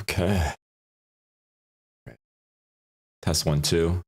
Okay. Right. Test 1, 2.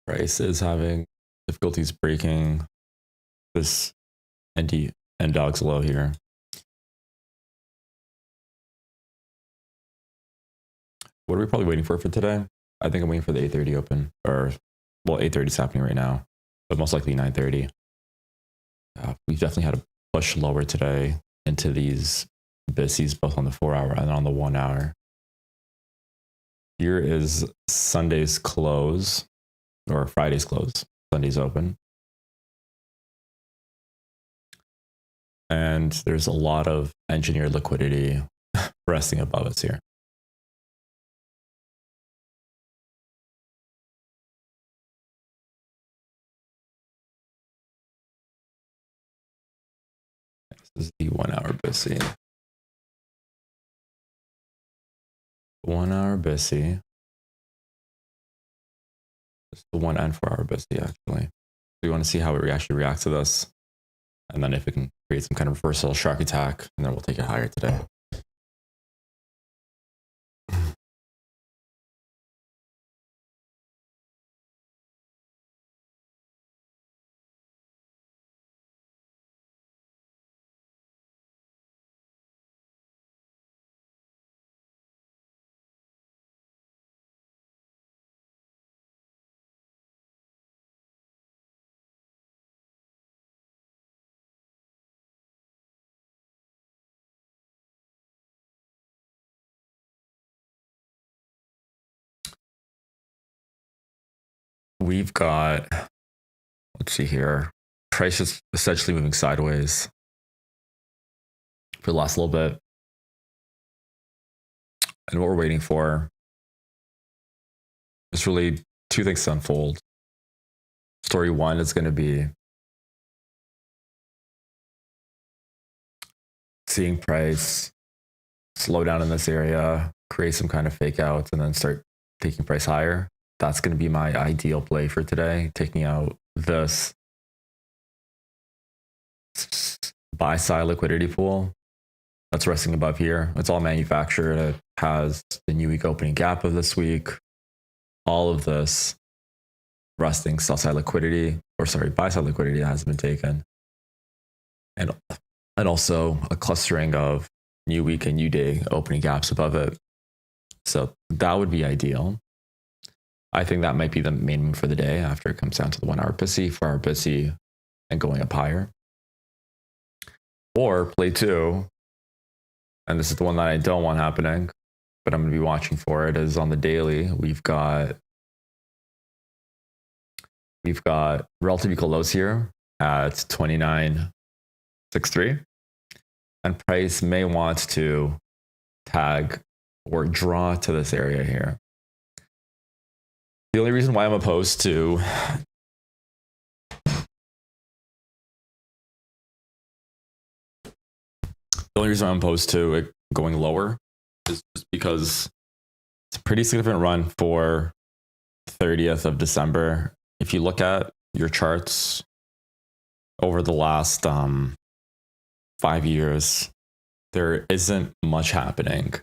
Price is having difficulties breaking this ND and dog's low here. What are we probably waiting for today? I think I'm waiting for the 8:30 open, or well, 8:30 is happening right now, but most likely 9:30. We've definitely had a push lower today into these BISIs, both on the 4-hour and on the 1-hour. Here is Sunday's close, or Friday's close. Sunday's open. And there's a lot of engineered liquidity resting above us here. This is the 1-hour BISI. 1-hour BISI. Just the 1 and 4 hour BSD actually. We want to see how it actually reacts to this, and then if it can create some kind of reversal shark attack, and then we'll take it higher today. We've got, let's see here, price is essentially moving sideways for the last little bit. And what we're waiting for is really two things to unfold. Story one is going to be seeing price slow down in this area, create some kind of fake outs, and then start taking price higher. That's going to be my ideal play for today, taking out this buy side liquidity pool that's resting above here. It's all manufactured. It has the new week opening gap of this week. All of this resting sell side liquidity, or sorry, buy side liquidity that hasn't been taken. And also a clustering of new week and new day opening gaps above it. So that would be ideal. I think that might be the main move for the day after it comes down to the 1 hour BSD, 4 hour BSD, and going up higher. Or play two, and this is the one that I don't want happening, but I'm going to be watching for it, is on the daily. We've got relative equal lows here at 29.63, and price may want to tag or draw to this area here. The only reason why I'm opposed to it going lower is just because it's a pretty significant run for 30th of December. If you look at your charts over the last 5 years, there isn't much happening.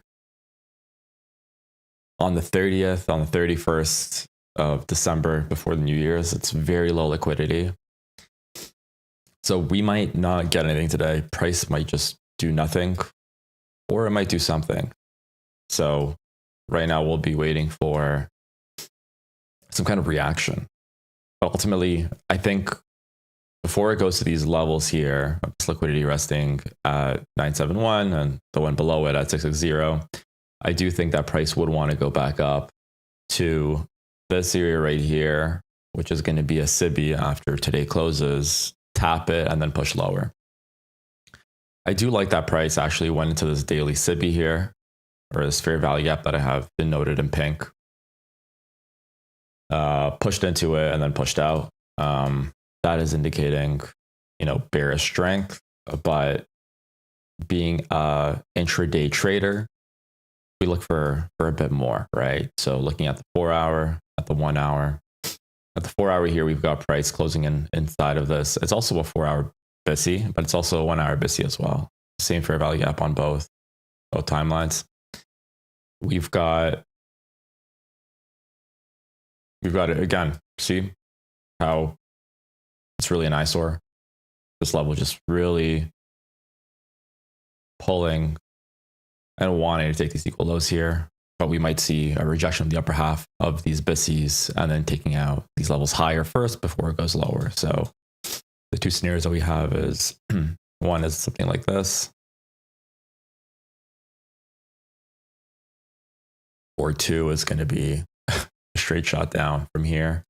On the 30th, on the 31st of December, before the New Year's, it's very low liquidity. So we might not get anything today. Price might just do nothing, or it might do something. So right now we'll be waiting for some kind of reaction. But ultimately, I think before it goes to these levels here, this liquidity resting at 971 and the one below it at 660, I do think that price would want to go back up to this area right here, which is going to be a SIBI after today closes, tap it, and then push lower. I do like that price actually went into this daily SIBI here, or this fair value gap that I have been noted in pink. Pushed into it and then pushed out. That is indicating, bearish strength, but being a intraday trader, we look for a bit more, right? So looking at the 4 hour, at the 1 hour, at the 4 hour here, we've got price closing inside of this. It's also a 4 hour BSI, but it's also a 1 hour BSI as well. Same fair value gap on both timelines. We've got it again. See how it's really an eyesore. This level just really pulling and wanting to take these equal lows here, but we might see a rejection of the upper half of these BSIs and then taking out these levels higher first before it goes lower. So the two scenarios that we have is one is something like this, or two is going to be a straight shot down from here.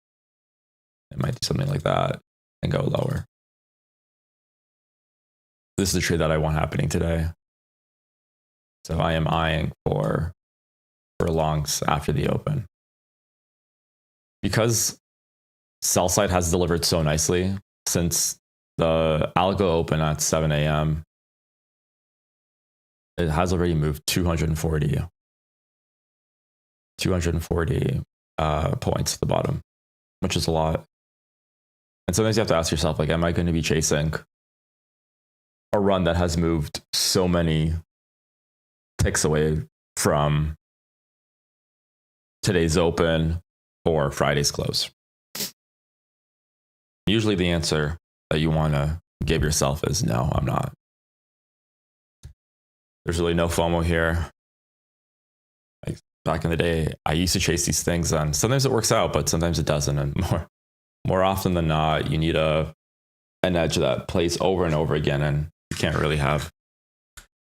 It might do something like that and go lower. This is the trade that I want happening today. So I am eyeing for longs after the open. Because sell side has delivered so nicely since the algo open at 7 a.m., it has already moved 240 points to the bottom. which is a lot. And sometimes you have to ask yourself, like, am I going to be chasing a run that has moved so many ticks away from today's open or Friday's close? Usually the answer that you want to give yourself is no, I'm not. There's really no FOMO here. Like back in the day, I used to chase these things, and sometimes it works out, but sometimes it doesn't. And more often than not, you need an edge that plays over and over again, and you can't really have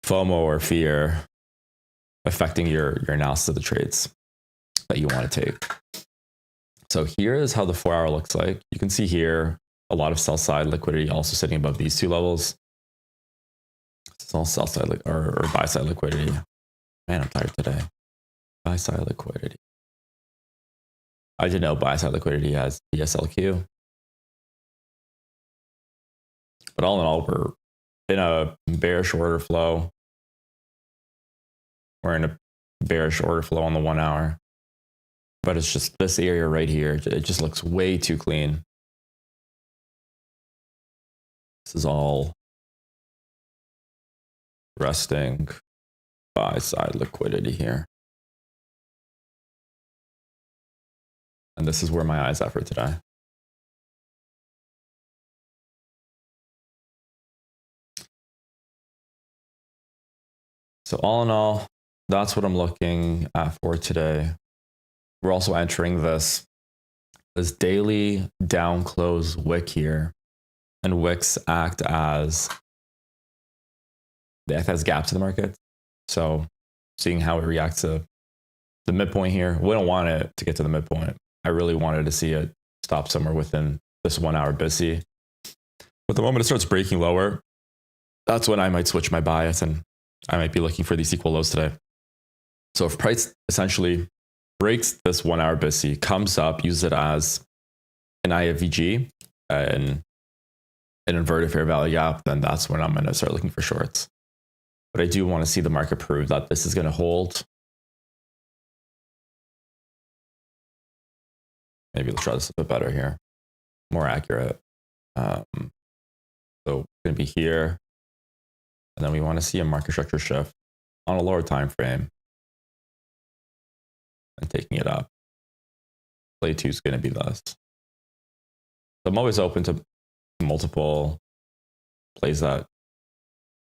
FOMO or fear affecting your analysis of the trades that you want to take. So here is how the 4-hour looks like. You can see here a lot of sell side liquidity also sitting above these two levels. It's all sell side or buy side liquidity. Man, I'm tired today. Buy side liquidity. I did know buy side liquidity has DSLQ. But all in all, we're in a bearish order flow. We're in a bearish order flow on the 1 hour. But it's just this area right here. It just looks way too clean. This is all resting buy side liquidity here. And this is where my eyes are for today. So all in all, that's what I'm looking at for today. We're also entering this daily down close wick here. And wicks act as gaps in the market. So seeing how it reacts to the midpoint here. We don't want it to get to the midpoint. I really wanted to see it stop somewhere within this 1 hour BISI. But the moment it starts breaking lower, that's when I might switch my bias and I might be looking for these equal lows today. So if price essentially breaks this 1 hour BISI, comes up, use it as an IFVG, and an inverted fair value gap, then that's when I'm going to start looking for shorts. But I do want to see the market prove that this is going to hold. Maybe let's try this a bit better here, more accurate. So it's going to be here. And then we want to see a market structure shift on a lower time frame and taking it up. Play 2 is going to be this. So I'm always open to multiple plays that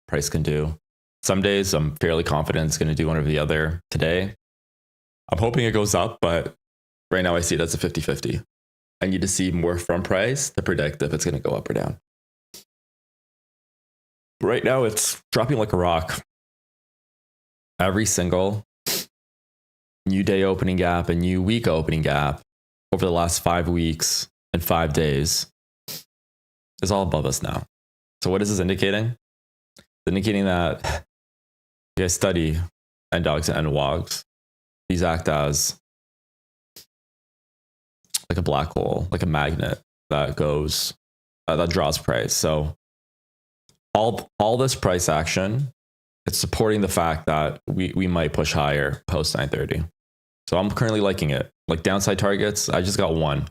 price can do. Some days I'm fairly confident it's going to do one or the other. Today, I'm hoping it goes up, but right now I see it as a 50-50. I need to see more from price to predict if it's going to go up or down. Right now it's dropping like a rock. Every single new day opening gap and new week opening gap over the last 5 weeks and 5 days is all above us now. So what is this indicating? It's indicating that you guys study NDOGs and NWOGs. These act as like a black hole, like a magnet that goes, that draws price. So all this price action, it's supporting the fact that we might push higher post 9:30. So I'm currently liking it. Like downside targets, I just got one.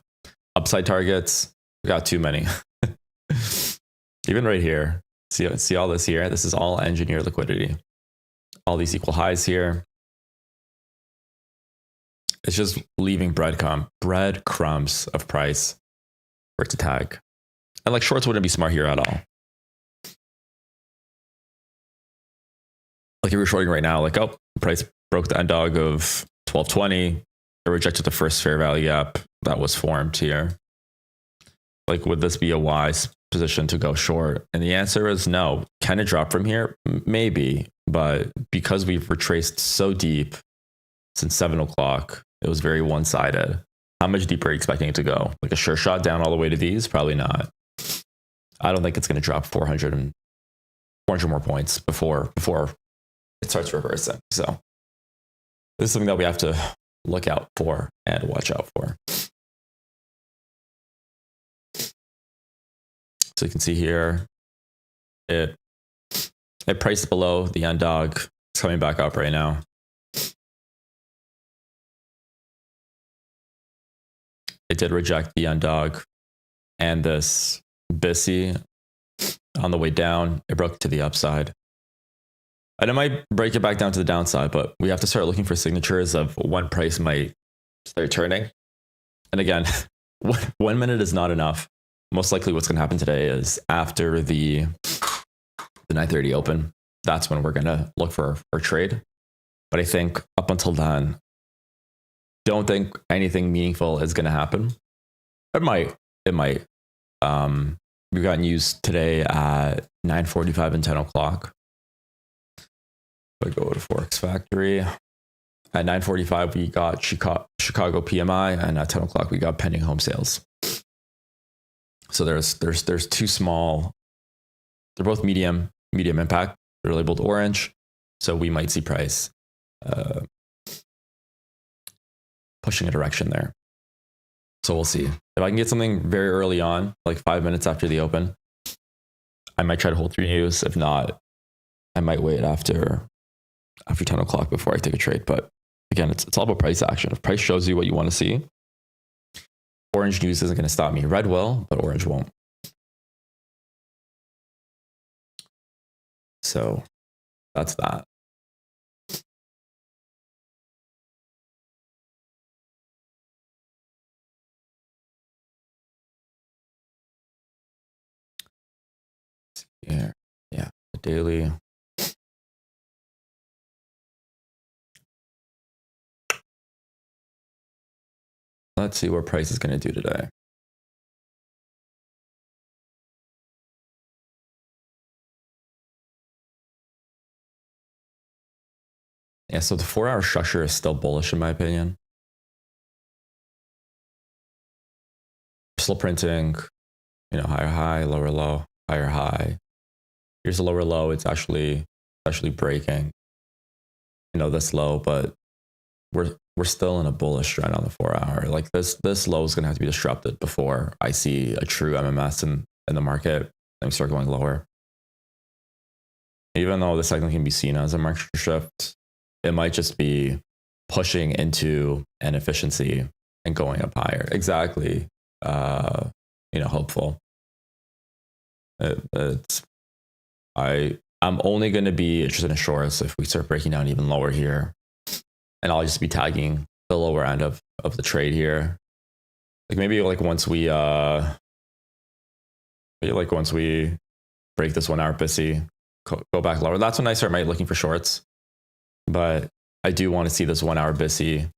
Upside targets, I got too many. Even right here, see all this here? This is all engineered liquidity. All these equal highs here. It's just leaving breadcrumbs of price for it to tag. And like shorts wouldn't be smart here at all. Like if you're shorting right now, like, oh, price broke the end dog of 1220. It rejected the first fair value gap that was formed here. Like, would this be a wise position to go short? And the answer is no. Can it drop from here? Maybe. But because we've retraced so deep since 7 o'clock, it was very one-sided. How much deeper are you expecting it to go? Like a sure shot down all the way to these? Probably not. I don't think it's going to drop 400 more points before it starts reversing. So this is something that we have to look out for and watch out for. So you can see here, it priced below the end dog. It's coming back up right now. It did reject the undog and this BISI on the way down. It broke to the upside. And it might break it back down to the downside, but we have to start looking for signatures of when price might start turning. And again, 1 minute is not enough. Most likely what's going to happen today is after the 9:30 open, that's when we're going to look for our trade. But I think up until then, don't think anything meaningful is going to happen. It might. We got news today at 9:45 and 10 o'clock. I go to Forex Factory. At 9:45, we got Chicago PMI, and at 10 o'clock, we got pending home sales. So there's two small. They're both medium impact. They're labeled orange, so we might see price pushing a direction there. So we'll see. If I can get something very early on, like 5 minutes after the open, I might try to hold 3 news. If not, I might wait after 10 o'clock before I take a trade. But again, it's all about price action. If price shows you what you want to see, orange news isn't going to stop me. Red will, but orange won't. So that's that. Yeah, the daily. Let's see what price is going to do today. Yeah, so the 4-hour structure is still bullish in my opinion. Still printing, higher high, lower low, higher high. Here's a lower low. It's actually breaking, this low, but we're still in a bullish trend on the 4-hour. Like this low is going to have to be disrupted before I see a true MMS in the market and we start going lower. Even though this cycle can be seen as a market shift, it might just be pushing into an efficiency and going up higher. Exactly. Hopeful. I'm only going to be interested in shorts if we start breaking down even lower here. And I'll just be tagging the lower end of the trade here. Maybe once we break this 1-hour BISI, go back lower. That's when I start looking for shorts. But I do want to see this 1-hour BISI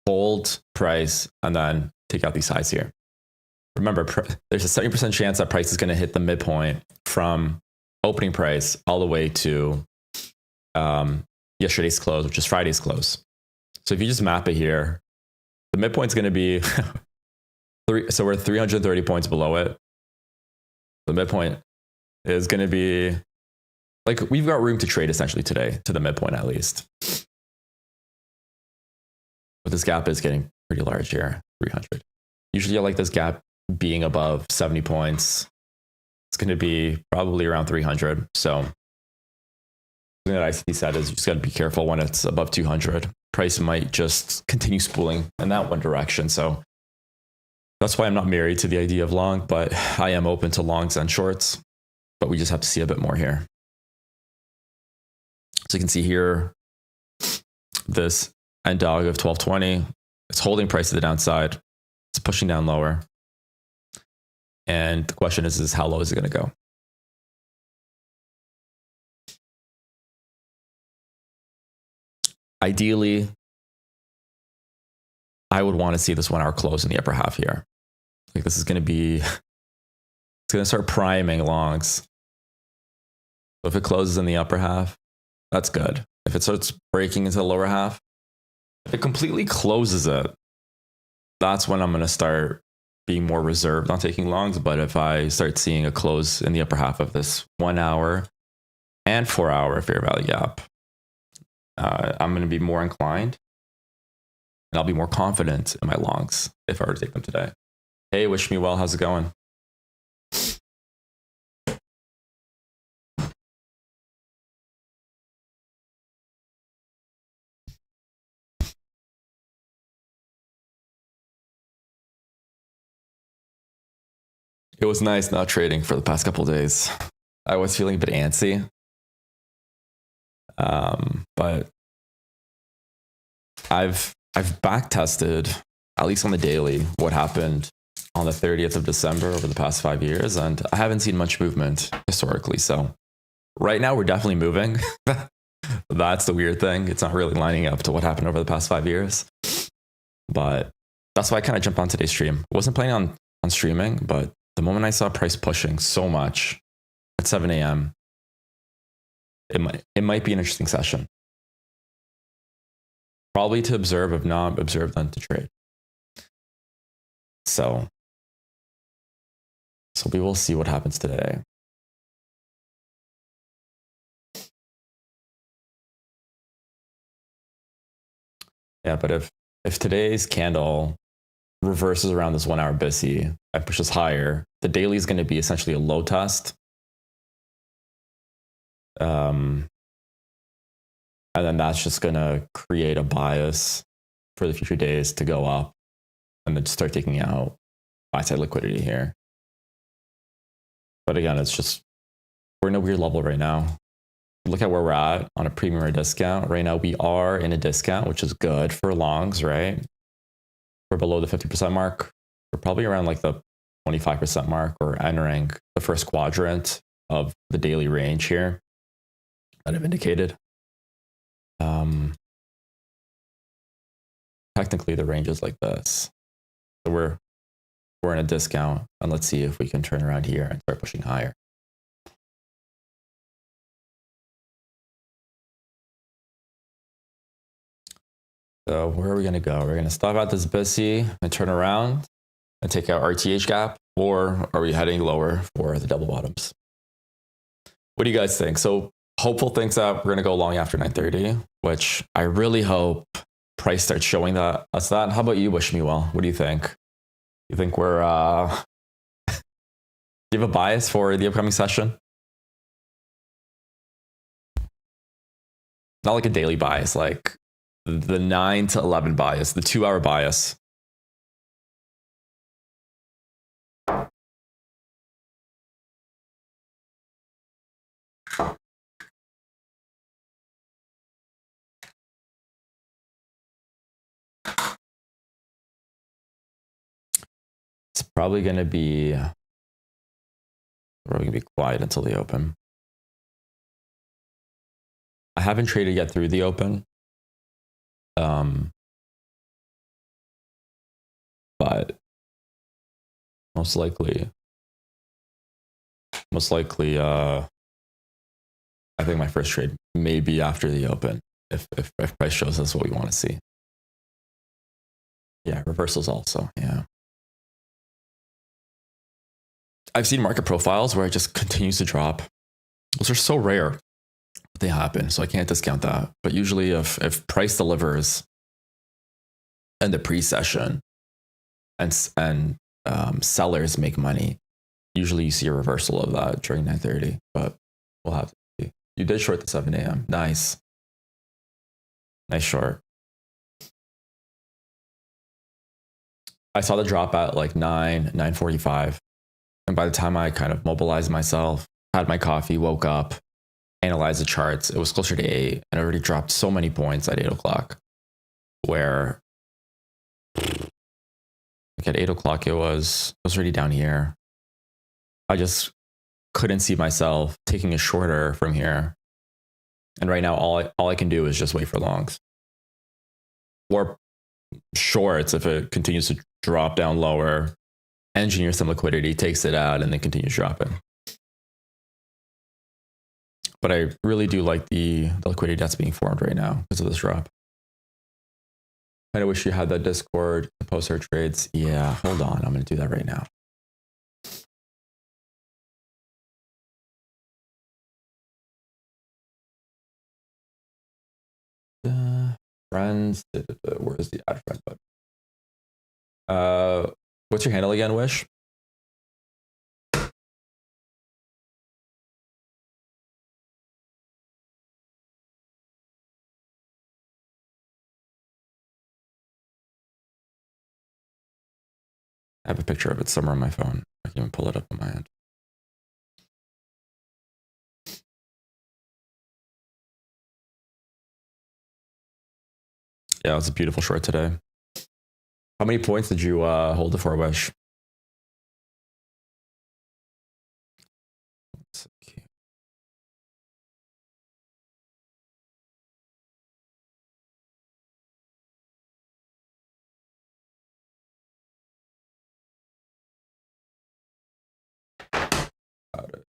hold price and then take out these highs here. Remember, there's a 70% chance that price is going to hit the midpoint from opening price all the way to yesterday's close, which is Friday's close. So if you just map it here, the midpoint's going to be so we're 330 points below it. The midpoint is going to be we've got room to trade essentially today to the midpoint at least. But this gap is getting pretty large here, 300. Usually I like this gap being above 70 points. It's going to be probably around 300. So something that ICT said is you just got to be careful when it's above 200. Price might just continue spooling in that one direction. So that's why I'm not married to the idea of long, but I am open to longs and shorts. But we just have to see a bit more here. So you can see here, this end dog of 1220, it's holding price to the downside. It's pushing down lower. And the question is how low is it going to go? Ideally, I would want to see this 1-hour close in the upper half here. This is going to be, it's going to start priming longs. So if it closes in the upper half, that's good. If it starts breaking into the lower half, if it completely closes it, that's when I'm going to start being more reserved on taking longs. But if I start seeing a close in the upper half of this 1-hour and 4-hour fair value gap, I'm going to be more inclined and I'll be more confident in my longs if I were to take them today. Hey, wish me well. How's it going? It was nice not trading for the past couple of days. I was feeling a bit antsy. But I've back tested, at least on the daily, what happened on the 30th of December over the past 5 years, and I haven't seen much movement historically. So right now we're definitely moving. That's the weird thing. It's not really lining up to what happened over the past 5 years. But that's why I kind of jumped on today's stream. Wasn't planning on streaming, but the moment I saw price pushing so much at 7 a.m., it might be an interesting session. Probably to observe, if not observe, then to trade. So we will see what happens today. Yeah, but if today's candle reverses around this 1 hour BISI and pushes higher, the daily is going to be essentially a low test. And then that's just going to create a bias for the future days to go up and then start taking out buy-side liquidity here. But again, it's just, we're in a weird level right now. Look at where we're at on a premium or discount. Right now, we are in a discount, which is good for longs, right? We're below the 50% mark. We're probably around like the 25% mark. We're entering the first quadrant of the daily range here that I've indicated. Technically, the range is like this. So we're in a discount, and let's see if we can turn around here and start pushing higher. So where are we going to go? We're going to stop at this BISI and turn around and take out RTH gap, or are we heading lower for the double bottoms? What do you guys think? So hopeful thinks that we're going to go long after 9:30, which I really hope price starts showing us that. How about you, wish me well? What do you think? You think we're do you have a bias for the upcoming session? Not like a daily bias, like the 9 to 11 bias, the 2 hour bias. It's probably going to be quiet until the open. I haven't traded yet through the open. But most likely, I think my first trade may be after the open if price shows us what we want to see. Yeah, reversals also. Yeah. I've seen market profiles where it just continues to drop. Those are so rare. They happen, so I can't discount that. But usually if price delivers in the pre-session and sellers make money, usually you see a reversal of that during 9:30, but we'll have to see. You did short the 7 a.m. Nice short. I saw the drop at like 9:45, and by the time I kind of mobilized myself, had my coffee, woke up, analyze the charts, it was closer to 8, and it already dropped so many points at 8 o'clock, where like at 8 o'clock it was already down here. I just couldn't see myself taking a shorter from here. And right now, all I can do is just wait for longs. Or shorts if it continues to drop down lower, engineer some liquidity, takes it out, and then continues dropping. But I really do like the liquidity that's being formed right now because of this drop. I wish you had that Discord to post our trades. Yeah, hold on. I'm going to do that right now. Friends. Where's the add friend button? What's your handle again, Wish? I have a picture of it somewhere on my phone. I even pull it up on my end. Yeah, it was a beautiful short today. How many points did you hold it for, Wish? Got it.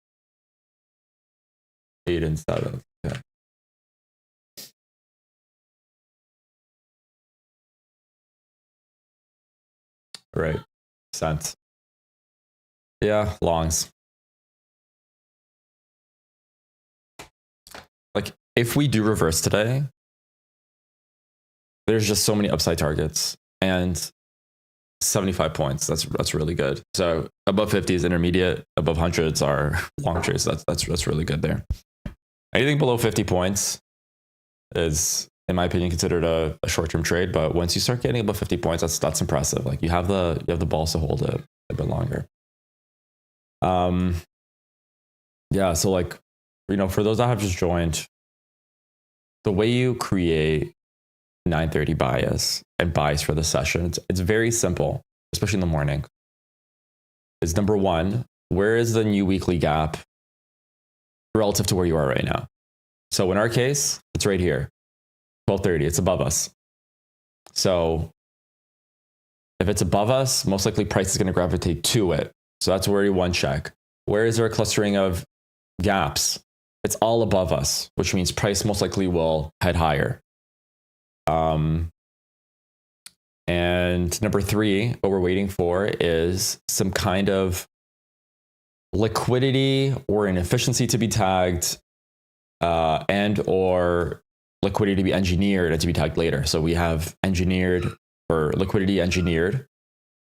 8 and 7. Okay. Right. Sense. Yeah, longs. Like, if we do reverse today, there's just so many upside targets, and 75 points. That's really good. So above 50 is intermediate, above hundreds are long trades. That's really good there. Anything below 50 points is, in my opinion, considered a short-term trade. But once you start getting above 50 points, that's impressive. Like, you have the balls to hold it a bit longer. Yeah. So, like, for those that have just joined, the way you create 9:30 bias and bias for the session, it's very simple, especially in the morning. Is number one, where is the new weekly gap relative to where you are right now? So in our case, it's right here, 12:30. It's above us. So if it's above us, most likely price is going to gravitate to it. So that's already one check. Where is there a clustering of gaps? It's all above us, which means price most likely will head higher. And number three, what we're waiting for is some kind of liquidity or inefficiency to be tagged, and or liquidity to be engineered and to be tagged later. So we have engineered, or liquidity engineered,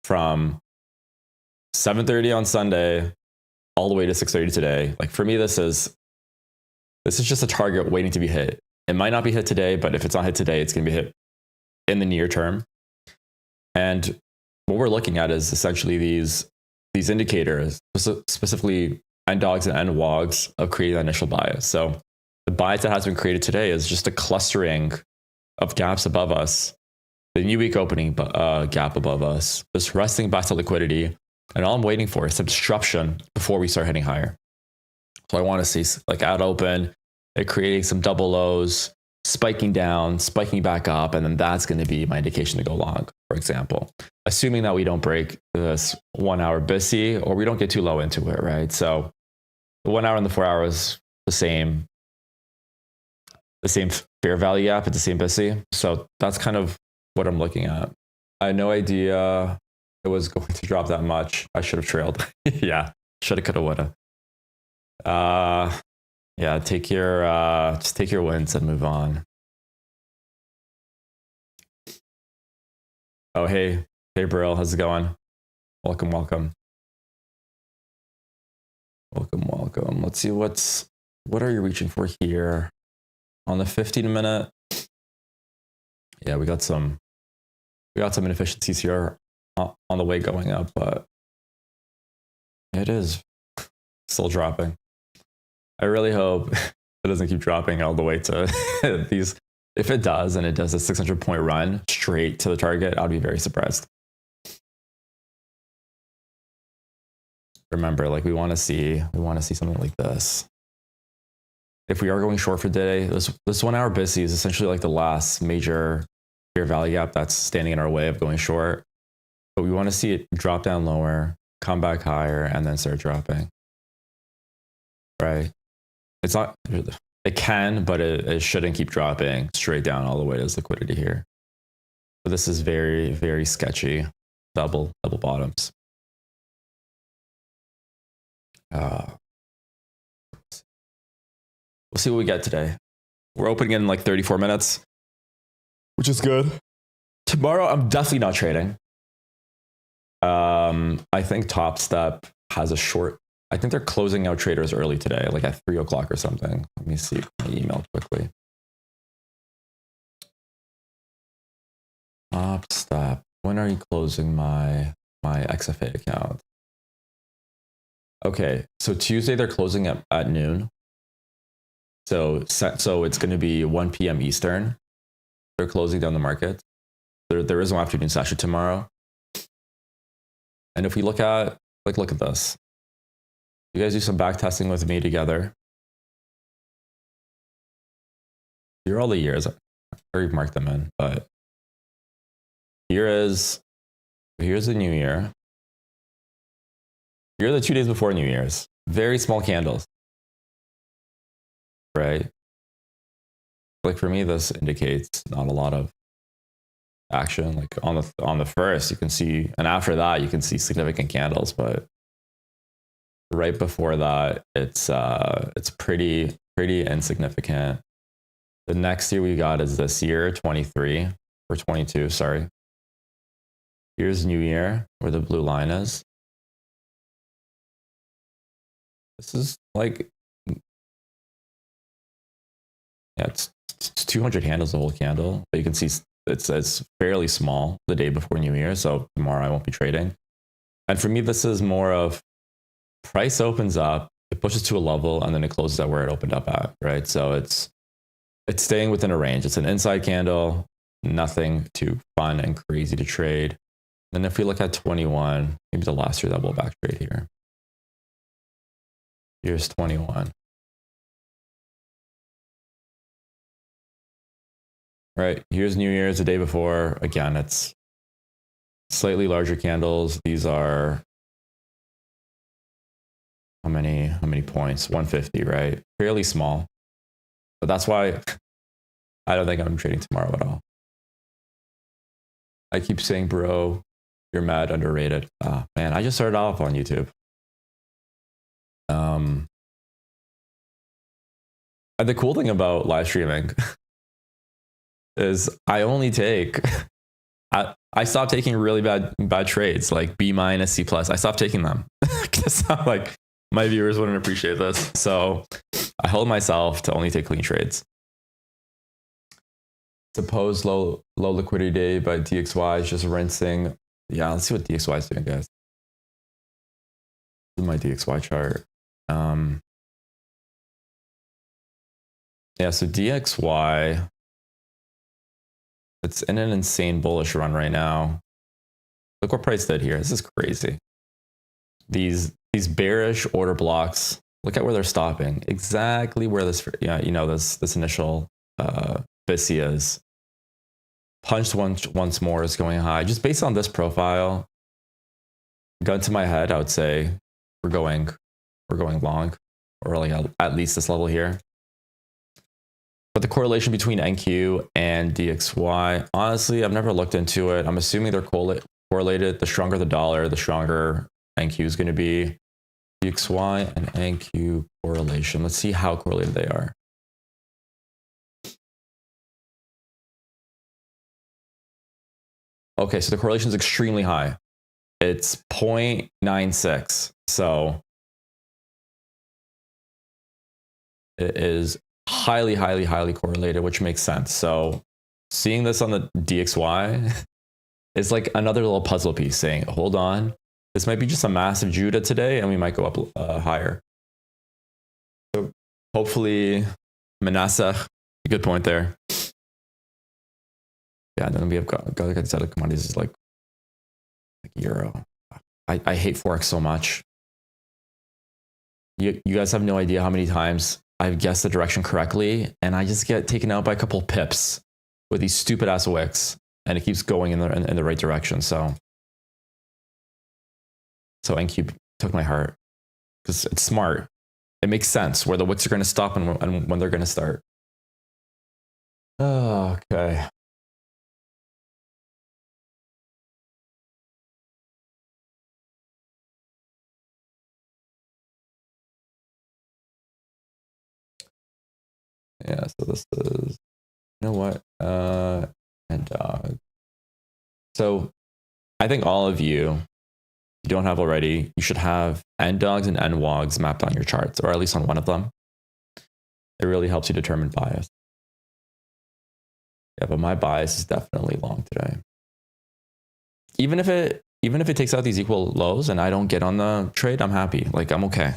from 7:30 on Sunday all the way to 6:30 today. Like, for me, this is just a target waiting to be hit. It might not be hit today, but if it's not hit today, it's going to be hit in the near term. And what we're looking at is essentially these indicators, specifically NDOGs and NWOGs, of creating that initial bias. So the bias that has been created today is just a clustering of gaps above us, the new week opening gap above us, just resting back to liquidity. And all I'm waiting for is some disruption before we start heading higher. So I want to see, like, at open, it creating some double lows, spiking down, spiking back up, and then that's going to be my indication to go long, for example. Assuming that we don't break this 1 hour BISI, or we don't get too low into it, right? So the 1 hour and the 4 hours, the same fair value gap at the same BISI. So that's kind of what I'm looking at. I had no idea it was going to drop that much. I should have trailed. Yeah, shoulda, coulda, woulda. Yeah, just take your wins and move on. Oh, hey, Brill, how's it going? Welcome. Let's see, what are you reaching for here on the 15-minute? Yeah, we got some inefficiencies here on the way going up, but it is still dropping. I really hope it doesn't keep dropping all the way to these. If it does, and it does a 600-point run straight to the target, I'd be very surprised. Remember, like, we want to see something like this. If we are going short for today, this 1 hour BISI is essentially like the last major fair value gap that's standing in our way of going short. But we want to see it drop down lower, come back higher, and then start dropping. Right? It's not, it can, but it shouldn't keep dropping straight down all the way to this liquidity here. So this is very, very sketchy. Double bottoms. We'll see what we get today. We're opening in like 34 minutes, which is good. Tomorrow, I'm definitely not trading. I think Top Step has a short. I think they're closing out traders early today, like at 3 o'clock or something. Let me see my email quickly. Top Step. When are you closing my XFA account? Okay, so Tuesday they're closing at noon. So it's going to be 1 p.m. Eastern. They're closing down the market. There is no afternoon session tomorrow. And if we look at this, you guys do some back testing with me together. Here are all the years. I already marked them in, but here's the new year. Here are the 2 days before New Year's. Very small candles, right? Like for me, this indicates not a lot of action. Like on the first, you can see, and after that, you can see significant candles, but right before that, it's pretty insignificant. The next year we got is this year, 23 or 22, sorry. Here's New Year, where the blue line is. This is like, yeah, it's 200 handles the whole candle, but you can see it's fairly small the day before New Year, so tomorrow I won't be trading. And for me, this is more of price opens up, it pushes to a level, and then it closes at where it opened up at, right? So it's staying within a range. It's an inside candle, nothing too fun and crazy to trade. Then if we look at 21, maybe the last year that we'll back trade here. Here's 21. Right, here's New Year's the day before. Again, it's slightly larger candles. These are how many points? 150, right? Fairly small. But that's why I don't think I'm trading tomorrow at all. I keep saying, bro, you're mad underrated. Ah, man, I just started off on YouTube. And the cool thing about live streaming is I only take, I stopped taking really bad trades, like B minus, C plus. I stopped taking them because I'm like, my viewers wouldn't appreciate this. So I hold myself to only take clean trades. Suppose low liquidity day, but DXY is just rinsing. Yeah, let's see what DXY is doing, guys. This is my DXY chart. Yeah, so DXY, it's in an insane bullish run right now. Look what price did here. This is crazy. These bearish order blocks, look at where they're stopping. Exactly where this, this initial BISI is. Punched once more, is going high. Just based on this profile, gun to my head, I would say we're going long, or like at least this level here. But the correlation between NQ and DXY, honestly, I've never looked into it. I'm assuming they're correlated. The stronger the dollar, the stronger NQ is going to be. DXY and NQ correlation. Let's see how correlated they are. Okay, so the correlation is extremely high. It's 0.96. So it is highly correlated, which makes sense. So seeing this on the DXY is like another little puzzle piece saying, hold on, this might be just a massive Judah today and we might go up higher. So hopefully Manasseh, good point there. Yeah, and then we have got like I said, commodities is like euro. I hate Forex so much. You guys have no idea how many times I've guessed the direction correctly and I just get taken out by a couple pips with these stupid ass wicks and it keeps going in the right direction. So NQ took my heart because it's smart. It makes sense where the wicks are going to stop and when they're going to start. Oh, okay. Yeah, so this is, you know what? And dog. So I think all of you, if you don't have already, you should have NDOGs and NWOGs mapped on your charts, or at least on one of them. It really helps you determine bias. Yeah, but my bias is definitely long today. Even if it even if it takes out these equal lows and I don't get on the trade, I'm happy. Like, I'm okay.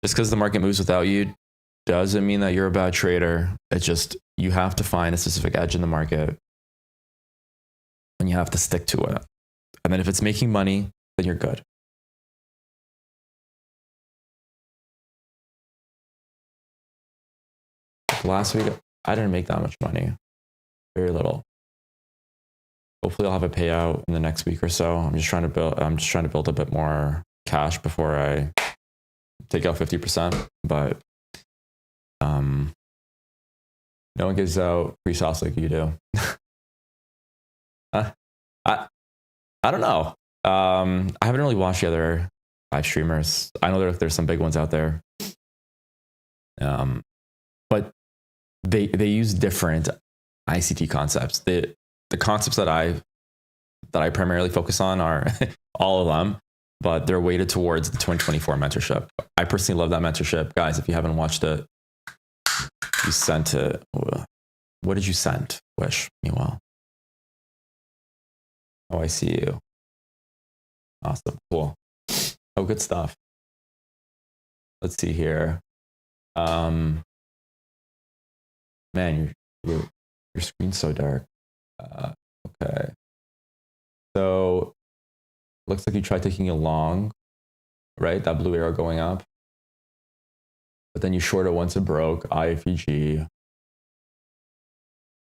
Just because the market moves without you doesn't mean that you're a bad trader. It's just, you have to find a specific edge in the market and you have to stick to it. And then if it's making money, then you're good. Last week, I didn't make that much money. Very little. Hopefully I'll have a payout in the next week or so. I'm just trying to build a bit more cash before I take out 50%. But no one gives out free sauce like you do. I don't know. I haven't really watched the other live streamers. I know there's some big ones out there. But they use different ICT concepts. The concepts that I primarily focus on are all of them, but they're weighted towards the 2024 mentorship. I personally love that mentorship. Guys, if you haven't watched it, you sent it. What did you send? Wish me well. Oh, I see you. Awesome. Cool. Oh, good stuff. Let's see here. Man, your screen's so dark. Okay. So looks like you tried taking a long, right? That blue arrow going up. But then you short it once it broke. IFEG.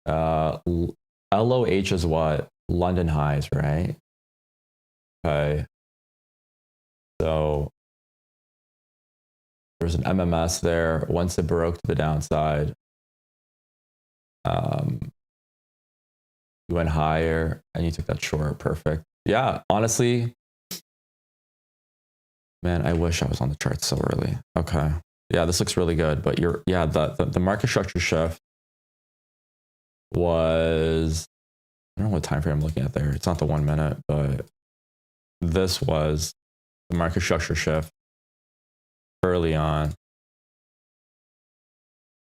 LOH is what? London highs, right? Okay. So there's an MMS there. Once it broke to the downside, you went higher and you took that short. Perfect. Yeah, honestly, man, I wish I was on the chart so early. Okay. Yeah, this looks really good. But the market structure shift was, I don't know what time frame I'm looking at there. It's not the 1 minute, but this was the market structure shift early on.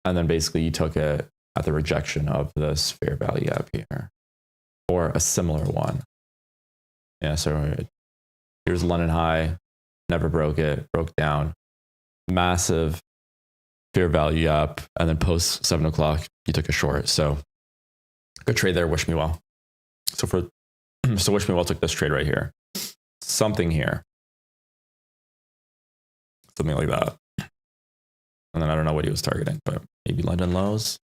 And then basically you took it at the rejection of this fair value gap here, or a similar one. Yeah, so here's London high, never broke it, broke down. Massive fair value gap, and then post 7 o'clock, you took a short. So good trade there, wish me well. So wish me well took this trade right here. Something here. Something like that. And then I don't know what he was targeting, but maybe London lows.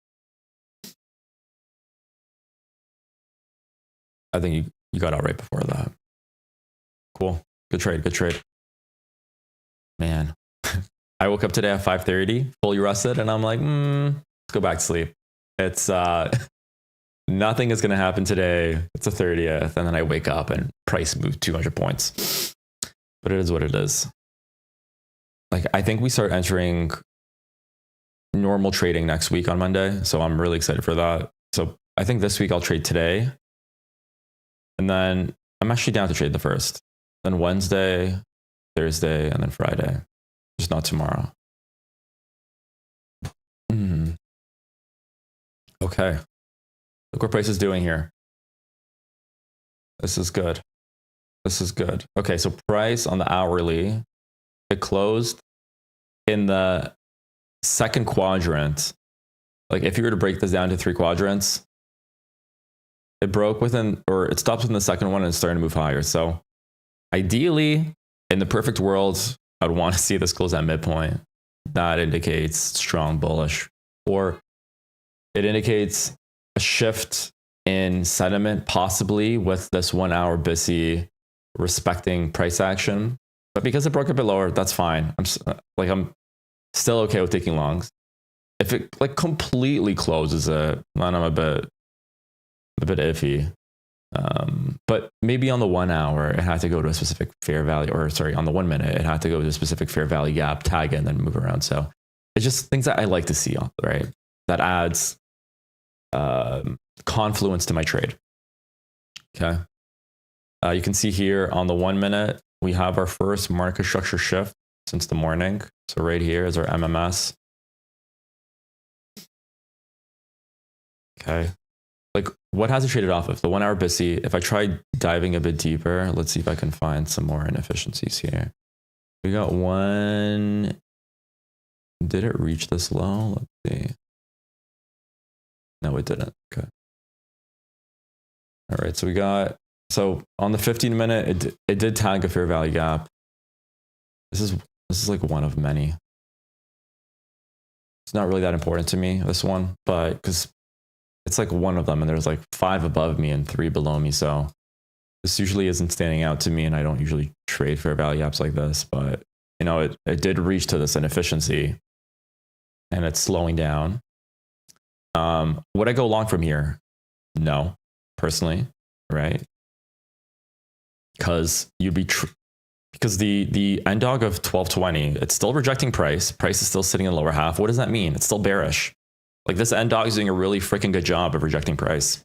I think you got out right before that. Cool. Good trade. Good trade. Man, I woke up today at 5:30, fully rested, and I'm like, let's go back to sleep. It's nothing is going to happen today. It's the 30th, and then I wake up and price moved 200 points. But it is what it is. Like, I think we start entering normal trading next week on Monday, so I'm really excited for that. So I think this week I'll trade today, and then I'm actually down to trade the first. Then Wednesday, Thursday, and then Friday. Just not tomorrow. Okay. Look what price is doing here. This is good. This is good. Okay, so price on the hourly, it closed in the second quadrant. Like, if you were to break this down to 3 quadrants, it broke within, or it stops in the second one and it's starting to move higher. So ideally, in the perfect world, I'd want to see this close at midpoint. That indicates strong bullish, or it indicates a shift in sentiment, possibly with this 1 hour BISI respecting price action. But because it broke a bit lower, that's fine. I'm still okay with taking longs. If it like completely closes it, then I'm a bit iffy. But maybe on the 1 hour, it had to go to a specific fair value, or sorry, on the 1 minute, it had to go to a specific fair value gap, tag it, and then move around. So it's just things that I like to see, right? That adds confluence to my trade. Okay. You can see here on the 1 minute, we have our first market structure shift since the morning. So right here is our MMS. Okay. like what has it traded off of? The 1 hour BISI. If I try diving a bit deeper, let's see if I can find some more inefficiencies here. We got one. Did it reach this low? Let's see. No, it didn't. Okay. All right. So we got, so on the 15-minute, it did tag a fair value gap. This is like one of many. It's not really that important to me, this one, but because it's like one of them and there's like 5 above me and 3 below me. So this usually isn't standing out to me and I don't usually trade fair value gaps like this, but you know, it did reach to this inefficiency and it's slowing down. Would I go long from here? No, personally, right? Because you'd be, because the end dog of 1220, it's still rejecting price. Price is still sitting in the lower half. What does that mean? It's still bearish. Like this end dog is doing a really freaking good job of rejecting price.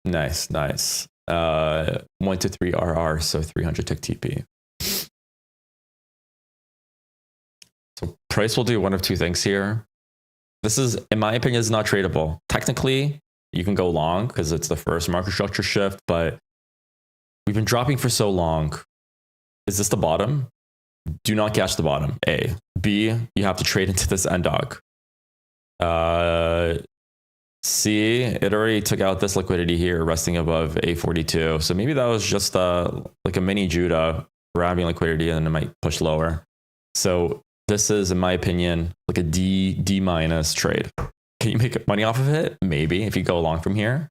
Nice. 1 to 3 RR, so 300 tick TP. So price will do one of 2 things here. This is, in my opinion, is not tradable. Technically, you can go long because it's the first market structure shift, but we've been dropping for so long. Is this the bottom? Do not catch the bottom, A. B, you have to trade into this end dog. C, it already took out this liquidity here, resting above A42. So maybe that was just like a mini Judah grabbing liquidity and then it might push lower. So this is, in my opinion, like a D minus trade. Can you make money off of it? Maybe, if you go along from here.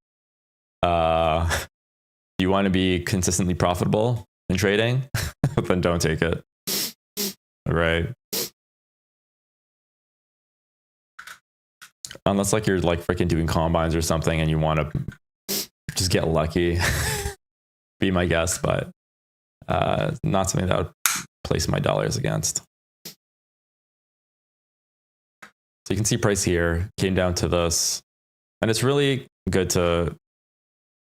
You want to be consistently profitable in trading? Then don't take it. Right. Unless like you're like freaking doing combines or something and you want to just get lucky. Be my guest, but not something that I would place my dollars against. So you can see price here came down to this, and it's really good to,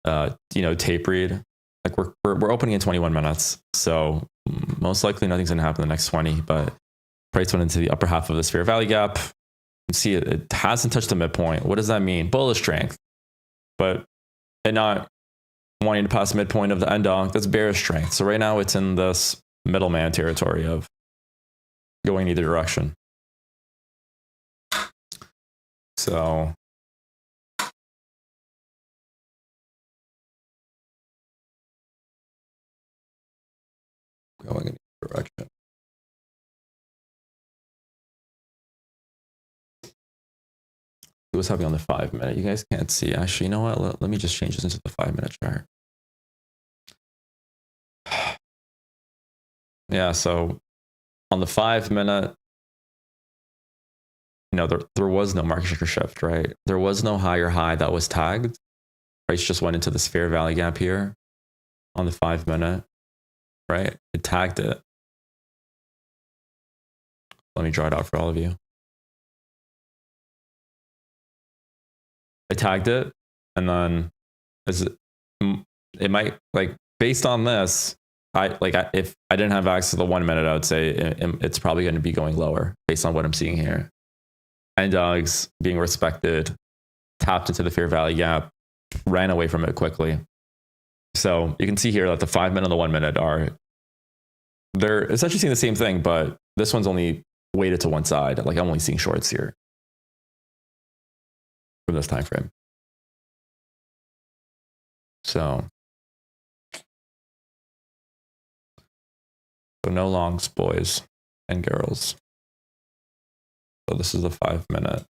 tape read. Like we're opening in 21 minutes, so most likely nothing's gonna happen in the next 20. But price went into the upper half of this fair value gap. You can see it hasn't touched the midpoint. What does that mean? Bullish strength, but it not wanting to pass the midpoint of the end dog. That's bearish strength. So right now it's in this middleman territory of going either direction. So going in either direction. It was happening on the 5-minute. You guys can't see. Actually, you know what? Let me just change this into the 5-minute chart. Yeah, so on the 5-minute, there was no market structure shift, right? There was no higher high that was tagged. Price just went into this fair value gap here on the 5-minute, right? It tagged it. Let me draw it out for all of you. I tagged it, and then it might, like, based on this, if I didn't have access to the 1-minute, I would say it's probably going to be going lower based on what I'm seeing here. End dogs being respected, tapped into the fair value gap, ran away from it quickly. So you can see here that the 5-minute and the 1-minute they're essentially seeing the same thing, but this one's only weighted to one side. Like I'm only seeing shorts here from this time frame. So no longs, boys and girls. So this is the 5-minute.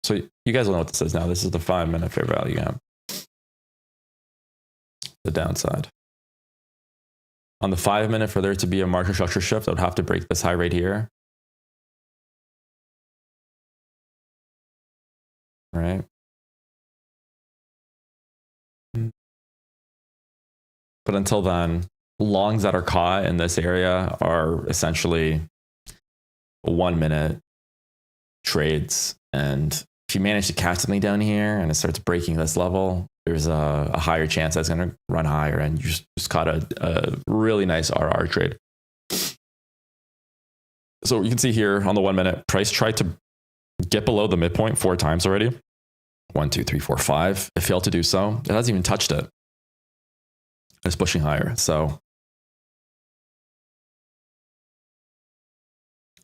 So you guys will know what this is now. This is the 5-minute fair value gap. The downside. On the 5-minute, for there to be a market structure shift, I would have to break this high right here. All right. But until then, longs that are caught in this area are essentially 1-minute trades. And if you manage to catch something down here and it starts breaking this level, there's a higher chance that's going to run higher, and you just caught a really nice RR trade. So you can see here on the 1-minute, price tried to get below the midpoint 4 times already. 1, 2, 3, 4, 5. It failed to do so. It hasn't even touched it. It's pushing higher. So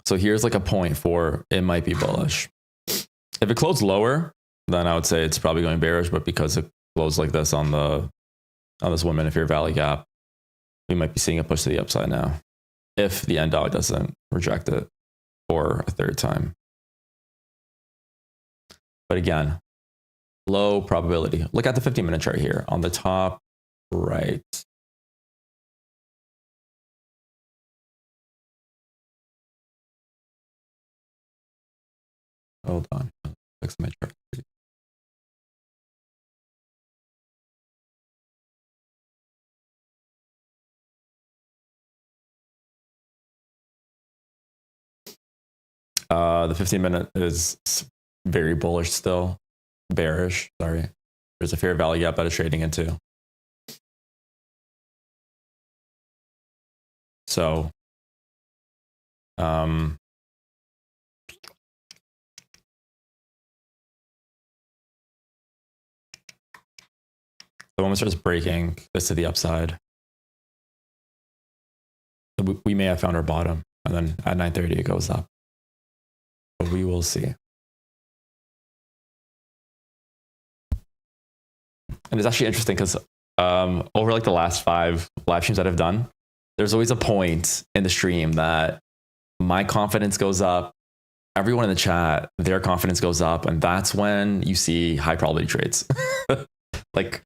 here's like a point for it might be bullish. If it closed lower, then I would say it's probably going bearish. But because it closed like this on this 1 minute fair value gap, we might be seeing a push to the upside now, if the end dog doesn't reject it for a third time. But again, low probability. Look at the 15-minute chart here on the top right. Hold on, fix my chart. The 15-minute is very bullish still. Bearish, sorry. There's a fair value gap that is trading into. So, the moment it starts breaking this to the upside, we may have found our bottom, and then at 9:30 it goes up. But we will see. And it's actually interesting because over like the last 5 live streams that I've done, there's always a point in the stream that my confidence goes up. Everyone in the chat, their confidence goes up. And that's when you see high probability trades. Like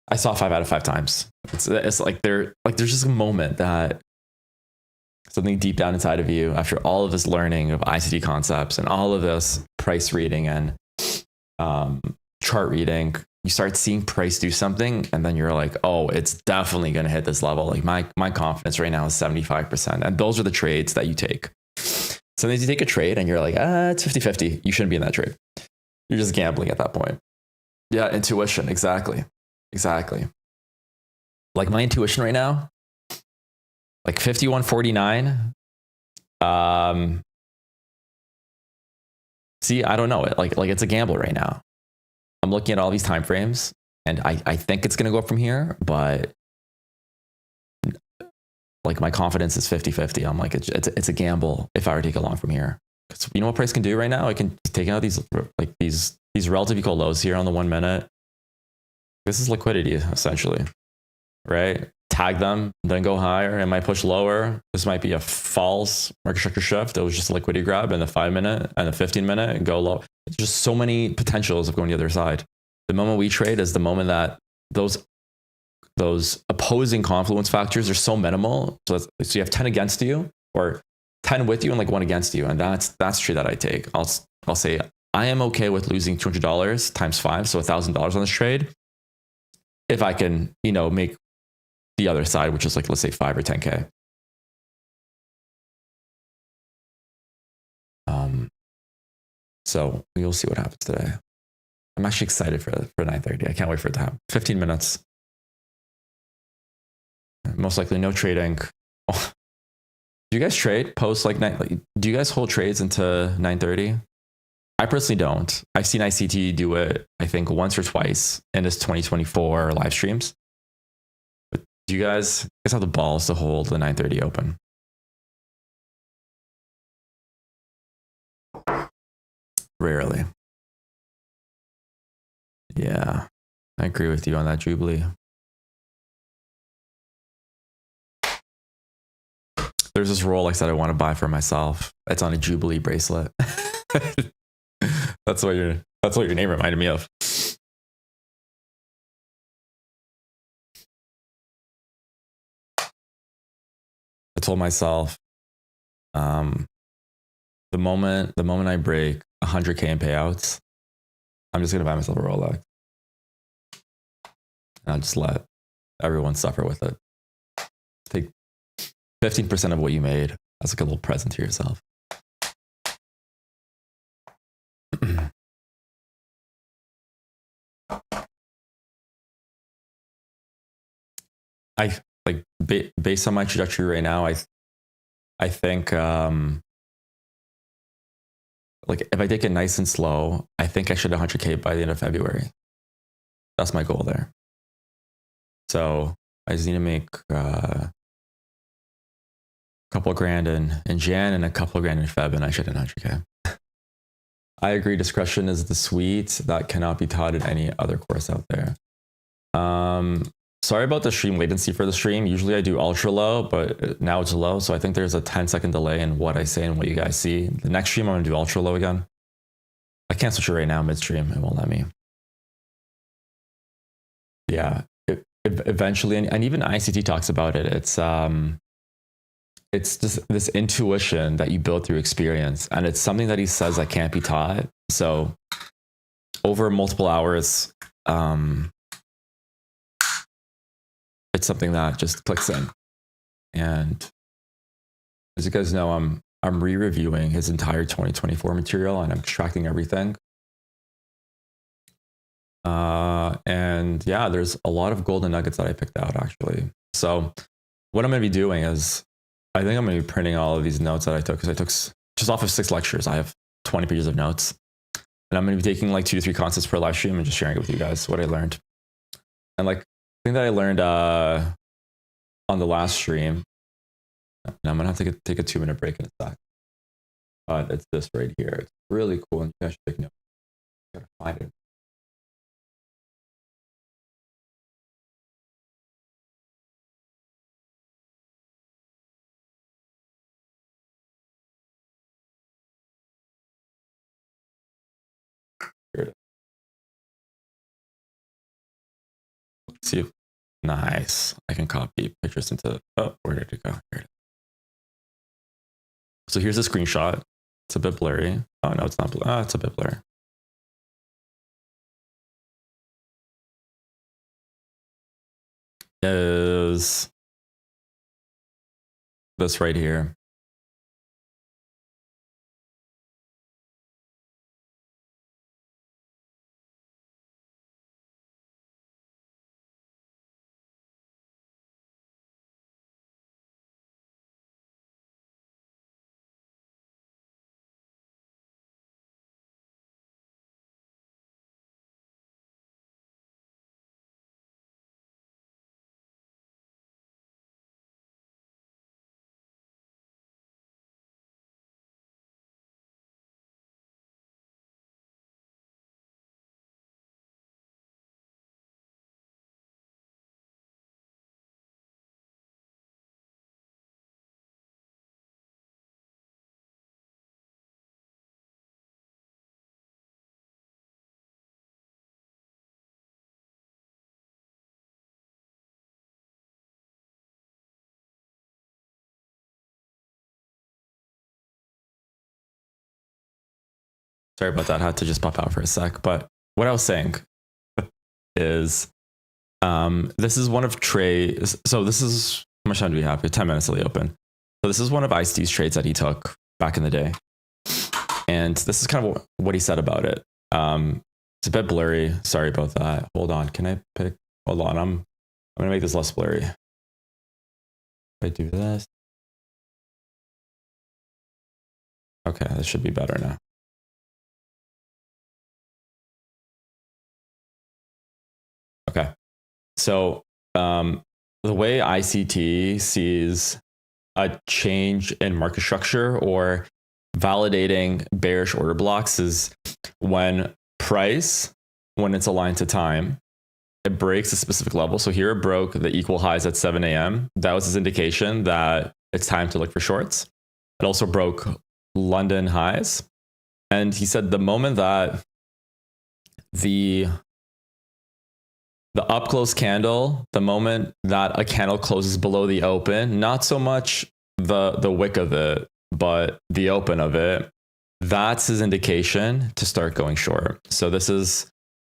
I saw 5 out of 5 times. It's like there's just a moment that something deep down inside of you, after all of this learning of ICT concepts and all of this price reading and chart reading, you start seeing price do something, and then you're like, oh, it's definitely going to hit this level. Like my confidence right now is 75%. And those are the trades that you take. Sometimes you take a trade and you're like, it's 50-50. You shouldn't be in that trade. You're just gambling at that point. Yeah, intuition. Exactly. Like my intuition right now, like 51.49. See, I don't know it. Like it's a gamble right now. I'm looking at all these time frames, and I think it's going to go up from here, but like my confidence is 50-50. I'm like, it's a gamble if I were to take a long from here. Because you know what price can do right now? It can take out these relative equal lows here on the 1 minute. This is liquidity essentially, right? Tag them, then go higher. It might push lower. This might be a false market structure shift. It was just a liquidity grab in the 5 minute and the 15 minute and go low. It's just so many potentials of going the other side. The moment we trade is the moment that those opposing confluence factors are so minimal. So you have 10 against you or 10 with you and like 1 against you. And that's the trade that I take. I'll say I am okay with losing $200 times 5. So $1,000 on this trade. If I can, make the other side, which is like, let's say 5 or 10K. So we'll see what happens today. I'm actually excited for 9:30. I can't wait for it to happen. 15 minutes. Most likely no trading. Oh. Do you guys trade post do you guys hold trades into 9:30? I personally don't. I've seen ICT do it, I think, once or twice in this 2024 live streams. But do you guys have the balls to hold the 9:30 open? Rarely. Yeah, I agree with you on that, Jubilee. There's this Rolex that I want to buy for myself. It's on a Jubilee bracelet. That's what your name reminded me of. I told myself, the moment I break 100K in payouts, I'm just gonna buy myself a Rolex. And I'll just let everyone suffer with it. Take 15% of what you made as like a little present to yourself. I like based on my trajectory right now, I think like if I take it nice and slow, I think I should 100K by the end of February. That's my goal there. So I just need to make a couple grand in Jan and a couple grand in Feb, and I should hit 100K. I agree. Discretion is the sweet that cannot be taught in any other course out there. Sorry about the stream latency for the stream. Usually I do ultra low, but now it's low. So I think there's a 10-second delay in what I say and what you guys see. The next stream, I'm going to do ultra low again. I can't switch it right now midstream. It won't let me. Yeah, eventually. And even ICT talks about it. It's just this intuition that you build through experience. And it's something that he says that can't be taught. So over multiple hours, it's something that just clicks in. And as you guys know, I'm re-reviewing his entire 2024 material and I'm extracting everything. And yeah, there's a lot of golden nuggets that I picked out actually. So what I'm going to be doing is, I think I'm going to be printing all of these notes that I took, because I took just off of 6 lectures. I have 20 pages of notes, and I'm going to be taking like 2 to 3 concepts per live stream and just sharing it with you guys, what I learned. And like, the thing that I learned on the last stream, and I'm going to have to take a 2-minute break in a sec. But it's this right here. It's really cool, and you guys should take notes. I gotta find it. Here it is. Let's see if, nice. I can copy pictures into, oh, where did it go? Here it is. So here's a screenshot. It's a bit blurry. Oh no, it's not blurry. Oh, it's a bit blurry. Is this right here. Sorry about that. I had to just pop out for a sec. But what I was saying is, this is one of Trey's. So this is, how much time do we have? 10 minutes till the open. So this is one of ICT's trades that he took back in the day. And this is kind of what he said about it. It's a bit blurry. Sorry about that. Hold on. Can I pick? Hold on. I'm going to make this less blurry. If I do this. Okay, this should be better now. Okay. So the way ICT sees a change in market structure or validating bearish order blocks is when price, when it's aligned to time, it breaks a specific level. So here it broke the equal highs at 7 a.m. That was his indication that it's time to look for shorts. It also broke London highs. And he said the moment that the up close candle, the moment that a candle closes below the open, not so much the wick of it, but the open of it, that's his indication to start going short. So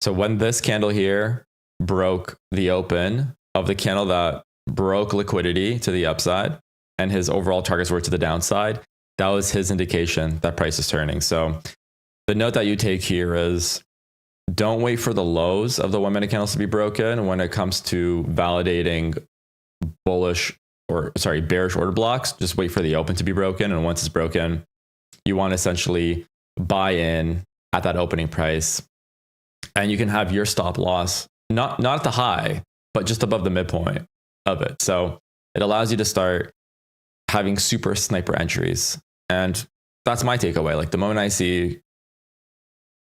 when this candle here broke the open of the candle that broke liquidity to the upside and his overall targets were to the downside, that was his indication that price is turning. So the note that you take here is, don't wait for the lows of the 1 minute candles to be broken when it comes to validating bearish order blocks. Just wait for the open to be broken. And once it's broken, you want to essentially buy in at that opening price, and you can have your stop loss not at the high, but just above the midpoint of it. So it allows you to start having super sniper entries. And that's my takeaway. Like the moment I see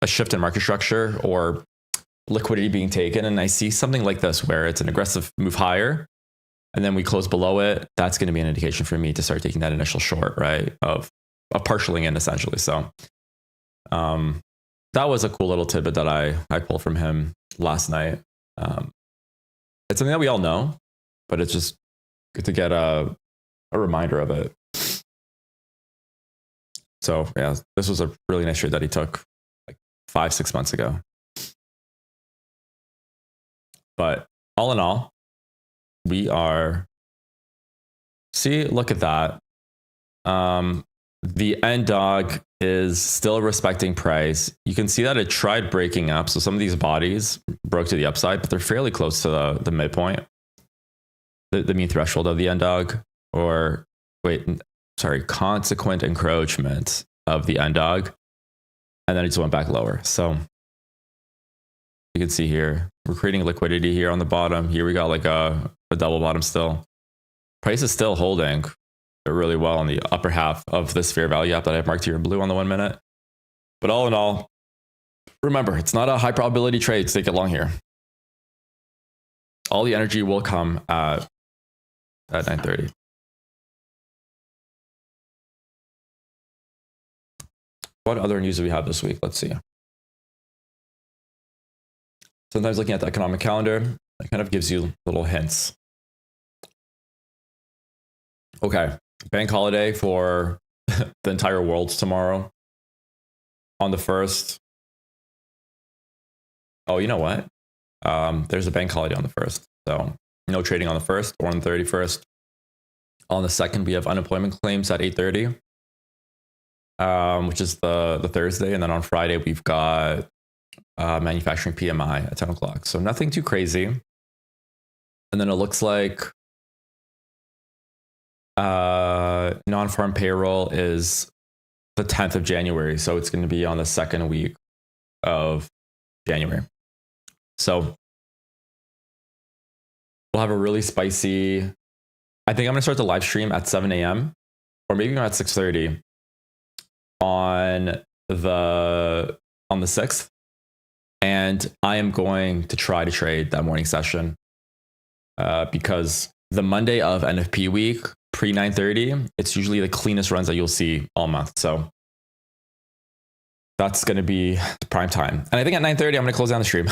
a shift in market structure or liquidity being taken, and I see something like this where it's an aggressive move higher, and then we close below it, that's going to be an indication for me to start taking that initial short, right? Of partialing in essentially. So that was a cool little tidbit that I pulled from him last night. It's something that we all know, but it's just good to get a reminder of it. So yeah, this was a really nice trade that he took like 5-6 months ago. But all in all, we are, look at that. The end dog is still respecting price. You can see that it tried breaking up. So some of these bodies broke to the upside, but they're fairly close to the midpoint, the mean threshold of the end dog, or consequent encroachment of the end dog. And then it just went back lower. So you can see here, we're creating liquidity here on the bottom. Here we got like a double bottom still. Price is still holding really well on the upper half of this fair value gap that I've marked here in blue on the 1 minute. But all in all, remember, it's not a high probability trade to take it long here. All the energy will come at 9:30. What other news do we have this week? Let's see. Sometimes looking at the economic calendar, it kind of gives you little hints. Okay, bank holiday for the entire world tomorrow on the 1st. Oh, you know what? There's a bank holiday on the 1st. So no trading on the 1st or on the 31st. On the 2nd, we have unemployment claims at 8:30, which is the Thursday. And then on Friday, we've got manufacturing PMI at 10 o'clock. So nothing too crazy. And then it looks like non-farm payroll is the 10th of January. So it's going to be on the second week of January. So we'll have a really spicy, I think I'm going to start the live stream at 7 a.m. or maybe at 6:30 on the 6th. And I am going to try to trade that morning session because the Monday of NFP week, pre 9:30, it's usually the cleanest runs that you'll see all month. So that's going to be the prime time. And I think at 9:30, I'm going to close down the stream.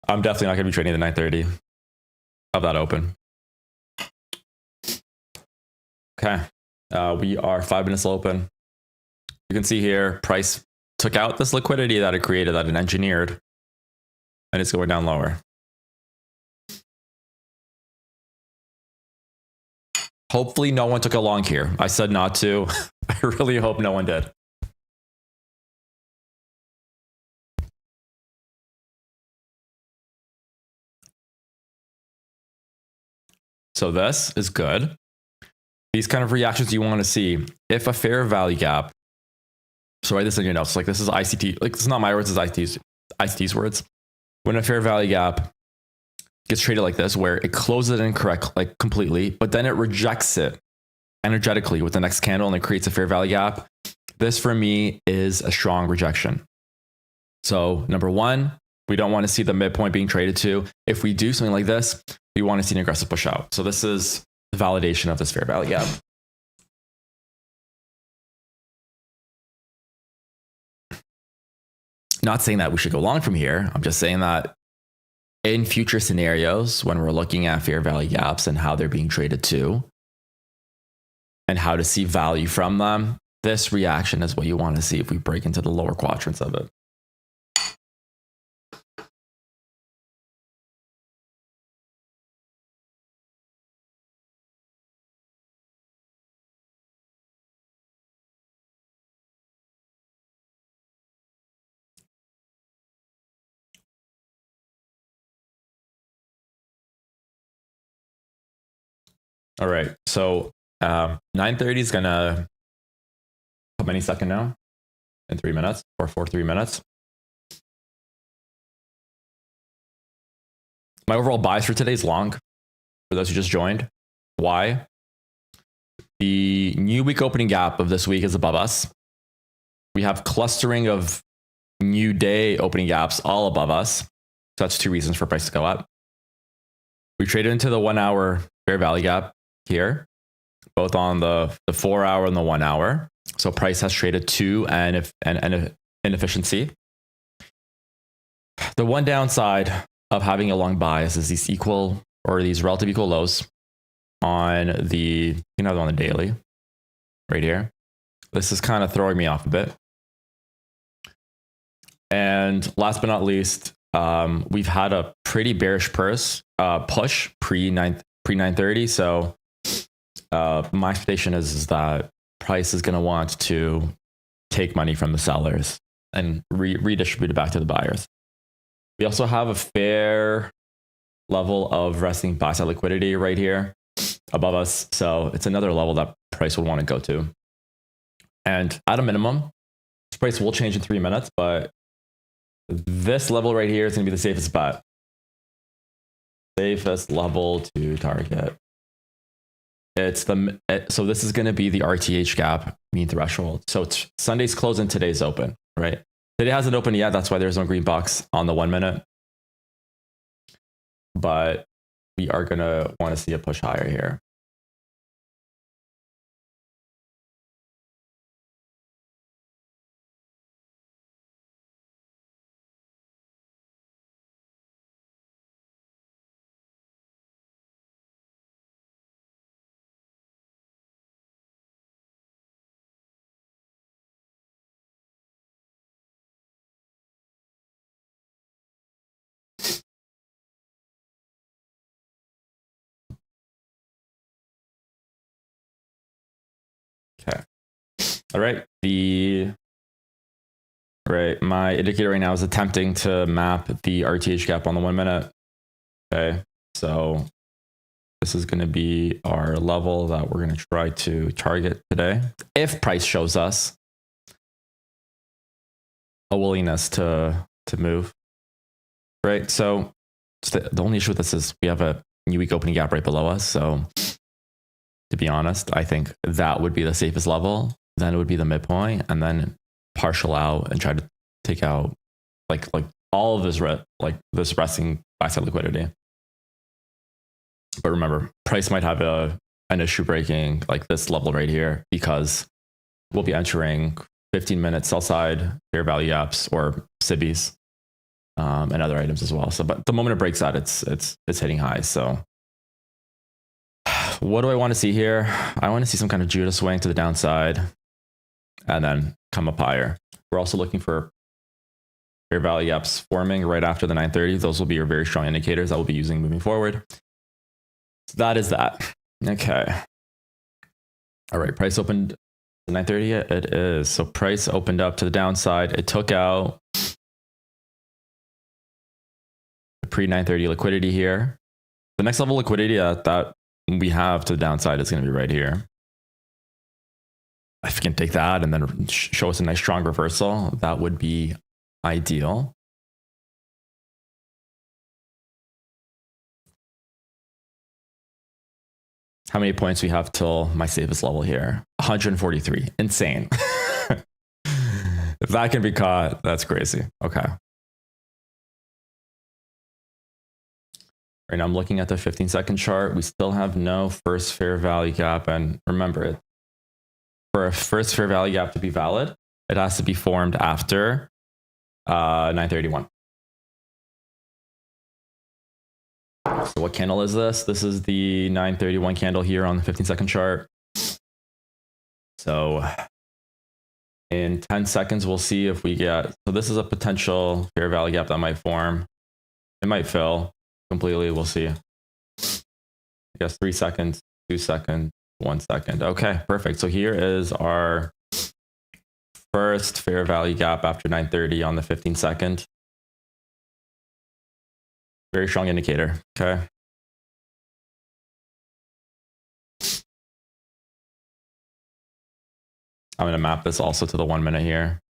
I'm definitely not going to be trading the 9:30 of that open. Okay. We are 5 minutes open. You can see here, price took out this liquidity that it created, that it engineered, and it's going down lower. Hopefully no one took a long here. I said not to. I really hope no one did. So this is good. These kind of reactions you want to see. If a fair value gap, so write this in your notes. Like this is ICT, like this is not my words, it's ICT's words. When a fair value gap gets traded like this, where it closes it incorrect, like completely, but then it rejects it energetically with the next candle and it creates a fair value gap. This for me is a strong rejection. So number one, we don't want to see the midpoint being traded to. If we do something like this, we want to see an aggressive push out. So this is the validation of this fair value gap. Not saying that we should go long from here. I'm just saying that in future scenarios, when we're looking at fair value gaps and how they're being traded to and how to see value from them, this reaction is what you want to see if we break into the lower quadrants of it. All right, so 9:30 is gonna come any second now. in 3 minutes or for 3 minutes. My overall bias for today is long, for those who just joined. Why? The new week opening gap of this week is above us. We have clustering of new day opening gaps all above us. So that's 2 reasons for price to go up. We traded into the 1 hour fair value gap here, both on the 4 hour and the 1 hour. So price has traded to an inefficiency. The one downside of having a long bias is these relative equal lows on the, on the daily right here. This is kind of throwing me off a bit. And last but not least, we've had a pretty bearish push pre 930. So my expectation is that price is going to want to take money from the sellers and redistribute it back to the buyers. We also have a fair level of resting buy side liquidity right here above us. So it's another level that price would want to go to. And at a minimum, this price will change in 3 minutes, but this level right here is going to be the safest bet. Safest level to target. So this is going to be the RTH gap mean threshold. So Sunday's close and today's open, right? Today hasn't opened yet. That's why there's no green box on the 1 minute. But we are going to want to see a push higher here. Okay. All right. My indicator right now is attempting to map the RTH gap on the 1 minute. Okay. So this is going to be our level that we're going to try to target today. If price shows us a willingness to move, right? So the only issue with this is we have a new week opening gap right below us. So to be honest, I think that would be the safest level. Then it would be the midpoint, and then partial out and try to take out like all of this this resting buy side liquidity. But remember, price might have an issue breaking like this level right here, because we'll be entering 15-minute sell side fair value gaps or SIBIs and other items as well. So, but the moment it breaks out, it's hitting highs. So what do I want to see here? I want to see some kind of Judah swing to the downside and then come up higher. We're also looking for fair value gaps forming right after the 930. Those will be your very strong indicators that we'll be using moving forward. So that is that. Okay. All right. Price opened 930. It is. So price opened up to the downside. It took out the pre 930 liquidity here. The next level liquidity that we have to the downside is going to be right here. If we can take that and then show us a nice strong reversal, that would be ideal. How many points we have till my safest level here? 143. Insane. If that can be caught, that's crazy. Okay. Right now I'm looking at the 15-second chart. We still have no first fair value gap. And remember, for a first fair value gap to be valid, it has to be formed after 931. So what candle is this? This is the 931 candle here on the 15-second chart. So in 10 seconds, we'll see if we get, so this is a potential fair value gap that might form. It might fill completely. We'll see. I guess 3 seconds, 2 seconds, 1 second. Okay, perfect. So here is our first fair value gap after 930 on the 15-second. Very strong indicator. Okay. I'm going to map this also to the 1 minute here.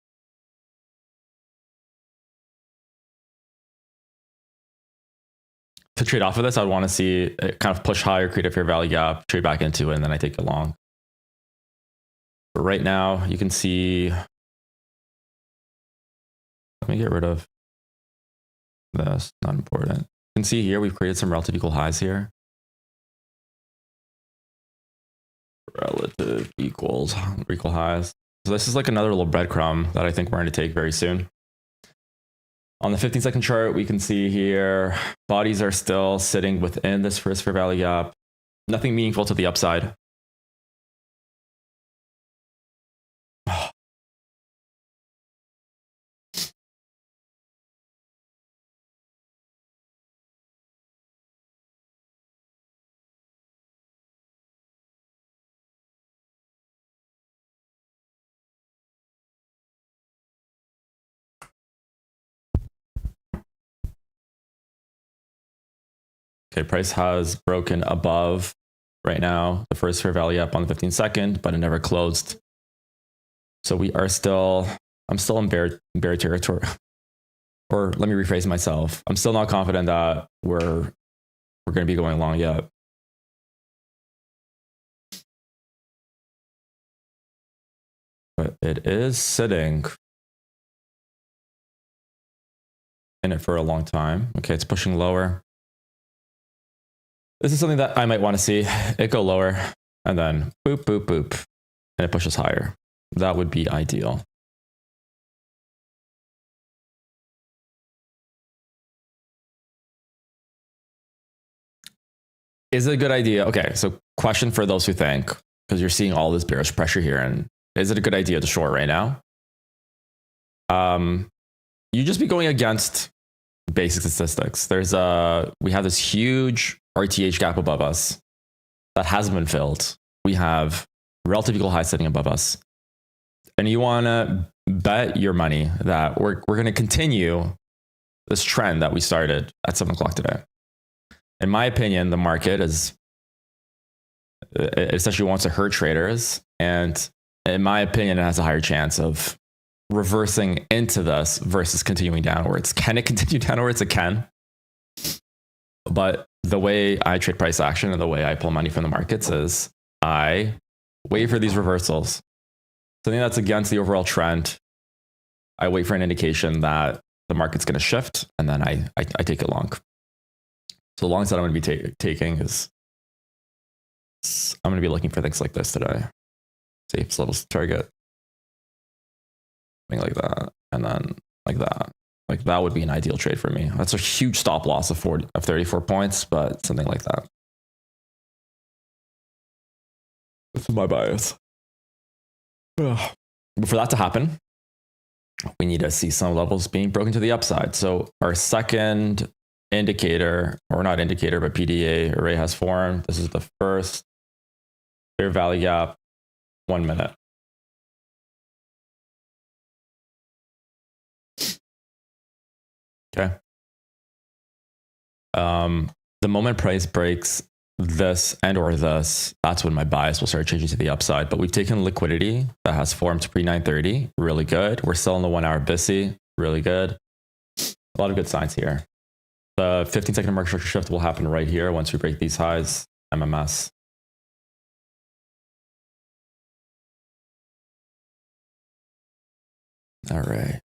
to trade off of this, I'd want to see it kind of push higher, create a fair value gap, trade back into it, and then I take it long. But right now, you can see, let me get rid of this, not important. You can see here, we've created some relative equal highs here. Relative equal highs. So this is like another little breadcrumb that I think we're going to take very soon. On the 15-second chart, we can see here, bodies are still sitting within this first fair value gap. Nothing meaningful to the upside. Okay, price has broken above right now, the first fair value up on the 15-second, but it never closed. So we are still, I'm still in bear territory. Or let me rephrase myself. I'm still not confident that we're going to be going long yet. But it is sitting in it for a long time. Okay, it's pushing lower. This is something that I might want to see it go lower and then boop, boop, boop, and it pushes higher. That would be ideal. Is it a good idea? Okay, so question for those who think, because you're seeing all this bearish pressure here, and is it a good idea to short right now? You just be going against basic statistics. We have this huge RTH gap above us that hasn't been filled. We have relative equal highs sitting above us. And you want to bet your money that we're going to continue this trend that we started at 7 o'clock today. In my opinion, the market essentially wants to hurt traders. And in my opinion, it has a higher chance of reversing into this versus continuing downwards. Can it continue downwards? It can. But the way I trade price action and the way I pull money from the markets is I wait for these reversals. Something that's against the overall trend. I wait for an indication that the market's going to shift, and then I take it long. So the longs that I'm going to be taking is I'm going to be looking for things like this today. Safe little target. Something like that. And then like that. Like that would be an ideal trade for me. That's a huge stop loss of 34 points, but something like that. That's my bias. But for that to happen, we need to see some levels being broken to the upside. So our second indicator, or not indicator, but PDA array has formed. This is the first fair value gap, 1 minute. Okay. The moment price breaks this and or this, that's when my bias will start changing to the upside. But we've taken liquidity that has formed pre 930, really good. We're still in the 1 hour BISI, really good. A lot of good signs here. The 15-second market structure shift will happen right here once we break these highs. MMS. All right.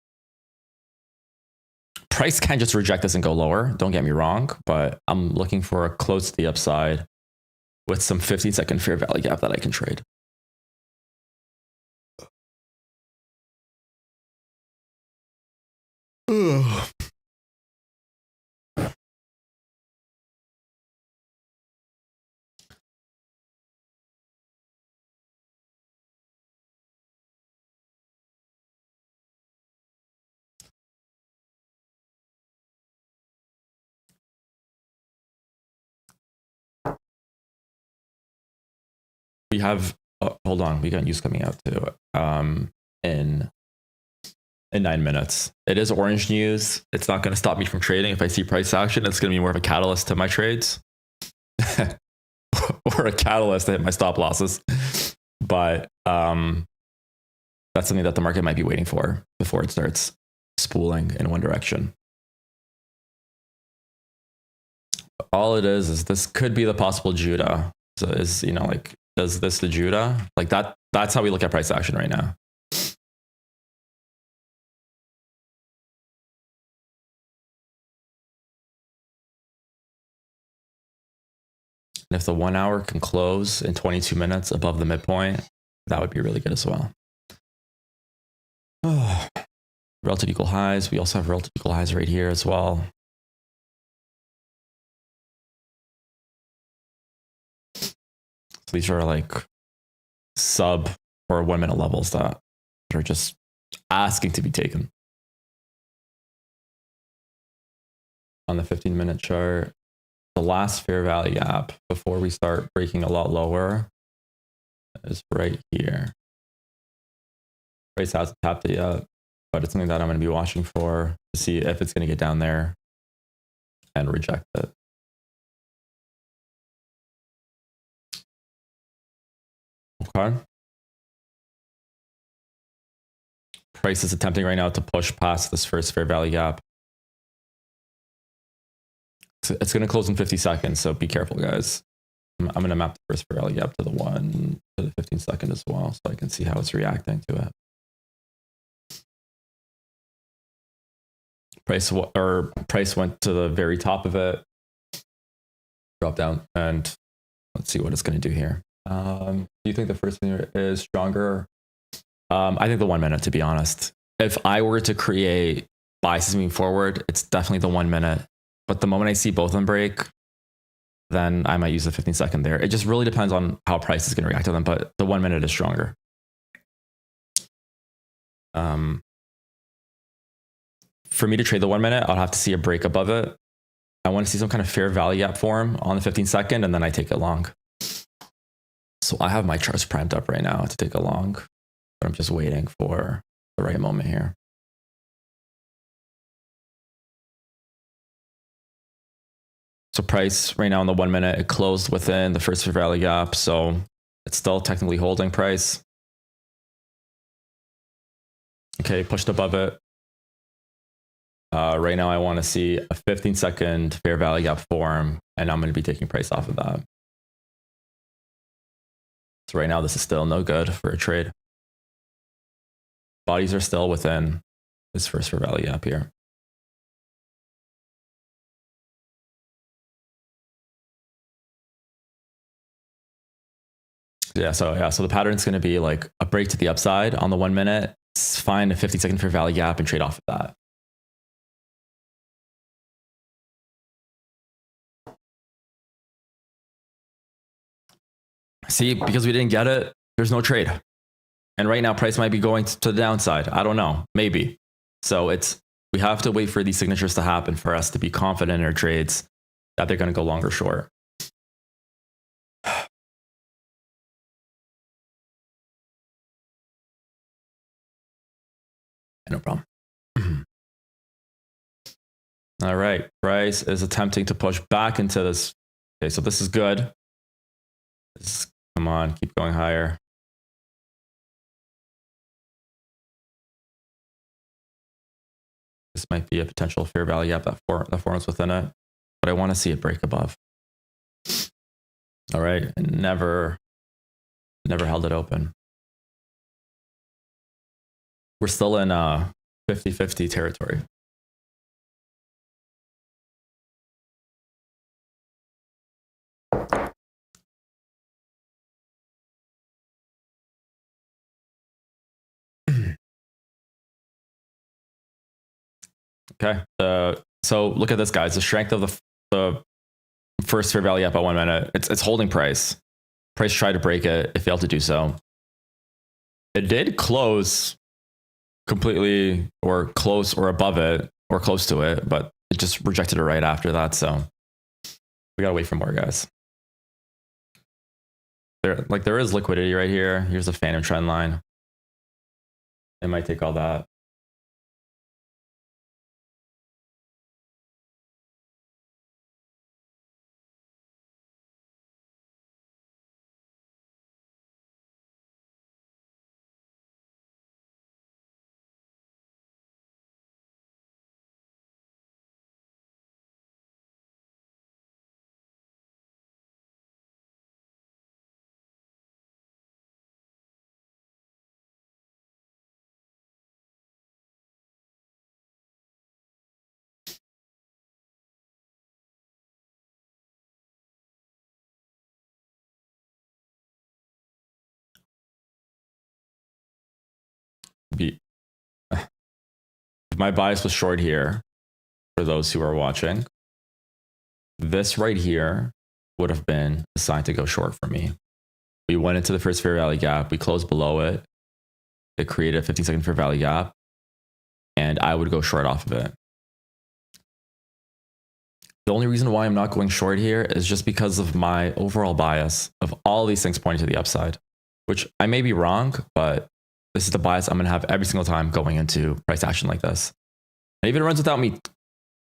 Price can just reject this and go lower. Don't get me wrong, but I'm looking for a close to the upside with some 15-second fair value gap that I can trade. We have, hold on, we got news coming out too. In 9 minutes. It is orange news. It's not going to stop me from trading. If I see price action, it's going to be more of a catalyst to my trades or a catalyst to hit my stop losses. But that's something that the market might be waiting for before it starts spooling in one direction. all it is this could be the possible Judah. So is, you know, like, does this the Judah? Like that's how we look at price action right now. And if the 1 hour can close in 22 minutes above the midpoint, that would be really good as well. Oh, relative equal highs. We also have relative equal highs right here as well. So these are like sub or 1 minute levels that are just asking to be taken. On the 15-minute chart, the last fair value gap before we start breaking a lot lower is right here. Price hasn't tapped it yet, but it's something that I'm going to be watching for to see if it's going to get down there and reject it. Okay. Price is attempting right now to push past this first fair value gap. It's going to close in 50 seconds, so be careful, guys. I'm going to map the first fair value gap to the 15 second as well, so I can see how it's reacting to it. Price went to the very top of it, drop down, and let's see what it's going to do here. Do you think the first minute is stronger? I think the 1 minute, to be honest. If I were to create biases moving forward, it's definitely the 1 minute. But the moment I see both of them break, then I might use the 15 second there. It just really depends on how price is going to react to them, but the 1 minute is stronger. For me to trade the 1 minute, I'll have to see a break above it. I want to see some kind of fair value gap form on the 15 second, and then I take it long. So I have my charts primed up right now to take a long, but I'm just waiting for the right moment here. So price right now in the 1 minute, it closed within the first fair value gap. So it's still technically holding price. Okay, pushed above it. Right now I want to see a 15 second fair value gap form, and I'm going to be taking price off of that. So right now this is still no good for a trade. Bodies are still within this first fair value gap here. So the pattern is going to be like a break to the upside on the 1 minute, find a 50 second fair value gap and trade off of that. See, because we didn't get it, there's no trade. And right now price might be going to the downside. I don't know, maybe. So we have to wait for these signatures to happen for us to be confident in our trades that they're going to go long or short. No problem. All right, price is attempting to push back into this. Okay, so this is good. Come on, keep going higher. This might be a potential fair value gap that forms within it, but I want to see it break above. All right, and never held it open. We're still in 50-50 territory. Okay, so look at this, guys. The strength of the first fair value gap at 1 minute, it's holding price. Price tried to break it, it failed to do so. It did close completely or close or above it or close to it, but it just rejected it right after that. So we gotta wait for more, guys. There is liquidity right here. Here's the phantom trend line. It might take all that. be, if my bias was short here, for those who are watching, this right here would have been assigned to go short for me. We went into the first fair value gap. We closed below it. It created a 15-second fair value gap, and I would go short off of it. The only reason why I'm not going short here is just because of my overall bias of all these things pointing to the upside, which I may be wrong, but this is the bias I'm going to have every single time going into price action like this. And even if it runs without me,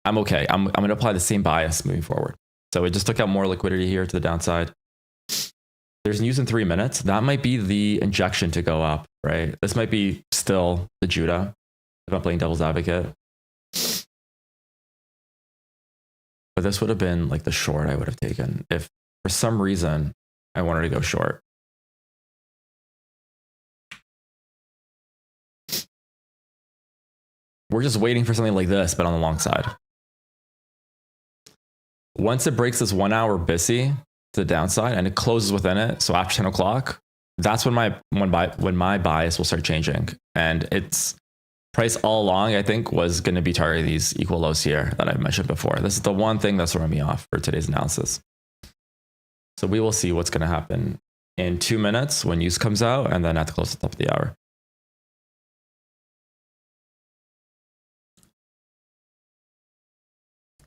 I'm okay. I'm going to apply the same bias moving forward. So it just took out more liquidity here to the downside. There's news in 3 minutes. That might be the injection to go up, right? This might be still the Judah if I'm playing devil's advocate. But this would have been like the short I would have taken if for some reason I wanted to go short. We're just waiting for something like this, but on the long side. Once it breaks this 1 hour BISI to the downside and it closes within it, so after 10 o'clock, that's when my bias will start changing. And its price all along, I think, was going to be targeting these equal lows here that I mentioned before. This is the one thing that's throwing me off for today's analysis. So we will see what's going to happen in 2 minutes when news comes out, and then at the close at the top of the hour.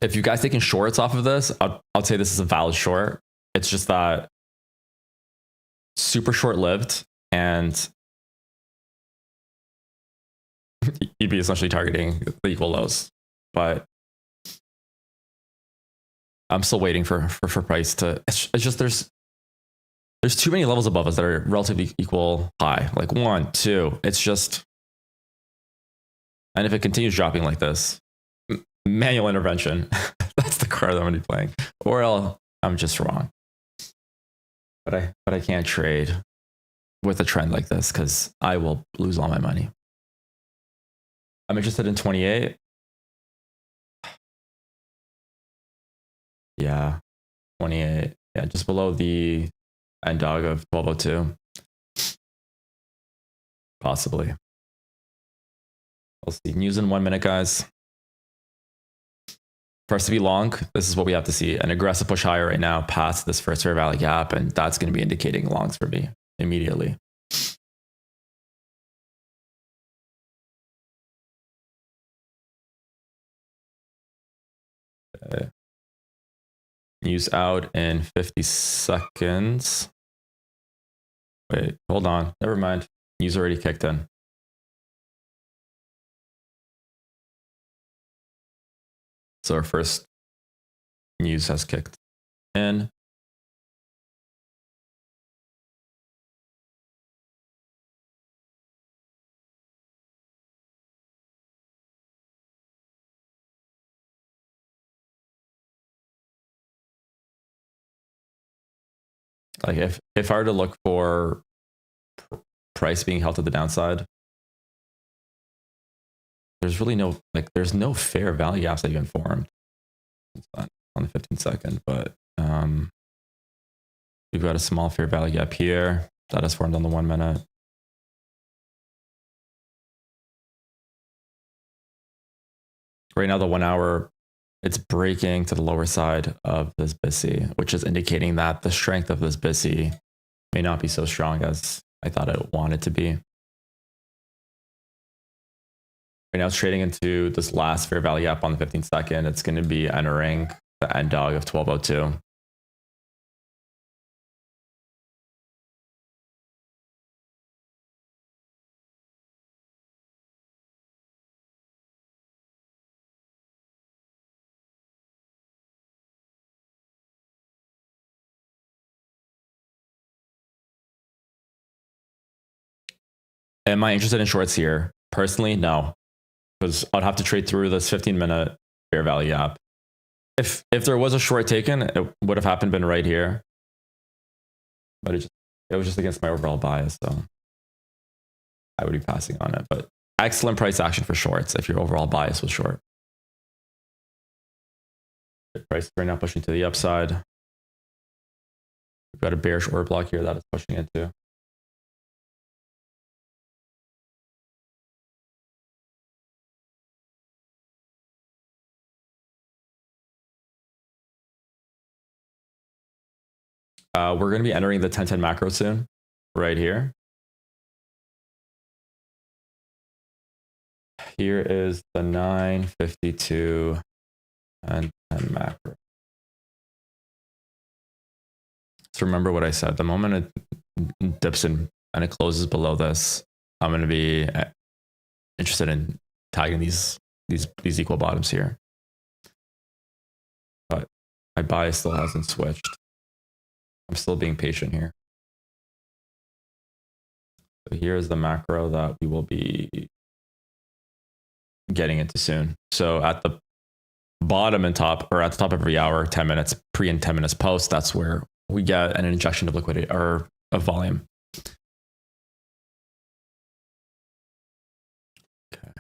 If you guys taking shorts off of this, I'll say this is a valid short. It's just that super short-lived, and you'd be essentially targeting the equal lows. But I'm still waiting for price to. It's just there's too many levels above us that are relatively equal high, like 1, 2. It's just, and if it continues dropping like this, manual intervention. That's the card that I'm going to be playing, or else I'm just wrong. But I can't trade with a trend like this because I will lose all my money. I'm interested in 28. Yeah, 28. Yeah, just below the end dog of 1202. Possibly. We'll see. News in 1 minute, guys. For us to be long, this is what we have to see. An aggressive push higher right now past this first fair value gap, and that's going to be indicating longs for me immediately. News out in 50 seconds. Wait, hold on. Never mind. News already kicked in. So our first news has kicked in. Like if I were to look for price being held to the downside, there's really no, like, there's no fair value gaps that even formed. It's not on the 15 second, but we've got a small fair value gap here that has formed on the 1 minute. Right now, the 1 hour, it's breaking to the lower side of this BISI, which is indicating that the strength of this BISI may not be so strong as I thought it wanted to be. Right now, it's trading into this last fair value gap on the 15 second. It's going to be entering the end dog of 1202. Am I interested in shorts here? Personally, no, because I'd have to trade through this 15-minute fair value gap. If there was a short taken, it would have been right here, but it was just against my overall bias, so I would be passing on it. But excellent price action for shorts if your overall bias was short. The price is right now pushing to the upside. We've got a bearish order block here that is pushing into. We're going to be entering the 10-10 macro soon, right here. Here is the 952 and 10 macro. So remember what I said, the moment it dips in and it closes below this, I'm going to be interested in tagging these equal bottoms here. But my bias still hasn't switched. I'm still being patient here. So here's the macro that we will be getting into soon. So at the bottom and top, or at the top of every hour, 10 minutes pre and 10 minutes post, that's where we get an injection of liquidity or of volume. Okay.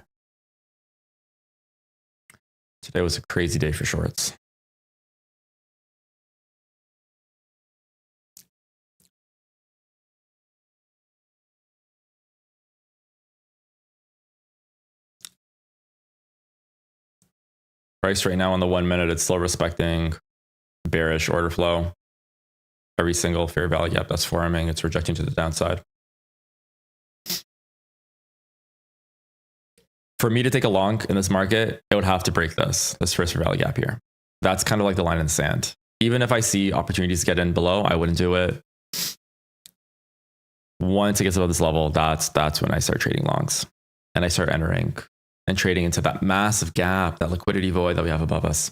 Today was a crazy day for shorts. Price right now on the 1 minute, it's still respecting bearish order flow. Every single fair value gap that's forming, it's rejecting to the downside. For me to take a long in this market, it would have to break this first fair value gap here. That's kind of like the line in the sand. Even if I see opportunities to get in below, I wouldn't do it. Once it gets above this level, that's when I start trading longs and I start entering and trading into that massive gap, that liquidity void that we have above us.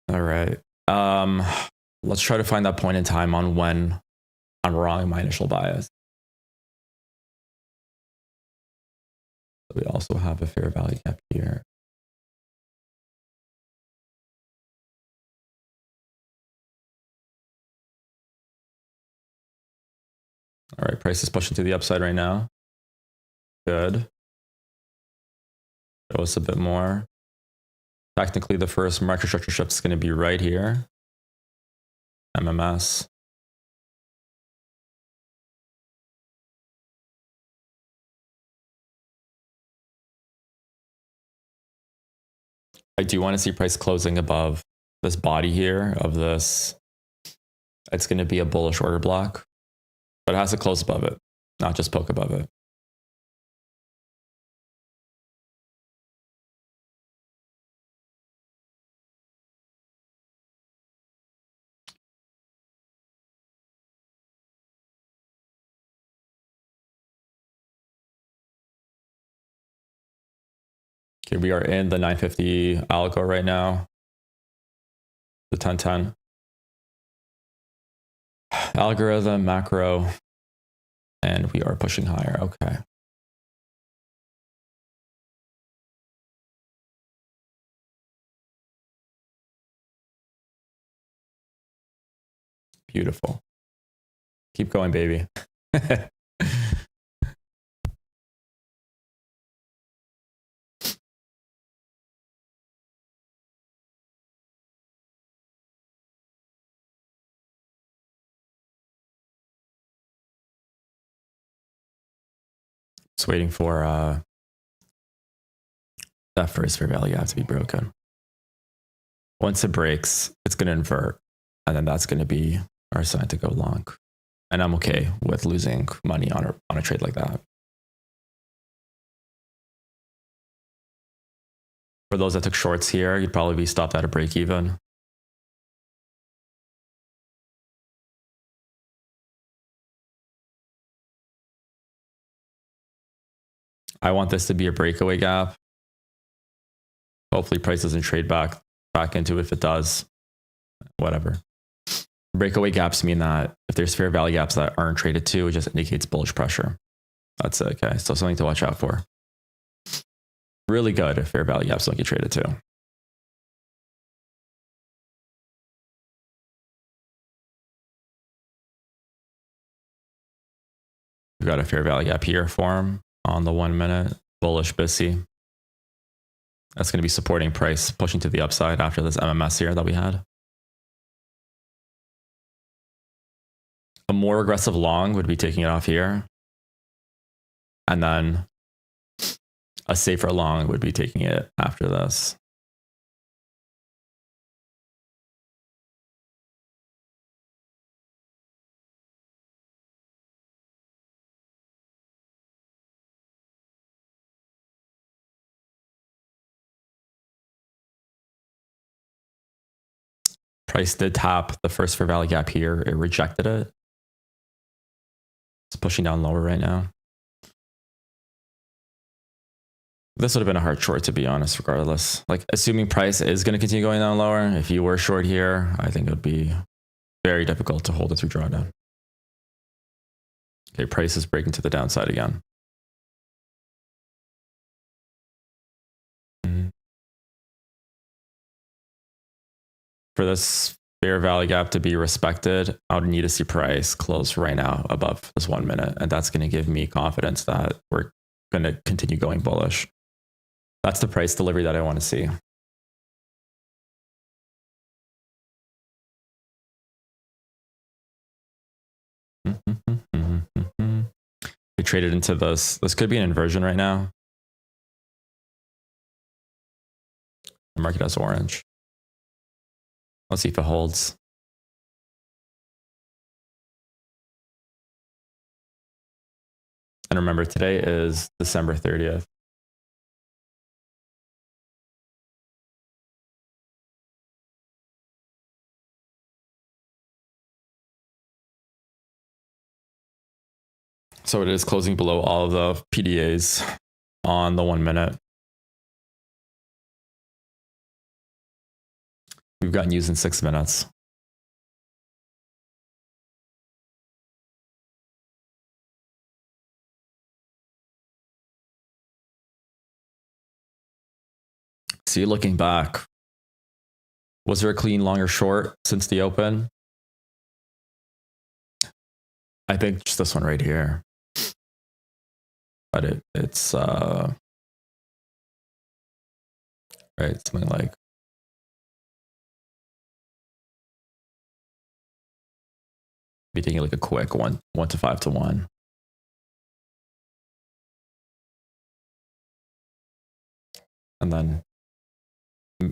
All right. Let's try to find that point in time on when I'm wrong in my initial bias. We also have a fair value gap here. All right, price is pushing to the upside right now. Good. Show us a bit more. Technically, the first microstructure shift is going to be right here. MMS. I do want to see price closing above this body here of this. It's going to be a bullish order block, but it has to close above it, not just poke above it. Okay, we are in the 950 algo right now. The 1010. Algorithm, macro, and we are pushing higher. Okay. Beautiful. Keep going, baby. Just waiting for that first fair value gap to be broken. Once it breaks, it's going to invert, and then that's going to be our sign to go long. And I'm okay with losing money on a trade like that. For those that took shorts here, you'd probably be stopped at a break even. I want this to be a breakaway gap. Hopefully price doesn't trade back into it. If it does, whatever. Breakaway gaps mean that if there's fair value gaps that aren't traded to, it just indicates bullish pressure. That's it. Okay, so something to watch out for. Really good if fair value gaps don't get traded to. We've got a fair value gap here form on the 1 minute, bullish BISI. That's going to be supporting price pushing to the upside after this MMS here that we had. A more aggressive long would be taking it off here. And then a safer long would be taking it after this. Price did tap the first fair value gap here. It rejected it. It's pushing down lower right now. This would have been a hard short, to be honest, regardless. Like, assuming price is going to continue going down lower, if you were short here, I think it would be very difficult to hold it through drawdown. Okay, price is breaking to the downside again. For this fair value gap to be respected, I would need to see price close right now above this 1 minute. And that's going to give me confidence that we're going to continue going bullish. That's the price delivery that I want to see. We traded into this. This could be an inversion right now. The market has orange. Let's see if it holds. And remember, today is December 30th. So it is closing below all of the PDAs on the 1 minute. We've gotten used in 6 minutes. See, looking back, was there a clean long or short since the open? I think just this one right here. But it's right, something like be taking like a quick 1 to 5 to 1. And then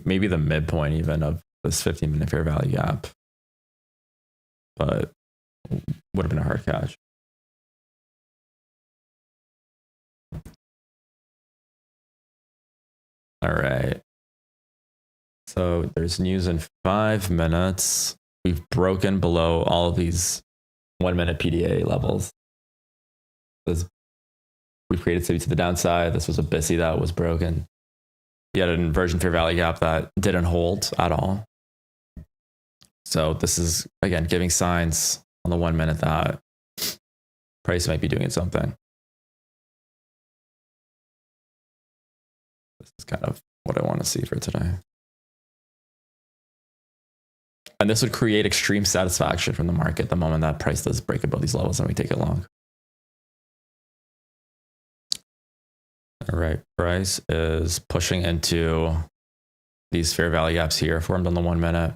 maybe the midpoint even of this 15-minute fair value gap. But would have been a hard catch. All right. So there's news in 5 minutes. We've broken below all of these 1 minute PDA levels. We've created city to the downside. This was a BISI that was broken. You had an inversion fair value gap that didn't hold at all. So this is, again, giving signs on the 1 minute that price might be doing something. This is kind of what I want to see for today. And this would create extreme satisfaction from the market the moment that price does break above these levels and we take it long. All right, price is pushing into these fair value gaps here formed on the 1 minute.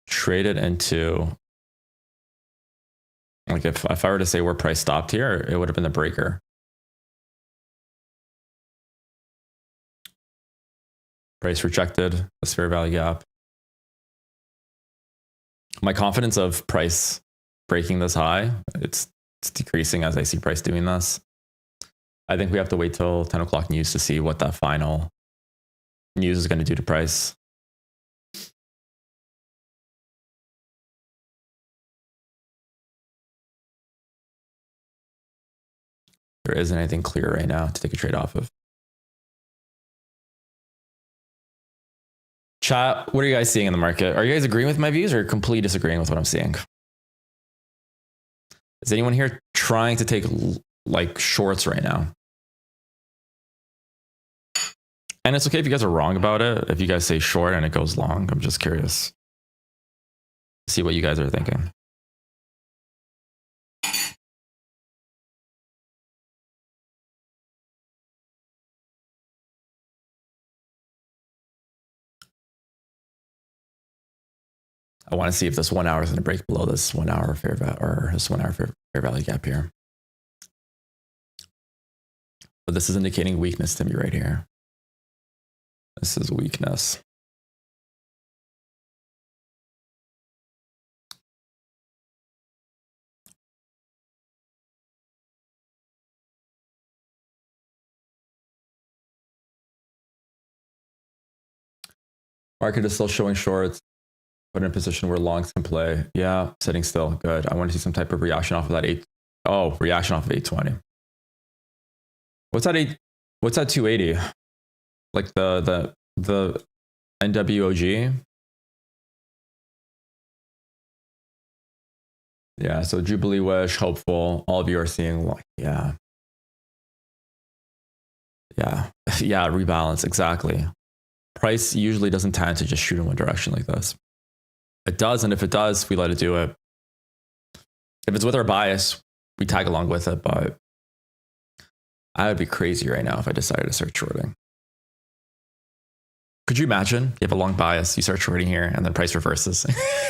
Traded into, like if I were to say where price stopped here, it would have been the breaker. Price rejected this fair value gap. My confidence of price breaking this high, it's decreasing as I see price doing this. I think we have to wait till 10 o'clock news to see what that final news is going to do to price. There isn't anything clear right now to take a trade off of. Chat, what are you guys seeing in the market? Are you guys agreeing with my views or completely disagreeing with what I'm seeing? Is anyone here trying to take like shorts right now? And it's okay if you guys are wrong about it. If you guys say short and it goes long, I'm just curious to see what you guys are thinking. I want to see if this 1 hour is going to break below this 1 hour fair value or this 1 hour fair value gap here. But this is indicating weakness to me right here. This is weakness. Market is still showing shorts, but in a position where longs can play. Yeah, sitting still. Good. I want to see some type of reaction off of that 8. Oh, reaction off of 820. What's that 8? What's that 280? Like the NWOG? Yeah, so Jubilee Wish, hopeful. All of you are seeing like, yeah. Yeah. Yeah, rebalance. Exactly. Price usually doesn't tend to just shoot in one direction like this. It does, and if it does, we let it do it. If it's with our bias, we tag along with it, but I would be crazy right now if I decided to start shorting. Could you imagine? You have a long bias, you start shorting here, and then price reverses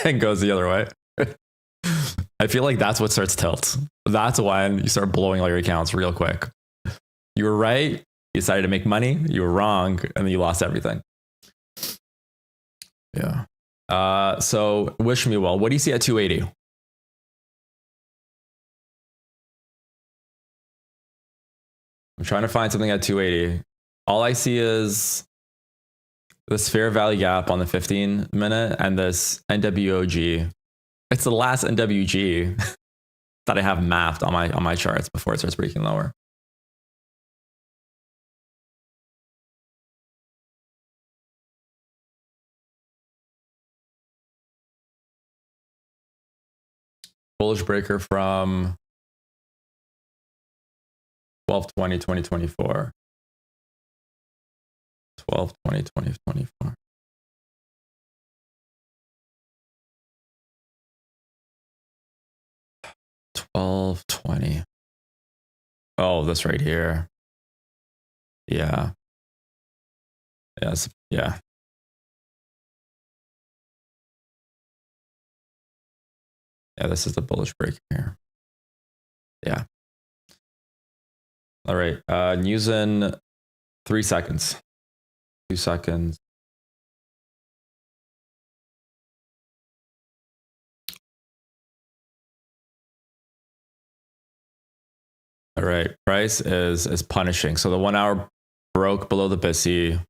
and goes the other way. I feel like that's what starts tilt. That's when you start blowing all your accounts real quick. You were right, you decided to make money. You were wrong, and then you lost everything. Yeah. So wish me well. What do you see at 280? I'm trying to find something at 280. All I see is this fair value gap on the 15 minute and this NWOG. It's the last NWG that I have mapped on my charts before it starts breaking lower. Bullish breaker from 12/20/2024. 12/20/2024. 12/20. Oh, this right here. Yeah. Yes. Yeah. Yeah, this is the bullish break here. Yeah. All right. News in 3 seconds. 2 seconds. All right. Price is punishing. So the 1 hour broke below the BISI.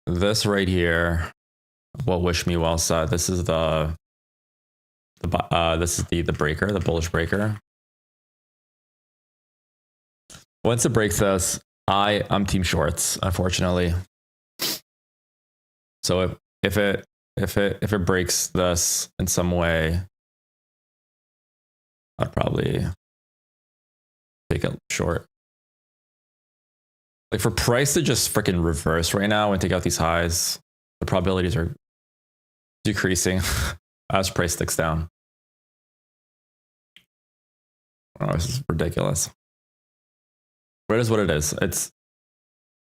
This right here, what wish me well said. This is the breaker, the bullish breaker. Once it breaks this, I'm team shorts, unfortunately. So if it breaks this in some way, I'd probably take it short. Like for price to just freaking reverse right now and take out these highs, the probabilities are decreasing as price sticks down. Oh, this is ridiculous. But it is what it is. It's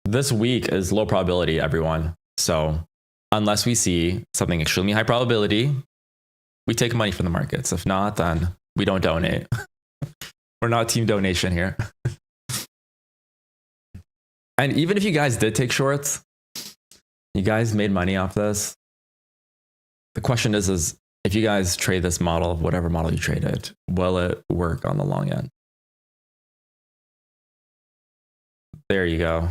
this week is low probability, everyone. So unless we see something extremely high probability, we take money from the markets. If not, then we don't donate. We're not team donation here. And even if you guys did take shorts, you guys made money off this. The question is if you guys trade this model, whatever model you traded, will it work on the long end? There you go.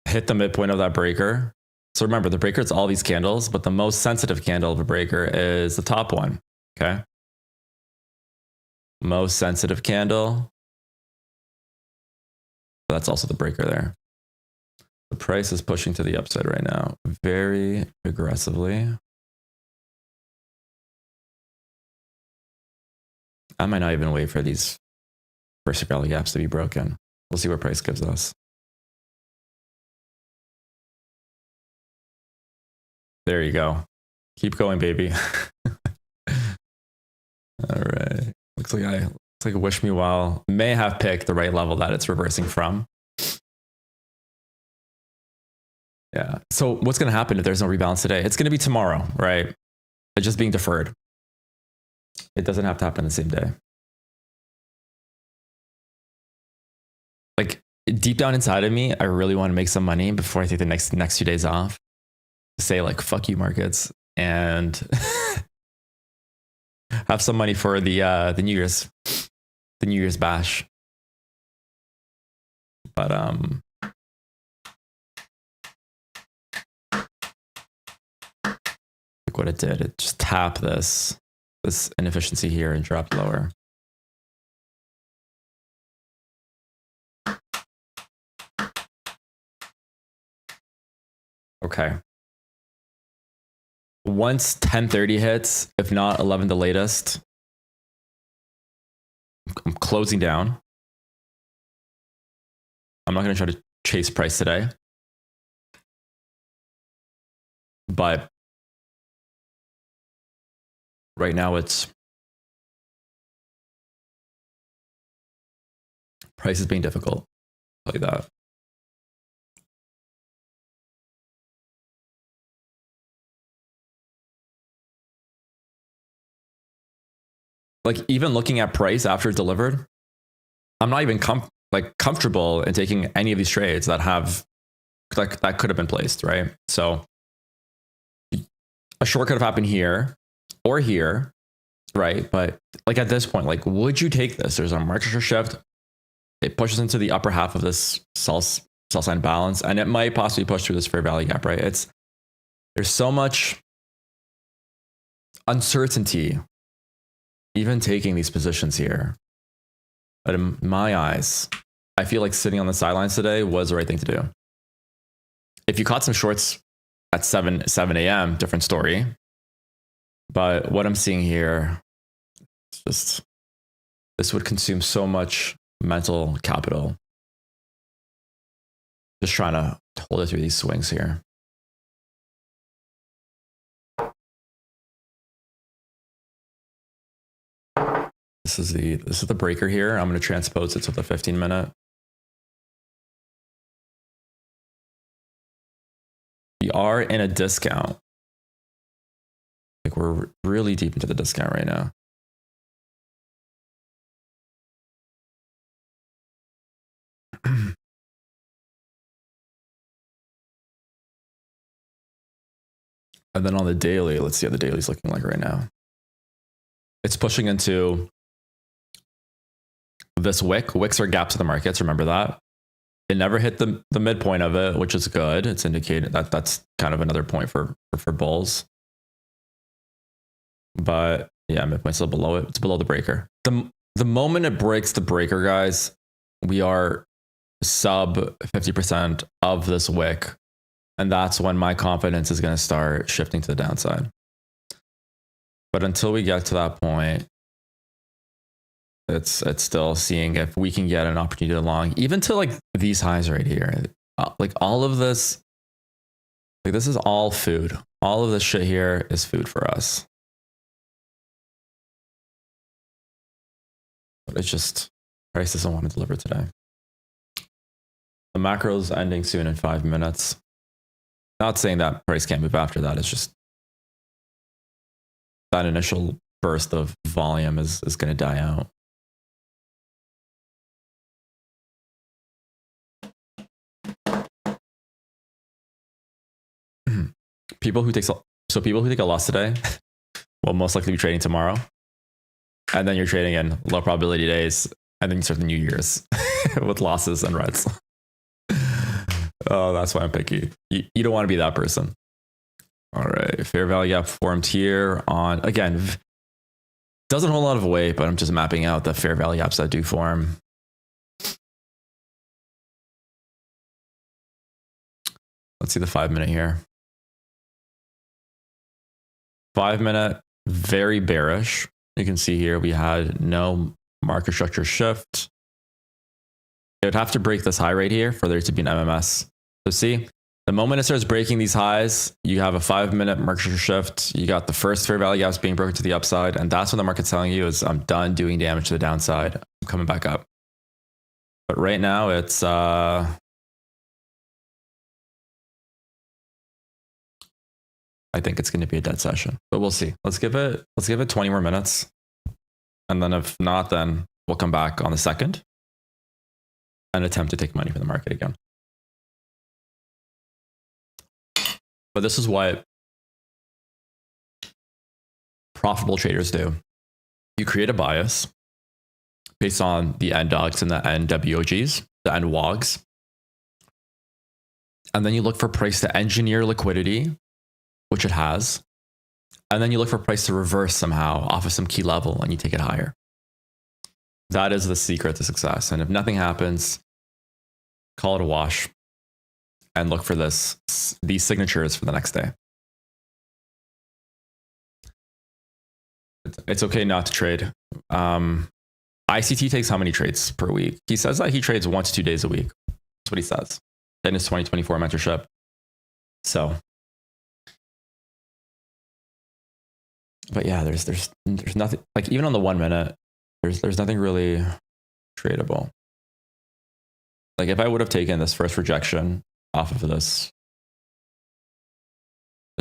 Hit the midpoint of that breaker. So remember, the breaker is all these candles, but the most sensitive candle of a breaker is the top one. Okay. Most sensitive candle. That's also the breaker there. The price is pushing to the upside right now, very aggressively. I might not even wait for these first value gaps to be broken. We'll see what price gives us. There you go. Keep going, baby. All right. Looks like wish me well may have picked the right level that it's reversing from. Yeah. So what's going to happen if there's no rebalance today? It's going to be tomorrow, right? It's just being deferred. It doesn't have to happen the same day. Like deep down inside of me, I really want to make some money before I take the next 2 days off. Say like, fuck you markets, and have some money for the New Year's bash. But Look what it did. It just tapped this inefficiency here and dropped lower. Okay. Once 10:30 hits, if not 11 the latest, I'm closing down. I'm not going to try to chase price today. But right now price is being difficult. Like that. Like even looking at price after it's delivered, I'm not even comfortable in taking any of these trades that could have been placed, right? So a short could have happened here or here, right? But like at this point, like would you take this? There's a market share shift. It pushes into the upper half of this sell sign balance, and it might possibly push through this fair value gap, right? There's so much uncertainty even taking these positions here. But in my eyes, I feel like sitting on the sidelines today was the right thing to do. If you caught some shorts at 7 a.m., different story. But what I'm seeing here, this would consume so much mental capital. Just trying to hold it through these swings here. This is the breaker here. I'm going to transpose it to the 15-minute. We are in a discount. Like we're really deep into the discount right now. And then on the daily, let's see how the daily's looking like right now. It's pushing into this wick. Wicks are gaps to the markets. Remember that. It never hit the midpoint of it, which is good. It's indicated that that's kind of another point for bulls. But yeah, midpoint's still below it. It's below the breaker. The moment it breaks the breaker, guys, we are sub 50% of this wick. And that's when my confidence is going to start shifting to the downside. But until we get to that point, it's still seeing if we can get an opportunity to long, even to like these highs right here. Like all of this, like this is all food. All of this shit here is food for us. But it's just, price doesn't want to deliver today. The macro's ending soon in 5 minutes. Not saying that price can't move after that. It's just that initial burst of volume is going to die out. People who take a loss today will most likely be trading tomorrow. And then you're trading in low probability days. And then you start the New Year's with losses and reds. Oh, that's why I'm picky. You don't want to be that person. All right. Fair value gap formed here on, again, doesn't hold a lot of weight, but I'm just mapping out the fair value gaps that do form. Let's see the 5 minute here. 5 minute, very bearish. You can see here we had no market structure shift. It would have to break this high right here for there to be an MMS. So see, the moment it starts breaking these highs, you have a 5 minute market structure shift. You got the first fair value gaps being broken to the upside. And that's when the market's telling you is I'm done doing damage to the downside. I'm coming back up. But right now it's, I think it's going to be a dead session, but we'll see. Let's give it 20 more minutes. And then if not, then we'll come back on the second and attempt to take money from the market again. But this is what profitable traders do. You create a bias based on the NDOGs and the NWOGs, the NWOGs. And then you look for price to engineer liquidity, which it has. And then you look for price to reverse somehow off of some key level and you take it higher. That is the secret to success. And if nothing happens, call it a wash and look for these signatures for the next day. It's okay not to trade. ICT takes how many trades per week? He says that he trades 1 to 2 days a week. That's what he says in his 2024 mentorship. So, but yeah, there's nothing, like even on the 1 minute, there's nothing really tradable. Like if I would have taken this first rejection off of this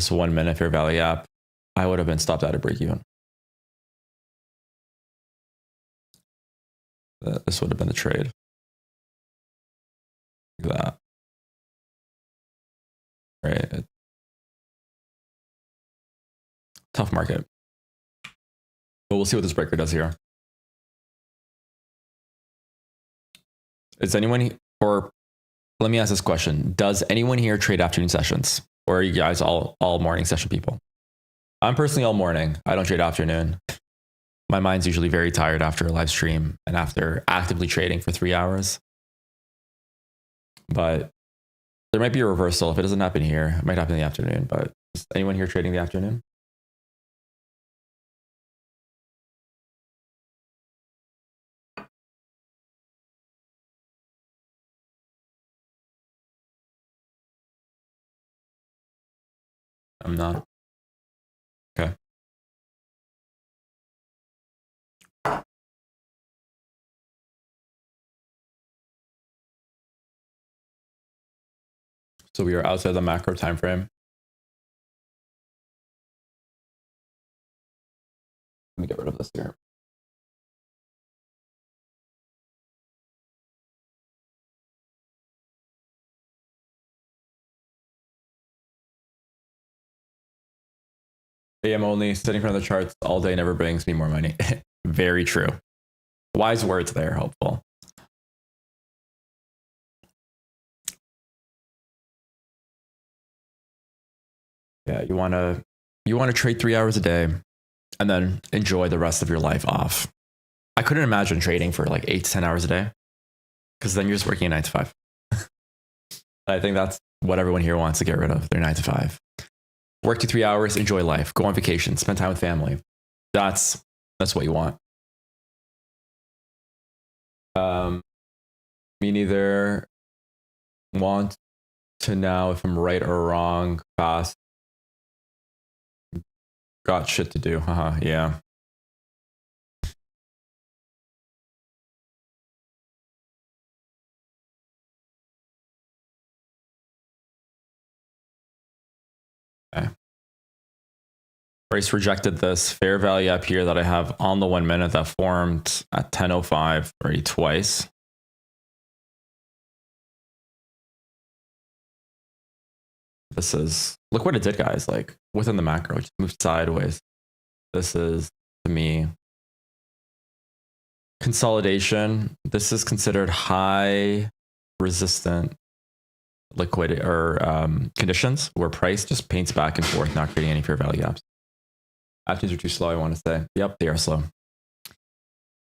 1 minute fair value gap, I would have been stopped at a break even. This would have been a trade. Like that. Right. Tough market. But we'll see what this breaker does here. Is anyone, or let me ask this question. Does anyone here trade afternoon sessions? Or are you guys all morning session people? I'm personally all morning. I don't trade afternoon. My mind's usually very tired after a live stream and after actively trading for 3 hours. But there might be a reversal. If it doesn't happen here, it might happen in the afternoon. But is anyone here trading the afternoon? I'm not. Okay. So we are outside the macro time frame. Let me get rid of this here. AM only, sitting in front of the charts all day never brings me more money. Very true. Wise words there, hopeful. Yeah, you want to trade 3 hours a day and then enjoy the rest of your life off. I couldn't imagine trading for like 8 to 10 hours a day because then you're just working a 9 to 5. I think that's what everyone here wants to get rid of, their 9 to 5. Work 2 3 hours, enjoy life, go on vacation, spend time with family. That's what you want. Me neither. Want to know if I'm right or wrong fast. Got shit to do. Haha, yeah. Okay. Price rejected this fair value up here that I have on the 1 minute that formed at 10:05 already twice. This is, look what it did, guys. Like within the macro, it just moved sideways. This is, to me, consolidation. This is considered high resistant liquidity or conditions where price just paints back and forth, not creating any fair value gaps. Afternoons are too slow, I want to say. Yep, they are slow.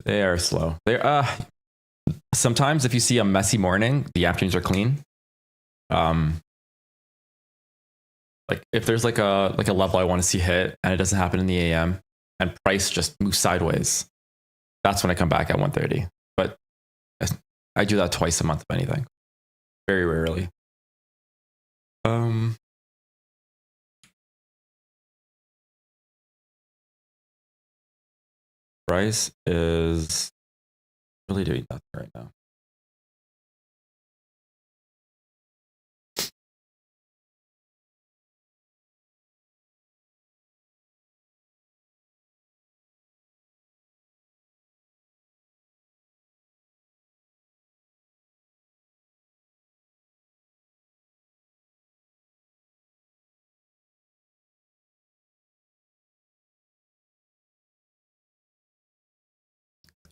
They are slow. They're sometimes if you see a messy morning, the afternoons are clean. Like if there's like a level I want to see hit and it doesn't happen in the AM and price just moves sideways, that's when I come back at 1:30. But I do that twice a month, if anything. Very rarely. Price is really doing nothing right now.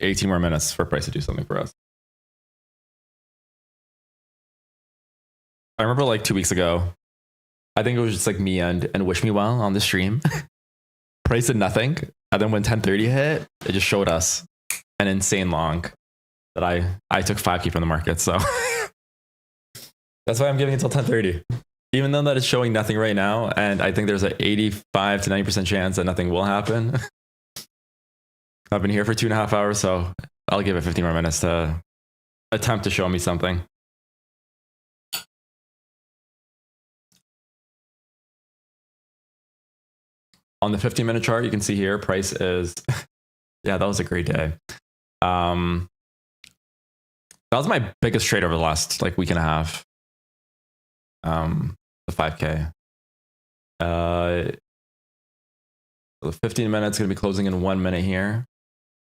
$18 more minutes for price to do something for us. I remember like 2 weeks ago, I think it was just like me and Wish Me Well on the stream. price did nothing. And then when 1030 hit, it just showed us an insane long that I took 5K from the market. So that's why I'm giving it till 1030. Even though that it's showing nothing right now, and I think there's an 85 to 90% chance that nothing will happen. I've been here for 2.5 hours, so I'll give it 15 more minutes to attempt to show me something. On the 15-minute chart, you can see here, price is, yeah, that was a great day. That was my biggest trade over the last week and a half. The 5K. The 15 minutes going to be closing in 1 minute here.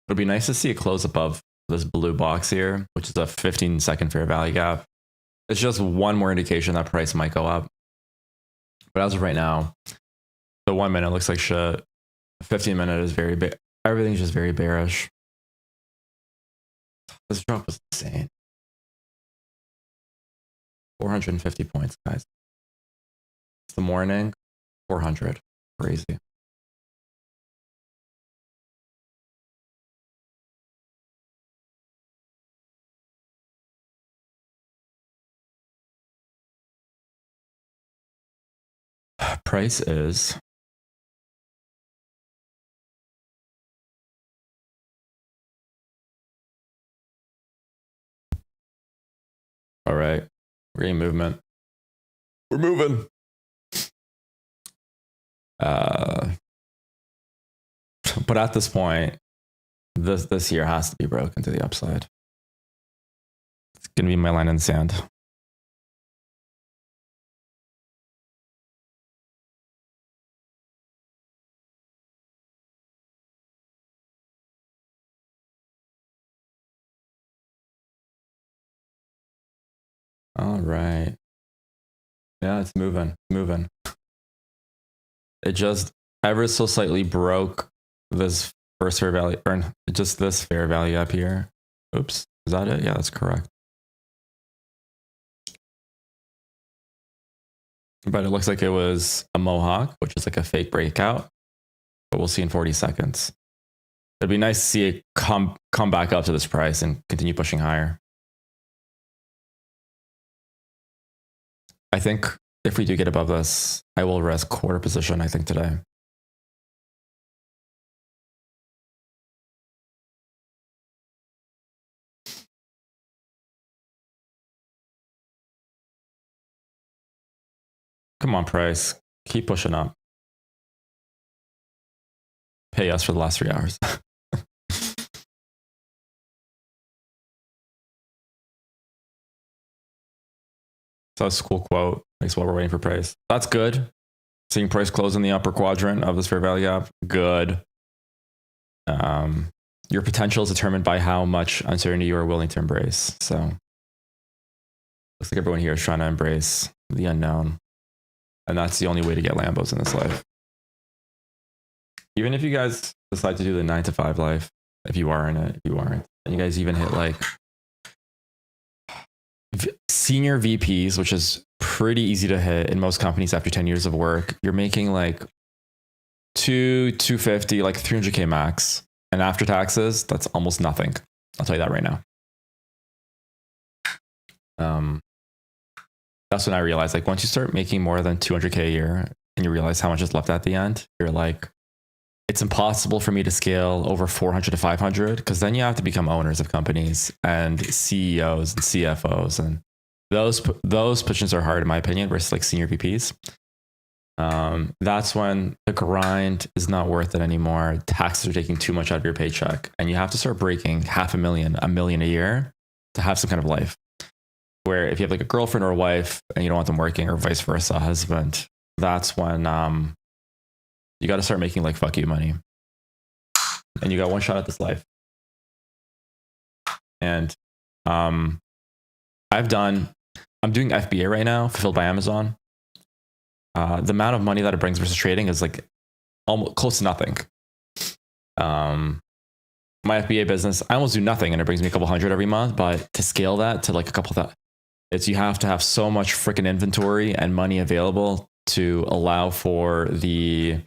It'll be nice to see it close above this blue box here, which is a 15-second fair value gap. It's just one more indication that price might go up. But as of right now, the 1 minute looks like shit. 15 minute is very big. Everything's just very bearish. This drop was insane. 450 points, guys. It's the morning, 400. Crazy. Price is all right. We're getting movement. We're moving. But at this point, this here has to be broken to the upside. It's gonna be my line in the sand. All right. Yeah, it's moving. Moving. It just ever so slightly broke this first fair value, or just this fair value up here. Oops. Is that it? Yeah, that's correct. But it looks like it was a mohawk, which is like a fake breakout. But we'll see in 40 seconds. It'd be nice to see it come back up to this price and continue pushing higher. I think if we do get above this, I will risk quarter position, I think, today. Come on, price. Keep pushing up. Pay us for the last 3 hours. So that's a cool quote. Makes while we're waiting for price. That's good. Seeing price close in the upper quadrant of this fair value gap. Good. Your potential is determined by how much uncertainty you are willing to embrace. So looks like everyone here is trying to embrace the unknown. And that's the only way to get Lambos in this life. Even if you guys decide to do the 9 to 5 life, if you are in it, if you aren't, and you guys even hit like senior VPs, which is pretty easy to hit in most companies after 10 years of work, you're making like 250, like 300K max. And after taxes, that's almost nothing. I'll tell you that right now. That's when I realized, like, once you start making more than 200K a year and you realize how much is left at the end, you're like, it's impossible for me to scale over 400 to 500 because then you have to become owners of companies and CEOs and CFOs. And those positions are hard, in my opinion, versus like senior VPs. That's when the grind is not worth it anymore. Taxes are taking too much out of your paycheck and you have to start breaking $500,000, $1 million a year to have some kind of life. Where if you have like a girlfriend or a wife and you don't want them working, or vice versa, a husband, that's when you got to start making like fuck you money. And you got one shot at this life. And I'm doing FBA right now, fulfilled by Amazon. The amount of money that it brings versus trading is like almost close to nothing. My FBA business, I almost do nothing and it brings me a couple hundred every month, but to scale that to like a couple that, you have to have so much freaking inventory and money available to allow for the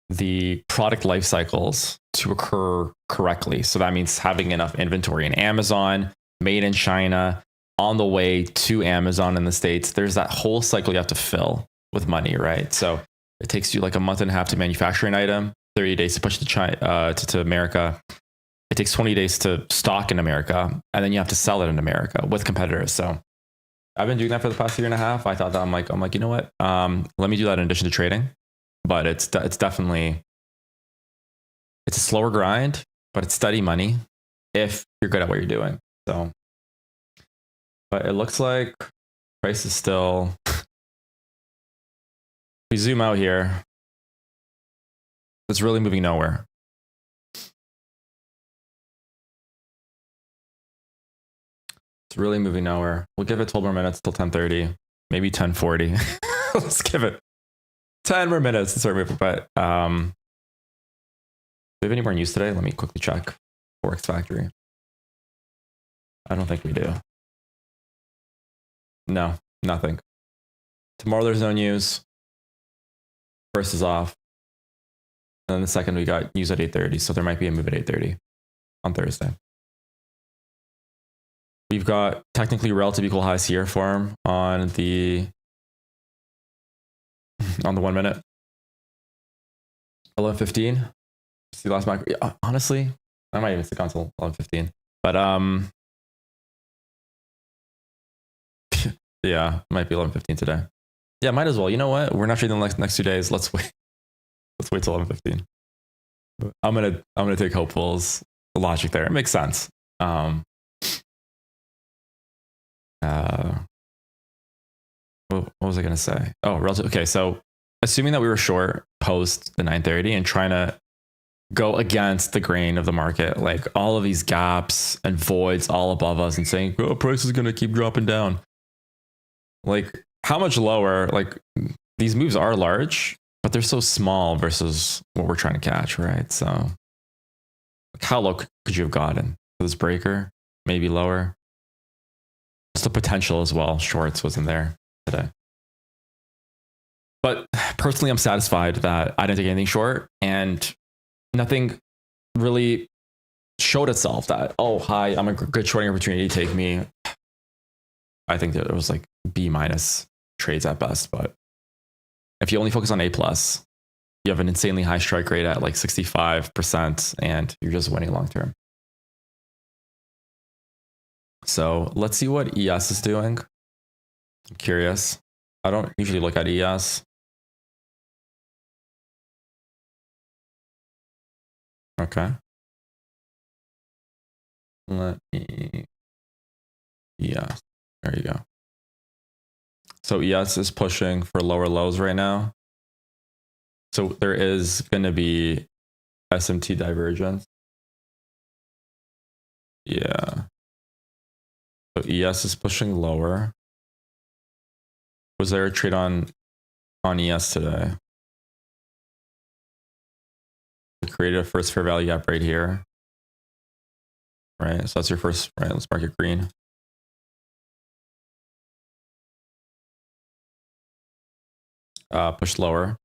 the product life cycles to occur correctly. So that means having enough inventory in Amazon, made in China, on the way to Amazon in the States. There's that whole cycle you have to fill with money, right? So it takes you like a month and a half to manufacture an item, 30 days to push to China, to America. It takes 20 days to stock in America, and then you have to sell it in America with competitors. So I've been doing that for the past year and a half. I thought that I'm like, you know what? Let me do that in addition to trading. But it's definitely, it's a slower grind, but it's steady money if you're good at what you're doing. So, but it looks like price is still, we zoom out here, it's really moving nowhere. It's really moving nowhere. We'll give it 12 more minutes till 10:30, maybe 10:40. Let's give it 10 more minutes to start moving. But do we have any more news today? Let me quickly check. Forex Factory. I don't think we do. No, nothing. Tomorrow there's no news. First is off. And then the second we got news at 8:30. So there might be a move at 8:30 on Thursday. We've got technically relative equal highs here form on the 1 minute. 11:15. See last macro. Yeah, honestly, I might even stick on until 11:15. But yeah, it might be 11:15 today. Yeah, might as well. You know what? We're not trading the next 2 days. Let's wait. Let's wait till 11:15. I'm gonna take Hopeful's logic there. It makes sense. What was I gonna say? Oh, relative. Okay, so assuming that we were short post the 9:30 and trying to go against the grain of the market, like all of these gaps and voids all above us, and saying, "Oh, price is gonna keep dropping down." Like, how much lower? Like, these moves are large, but they're so small versus what we're trying to catch, right? So, like, how low could you have gotten for this breaker? Maybe lower. Just the potential as well. Shorts wasn't there today. But personally, I'm satisfied that I didn't take anything short, and nothing really showed itself that, oh, hi, I'm a good shorting opportunity, take me. I think that it was like B- trades at best. But if you only focus on A+, you have an insanely high strike rate at like 65%, and you're just winning long term. So let's see what ES is doing. I'm curious. I don't usually look at ES. Okay. Let me, yeah, there you go. So ES is pushing for lower lows right now. So there is going to be SMT divergence. Yeah. So ES is pushing lower. Was there a trade on ES today? We created a first fair value gap right here. Right, so that's your first, right? Let's mark it green. Push lower.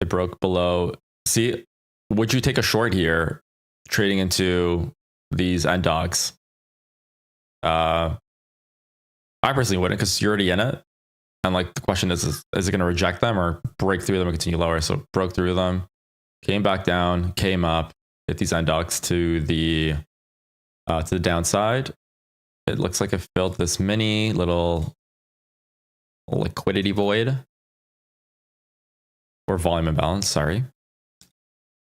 It broke below. See, would you take a short here trading into these end dogs? I personally wouldn't, because you're already in it. And like the question is it going to reject them or break through them and continue lower? So broke through them, came back down, came up, hit these end dogs to the downside. It looks like it filled this mini little liquidity void or volume imbalance, sorry.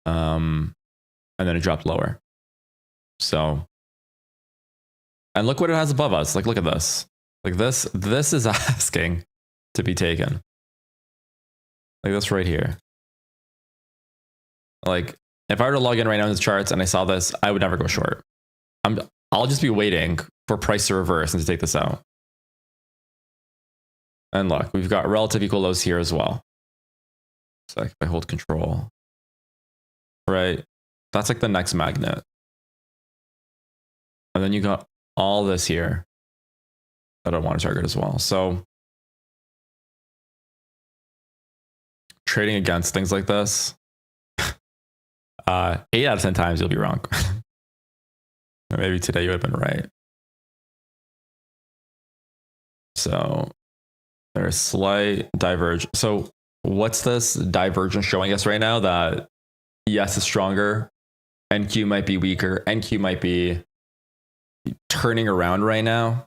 And then it dropped lower. So, and look what it has above us. Like, look at this. Like this is asking to be taken. Like this right here. Like if I were to log in right now in the charts and I saw this, I would never go short. I'll just be waiting for price to reverse and to take this out. And look, we've got relative equal lows here as well. So if I hold control, right? That's like the next magnet. And then you got all this here that I want to target as well. So trading against things like this, 8 out of 10 times you'll be wrong. Or maybe today you would have been right. So there's slight divergence. So what's this divergence showing us right now? That ES is stronger, NQ might be weaker, NQ might be turning around right now,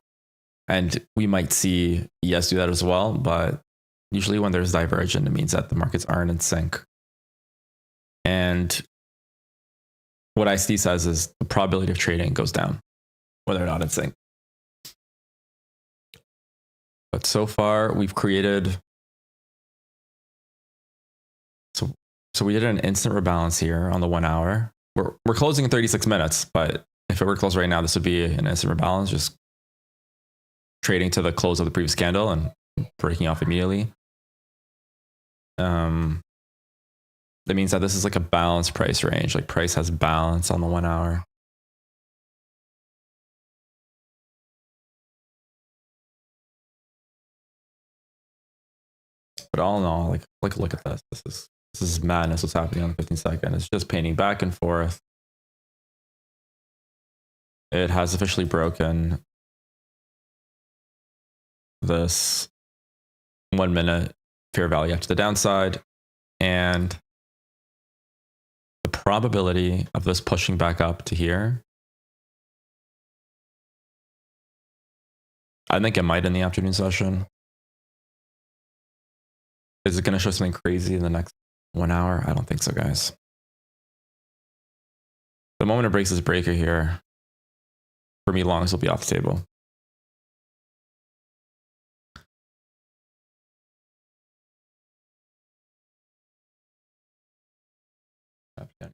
and we might see ES do that as well. But usually when there's divergence, it means that the markets aren't in sync. And what ICT says is the probability of trading goes down when they're not in sync. But so far we've created, so we did an instant rebalance here on the 1 hour. We're closing in 36 minutes, but if it were closed right now, this would be an instant rebalance, just trading to the close of the previous candle and breaking off immediately. That means that this is like a balanced price range. Like price has balance on the 1 hour. But all in all, like look at this. This is madness what's happening on the 15-second. It's just painting back and forth. It has officially broken this 1 minute fair value up to the downside, and the probability of this pushing back up to here, I think it might in the afternoon session. Is it going to show something crazy in the next 1 hour? I don't think so, guys. The moment it breaks this breaker here, for me, longs will be off the table.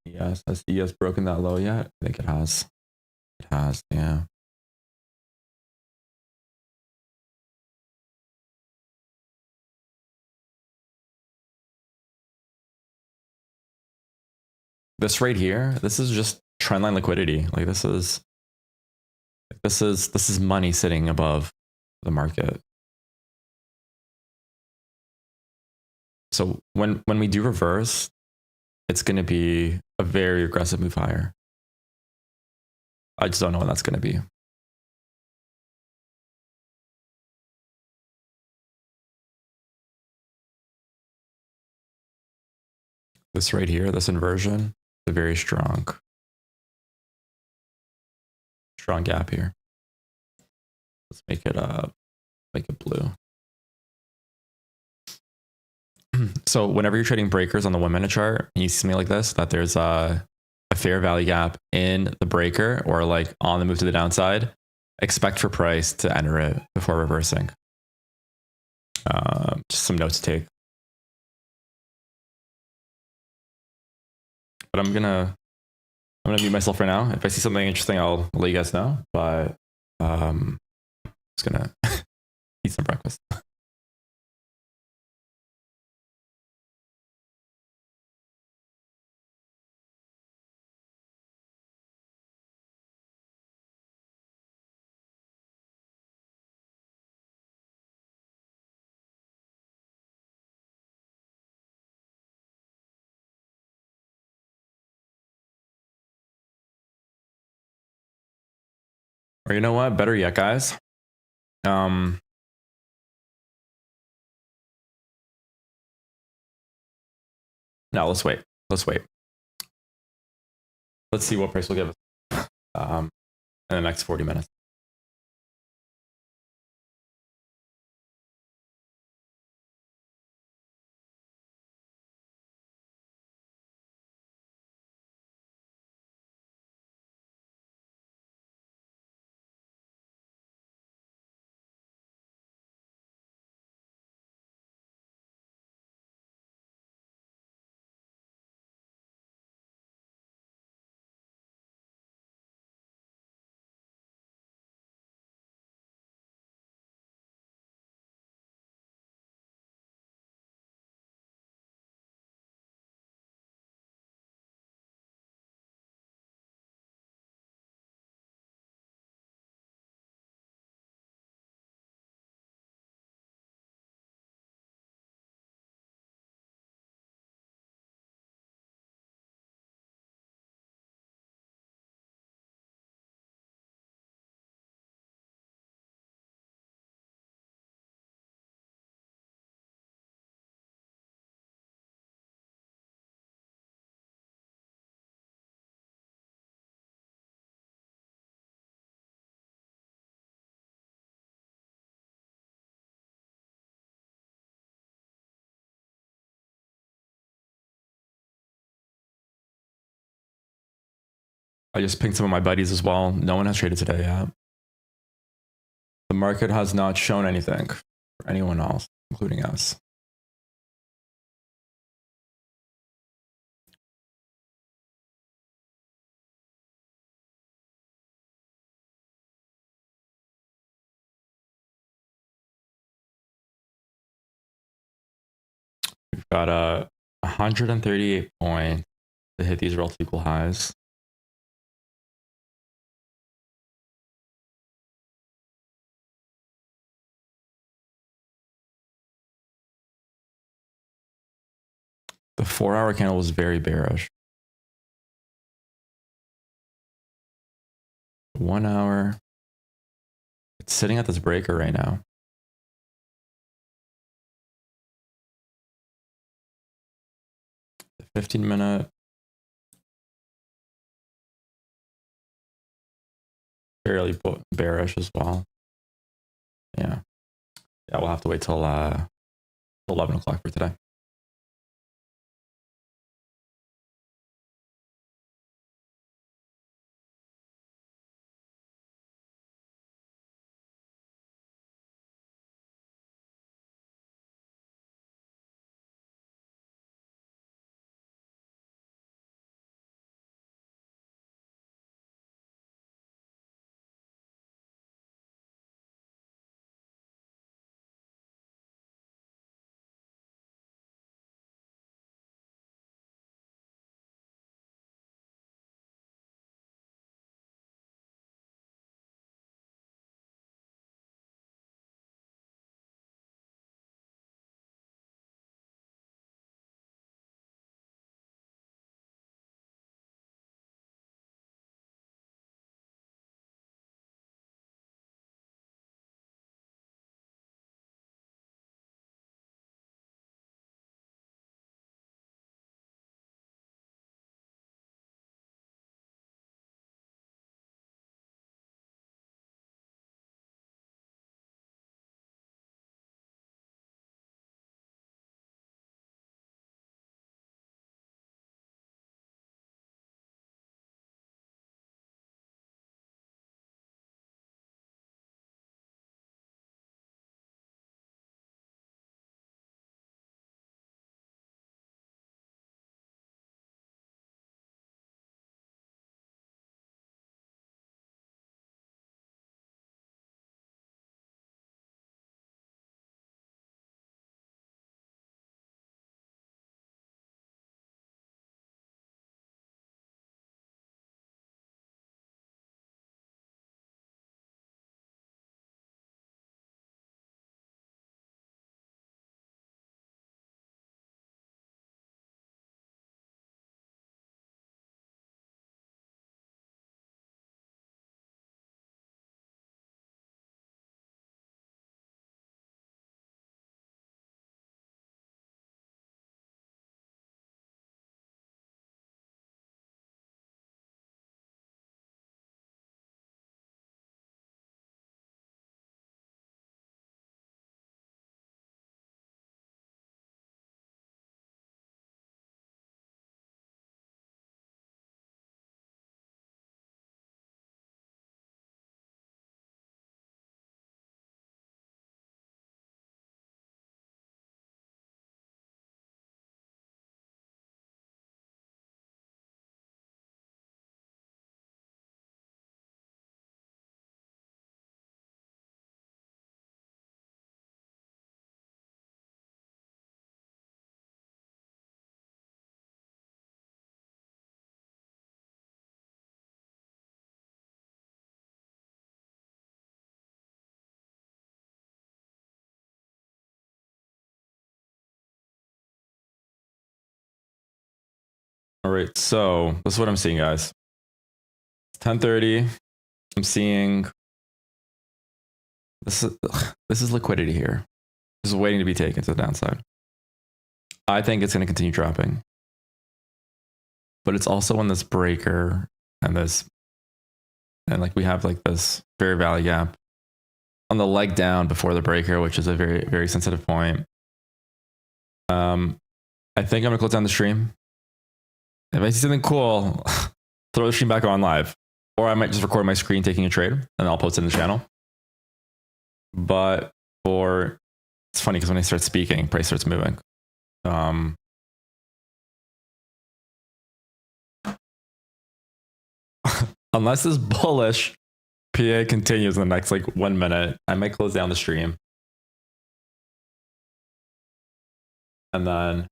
Yes, has ES broken that low yet? I think it has. It has, yeah. This right here, this is just trendline liquidity. Like this is money sitting above the market. So when we do reverse, it's going to be a very aggressive move higher. I just don't know when that's going to be. This right here, this inversion, is a very strong gap here. Let's make it blue. So whenever you're trading breakers on the 1 minute chart, and you see something like this, that there's a fair value gap in the breaker or like on the move to the downside, expect for price to enter it before reversing. Just some notes to take. But I'm gonna mute myself for now. If I see something interesting, I'll let you guys know. But just gonna eat some breakfast. Or you know what? Better yet, guys. No, let's wait. Let's wait. Let's see what price will give us in the next 40 minutes. I just pinged some of my buddies as well. No one has traded today yet. The market has not shown anything for anyone else, including us. We've got a 138 points to hit these relative equal highs. The 4-hour candle was very bearish. 1 hour. It's sitting at this breaker right now. The 15-minute. Fairly bearish as well. Yeah. Yeah, we'll have to wait till 11 o'clock for today. All right, so this is what I'm seeing, guys. It's 10:30. I'm seeing this is liquidity here. This is waiting to be taken to the downside. I think it's going to continue dropping, but it's also on this breaker and like we have like this fair value gap on the leg down before the breaker, which is a very, very sensitive point. I think I'm gonna close down the stream. If I see something cool, throw the stream back on live. Or I might just record my screen taking a trade and I'll post it in the channel. But it's funny because when I start speaking, price starts moving. Unless this bullish PA continues in the next like 1 minute, I might close down the stream. And then,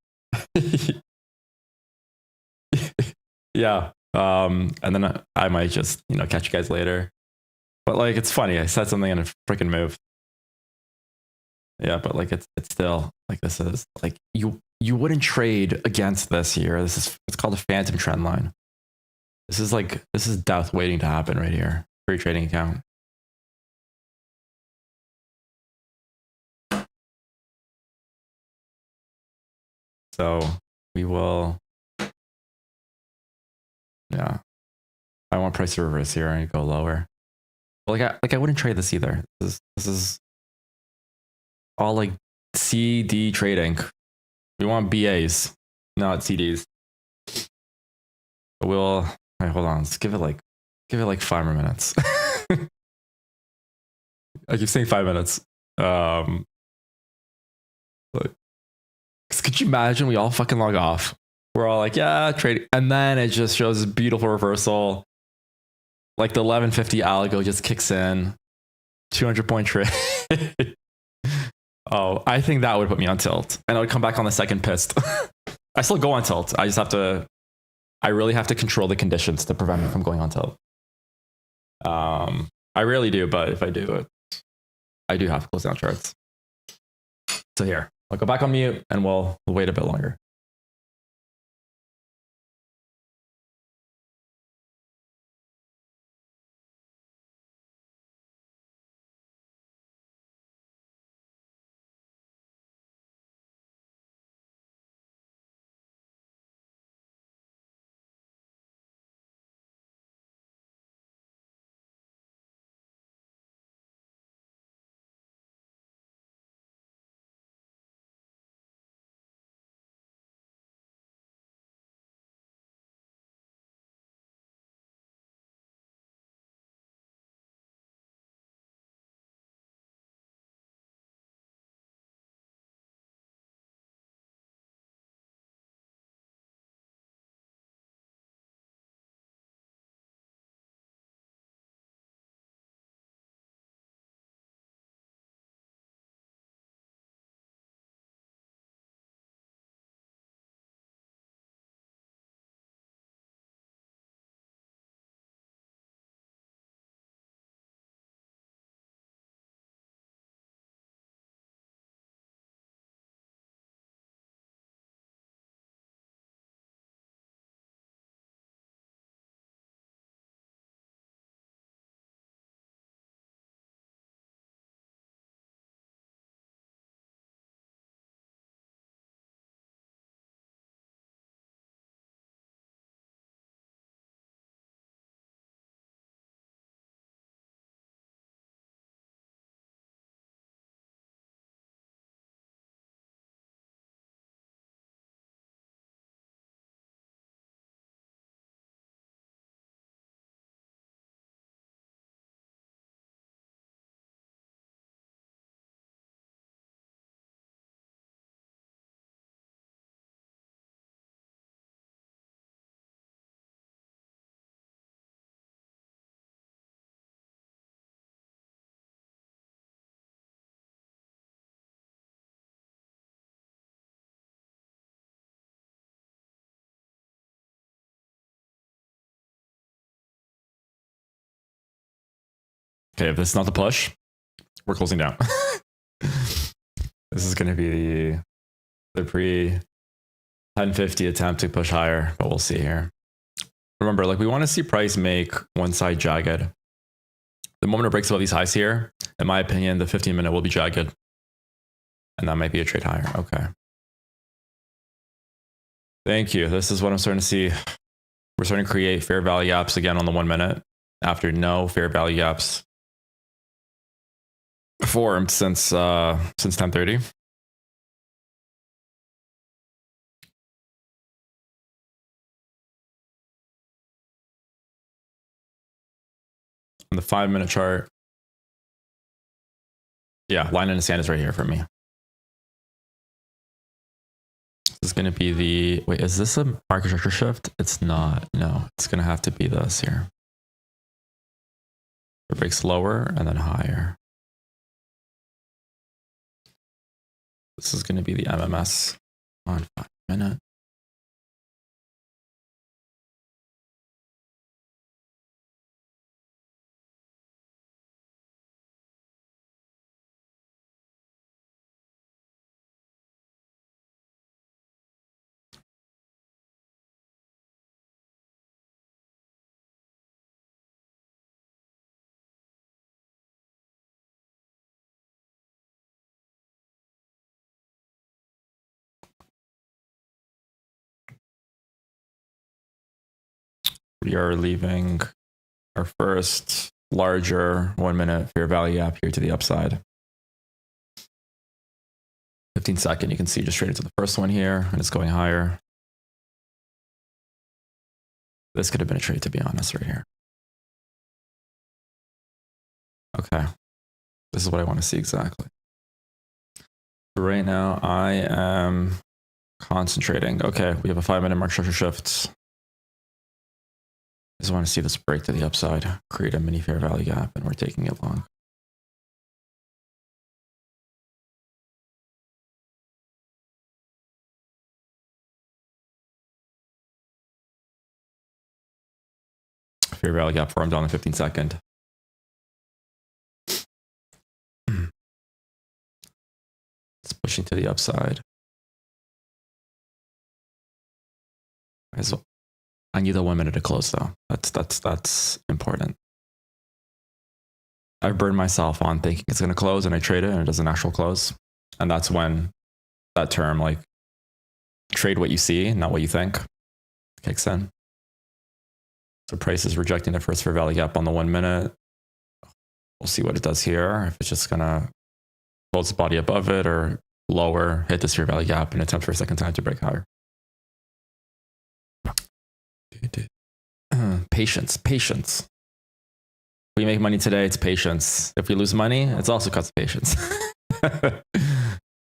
yeah. And then I might just, catch you guys later. But like, it's funny. I said something and it freaking moved. Yeah, but like, it's still like, this is like, you wouldn't trade against this here. It's called a phantom trend line. This is death waiting to happen right here. Free trading account. So we will, yeah. I want price to reverse here and go lower. But I wouldn't trade this either. This is all like CD trading. We want BAs, not CDs. But hold on. Let's give it like 5 more minutes. I keep saying 5 minutes. Could you imagine we all fucking log off? We're all like, yeah, trade. And then it just shows this beautiful reversal. Like the 1150 algo just kicks in. 200-point trade. Oh, I think that would put me on tilt. And I would come back on the second pissed. I still go on tilt. I really have to control the conditions to prevent me from going on tilt. I really do, but if I do it, I do have to close down charts. So here, I'll go back on mute and we'll wait a bit longer. Okay, if this is not the push, we're closing down. This is going to be the pre-1050 attempt to push higher, but we'll see here. Remember, like we want to see price make one side jagged. The moment it breaks above these highs here, in my opinion, the 15-minute will be jagged. And that might be a trade higher. Okay. Thank you. This is what I'm starting to see. We're starting to create fair value gaps again on the 1 minute after no fair value gaps formed since 10:30. On the 5-minute chart, yeah, line in the sand is right here for me. This is going to be the, wait, is this a market structure shift? It's not. No, it's going to have to be this here. It breaks lower and then higher. This is going to be the MMS on 5-minute. We are leaving our first larger 1-minute fair value gap here to the upside. 15-second, you can see just straight into the first one here, and it's going higher. This could have been a trade, to be honest, right here. Okay, this is what I want to see exactly. Right now, I am concentrating. Okay, we have a 5-minute market structure shift. I just want to see this break to the upside, create a mini fair value gap, and we're taking it long. Fair value gap formed on the 15-second. It's pushing to the upside. I need the 1 minute to close though. That's important. I burned myself on thinking it's going to close and I trade it and it doesn't actually close. And that's when that term, like, trade what you see, not what you think, kicks in. So price is rejecting the first fair value gap on the 1 minute. We'll see what it does here. If it's just going to close the body above it or lower, hit this fair value gap and attempt for a second time to break higher. Patience. If we make money today, it's patience. If we lose money, it's also because of patience.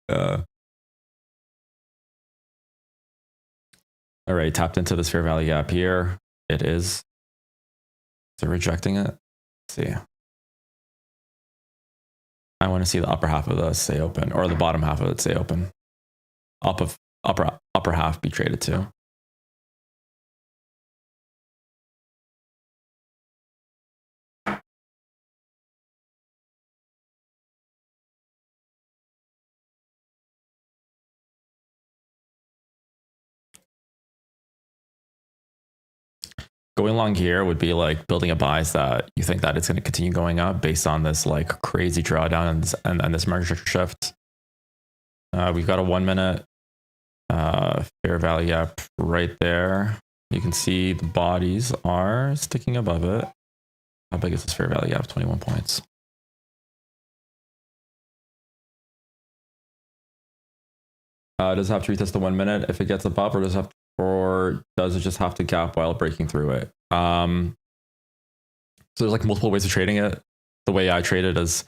All right, tapped into this fair value gap here. It is. So rejecting it. Let's see. I want to see the upper half of this stay open, or the bottom half of it stay open. Upper half be traded too. Going long here would be like building a bias that you think that it's going to continue going up based on this like crazy drawdown and this market structure shift. We've got a 1 minute fair value gap right there. You can see the bodies are sticking above it. How big is this fair value gap? 21 points. Does it have to retest the 1 minute if it gets above, or does it just have to gap while breaking through it? So there's like multiple ways of trading it. The way I trade it is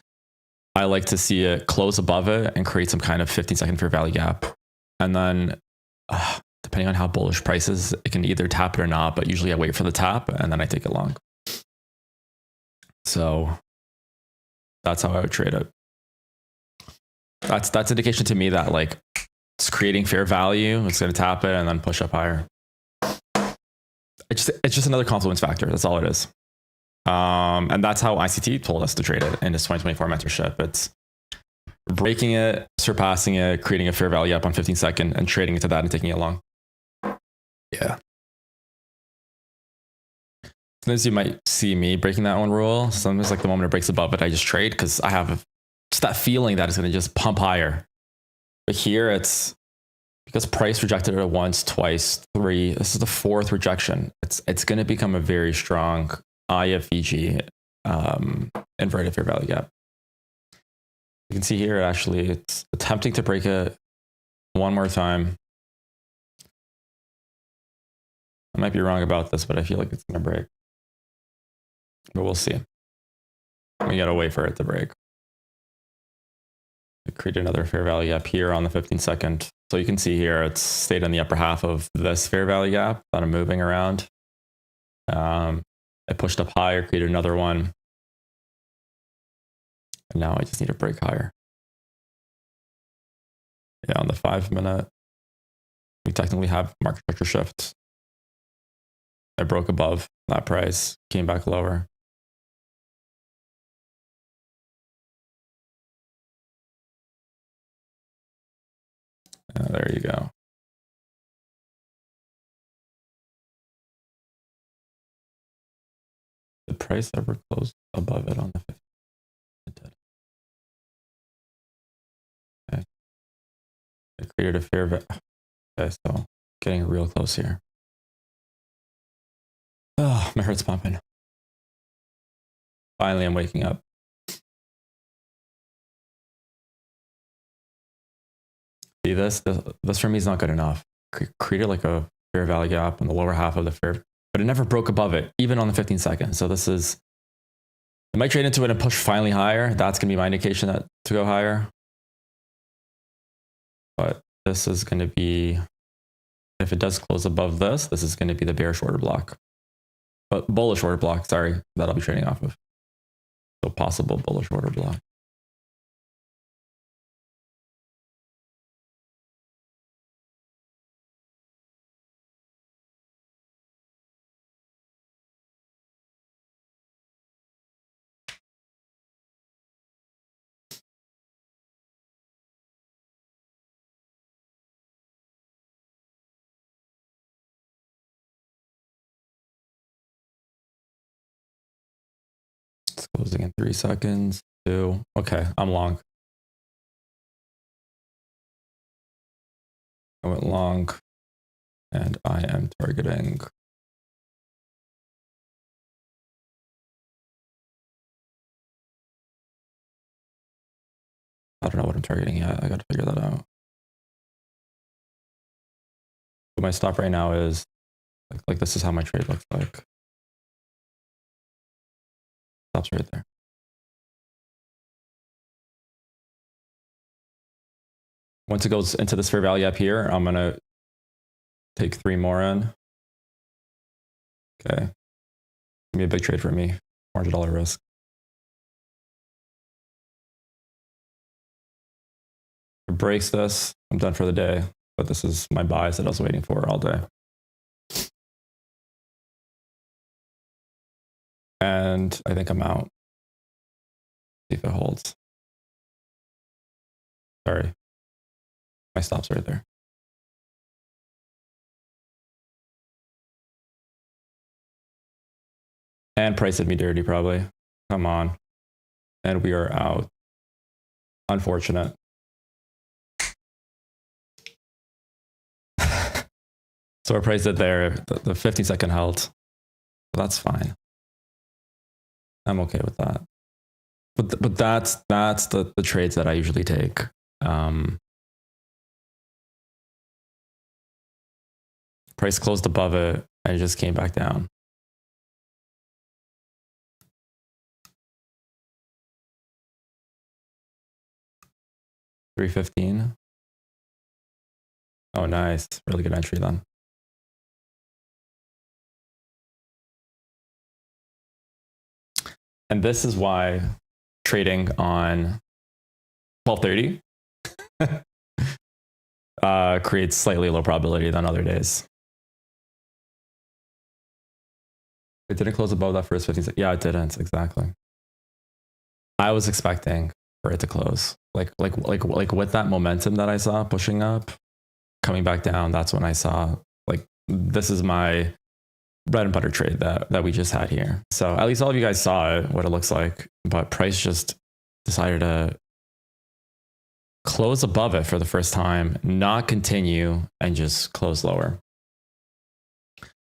I like to see it close above it and create some kind of 15-second fair value gap. And then depending on how bullish price is, it can either tap it or not, but usually I wait for the tap and then I take it long. So that's how I would trade it. That's indication to me that like it's creating fair value. It's going to tap it and then push up higher. It's just another confluence factor. That's all it is. And that's how ICT told us to trade it in this 2024 mentorship. It's breaking it, surpassing it, creating a fair value up on 15-second and trading into that and taking it long. Yeah. Sometimes you might see me breaking that one rule. Sometimes like the moment it breaks above it, I just trade because I have just that feeling that it's going to just pump higher. But here it's because price rejected it once, twice, three. This is the fourth rejection. It's going to become a very strong IFVG inverted fair value gap. You can see here, actually, it's attempting to break it one more time. I might be wrong about this, but I feel like it's going to break. But we'll see. We gotta wait for it to break. Create another fair value gap here on the 15-second. So you can see here, it's stayed in the upper half of this fair value gap that I'm moving around. I pushed up higher, created another one. And now I just need to break higher. Yeah, on the 5-minute, we technically have market structure shift. I broke above that price, came back lower. There you go. The price ever closed above it on the 50? It did. Okay. I created a fair value. Okay, so getting real close here. Oh, my heart's pumping. Finally, I'm waking up. See this for me is not good enough. Created like a fair value gap in the lower half of the fair, but it never broke above it, even on the 15 seconds. So this is, I might trade into it and push finally higher. That's going to be my indication that to go higher. But this is going to be, if it does close above this, this is going to be the bearish order block. But bullish order block, sorry, that I'll be trading off of. So possible bullish order block. It's closing in 3 seconds. 2. Okay, I'm long. I went long and I am targeting. I don't know what I'm targeting yet. I got to figure that out. But my stop right now is like this is how my trade looks like. Stops right there. Once it goes into this fair value up here, I'm going to take 3 more in. Okay. Gonna be a big trade for me. $400 risk. If it breaks this, I'm done for the day. But this is my buys that I was waiting for all day. And I think I'm out. See if it holds. Sorry. My stop's right there. And price did me dirty, probably. Come on. And we are out. Unfortunate. So our price did there. The 15-second held. So that's fine. I'm okay with that. But that's the trades that I usually take. Price closed above it and it just came back down. $315. Oh, nice. Really good entry then. And this is why trading on 1230 creates slightly low probability than other days. It didn't close above that first 15 seconds. Yeah, it didn't. Exactly. I was expecting for it to close. Like with that momentum that I saw pushing up, coming back down, that's when I saw, like, this is my bread and butter trade that we just had here. So at least all of you guys saw it, what it looks like, but price just decided to close above it for the first time, not continue, and just close lower.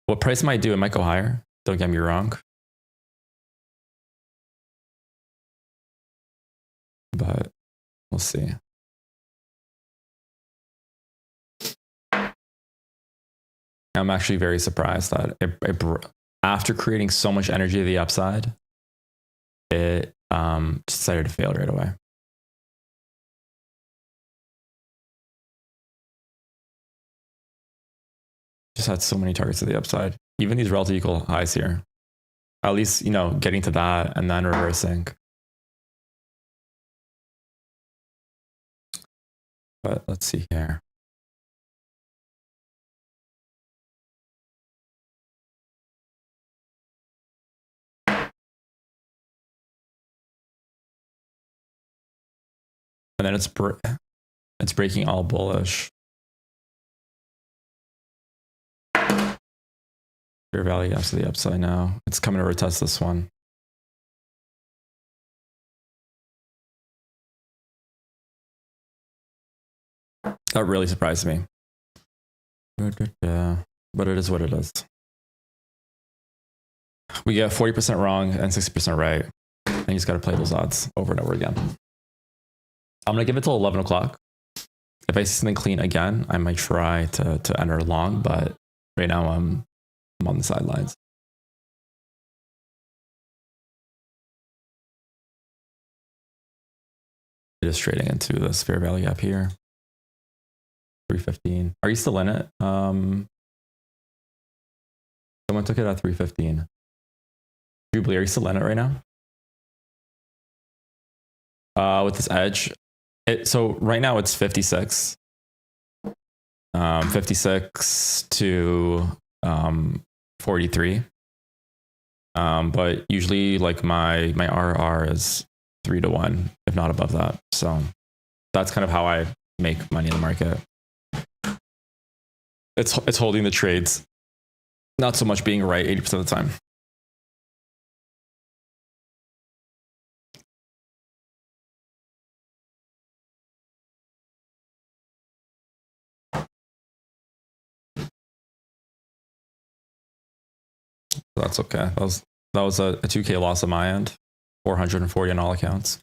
What price might do, it might go higher. Don't get me wrong. But we'll see. I'm actually very surprised that after creating so much energy to the upside, it decided to fail right away. Just had so many targets to the upside. Even these relative equal highs here. At least, you know, getting to that and then reversing. But let's see here. And then it's breaking all bullish. Fair value gaps to the upside now. It's coming to retest this one. That really surprised me. Yeah, but it is what it is. We get 40% wrong and 60% right. And you just got to play those odds over and over again. I'm going to give it till 11 o'clock. If I see something clean again, I might try to enter long, but right now I'm on the sidelines. Just trading into this fair value gap here. 315. Are you still in it? Someone took it at 315. Jubilee, are you still in it right now? With this edge. So right now it's 56. 56 to 43. But usually like my RR is 3 to 1, if not above that. So that's kind of how I make money in the market. It's holding the trades, not so much being right 80% of the time. That's okay. That was a 2K loss on my end. 440 on all accounts.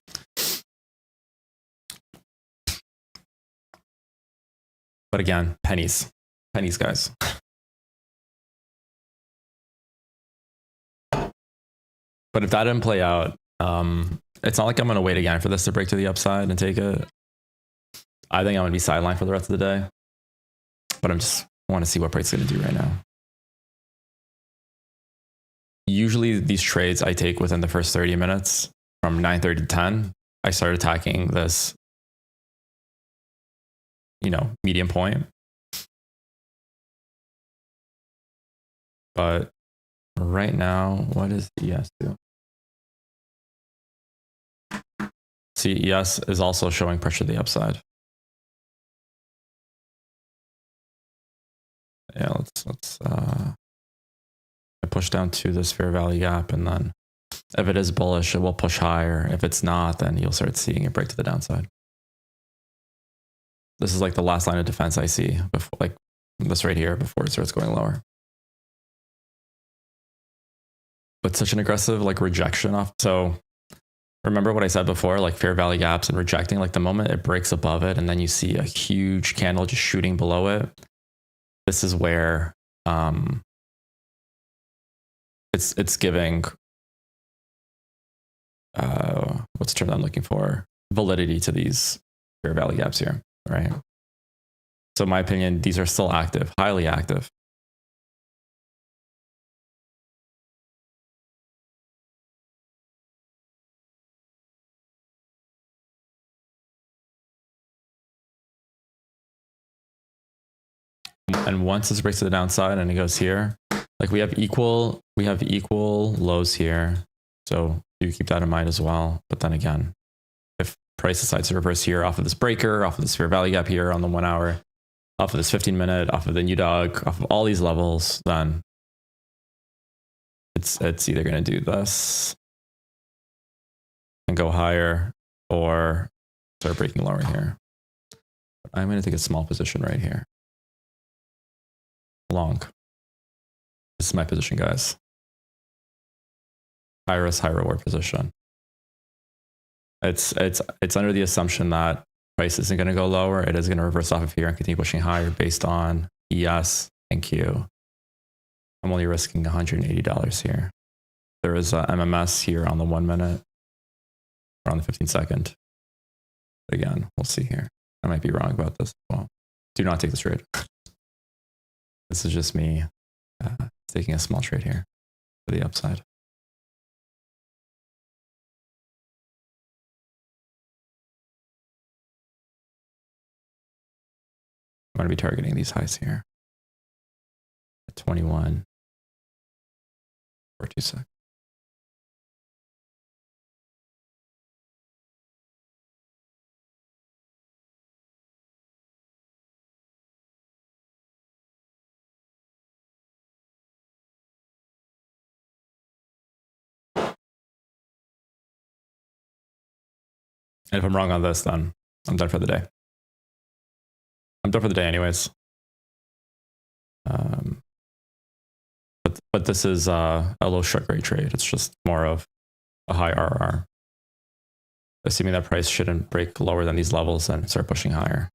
But again, pennies, guys. But if that didn't play out, it's not like I'm going to wait again for this to break to the upside and take it. I think I'm going to be sidelined for the rest of the day. But I want to see what price is going to do right now. Usually these trades I take within the first 30 minutes from 9:30 to 10. I start attacking this, you know, medium point. But right now, what is ES do? See, ES is also showing pressure to the upside. Yeah, let's push down to this fair value gap, and then if it is bullish, it will push higher. If it's not, then you'll start seeing it break to the downside. This is like the last line of defense I see before, like this right here, before it starts going lower. But such an aggressive like rejection off. So remember what I said before, like fair value gaps and rejecting, like the moment it breaks above it and then you see a huge candle just shooting below it. This is where it's giving what's the term I'm looking for? Validity to these fair value gaps here, right? So in my opinion, these are still active, highly active. And once this breaks to the downside and it goes here, like we have equal lows here. So you keep that in mind as well. But then again, if price decides to reverse here off of this breaker, off of this fair value gap here on the 1 hour, off of this 15-minute, off of the new dog, off of all these levels, then it's either going to do this and go higher or start breaking lower here. I'm going to take a small position right here. Long. This is my position, guys. High risk, high reward position. It's under the assumption that price isn't going to go lower. It is going to reverse off of here and continue pushing higher based on ES and Q. I'm only risking $180 here. There is a MMS here on the 1 minute. or on the 15-second. Again, we'll see here. I might be wrong about this as well. Do not take this trade. This is just me taking a small trade here to the upside. I'm going to be targeting these highs here at 21 or 2 seconds. And if I'm wrong on this, then I'm done for the day. I'm done for the day anyways. But this is a low strike rate trade. It's just more of a high RR. Assuming that price shouldn't break lower than these levels and start pushing higher.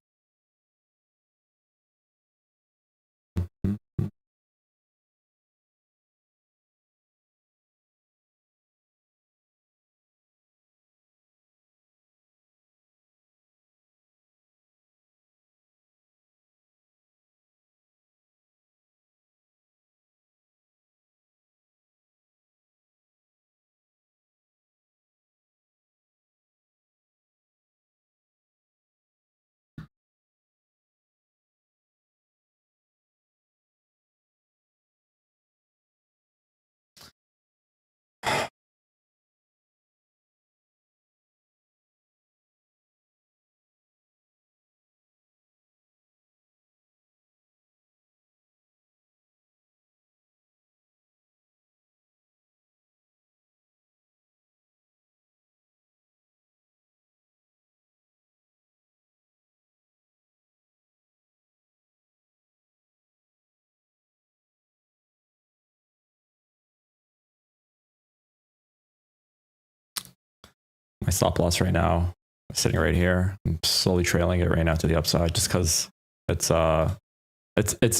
My stop loss right now is sitting right here. I'm slowly trailing it right now to the upside just because it's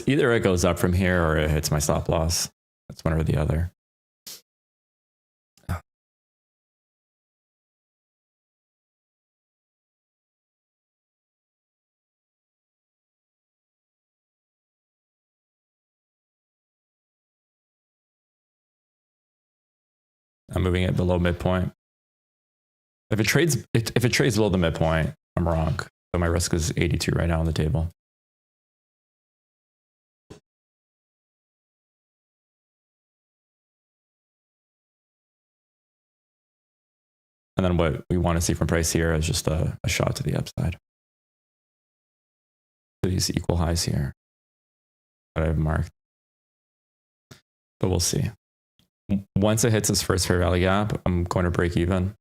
either it goes up from here or it hits my stop loss. It's one or the other. I'm moving it below midpoint. If it trades below the midpoint, I'm wrong. So my risk is 82 right now on the table. And then what we want to see from price here is just a shot to the upside. So these equal highs here that I've marked. But we'll see. Once it hits its first fair value gap, I'm going to break even.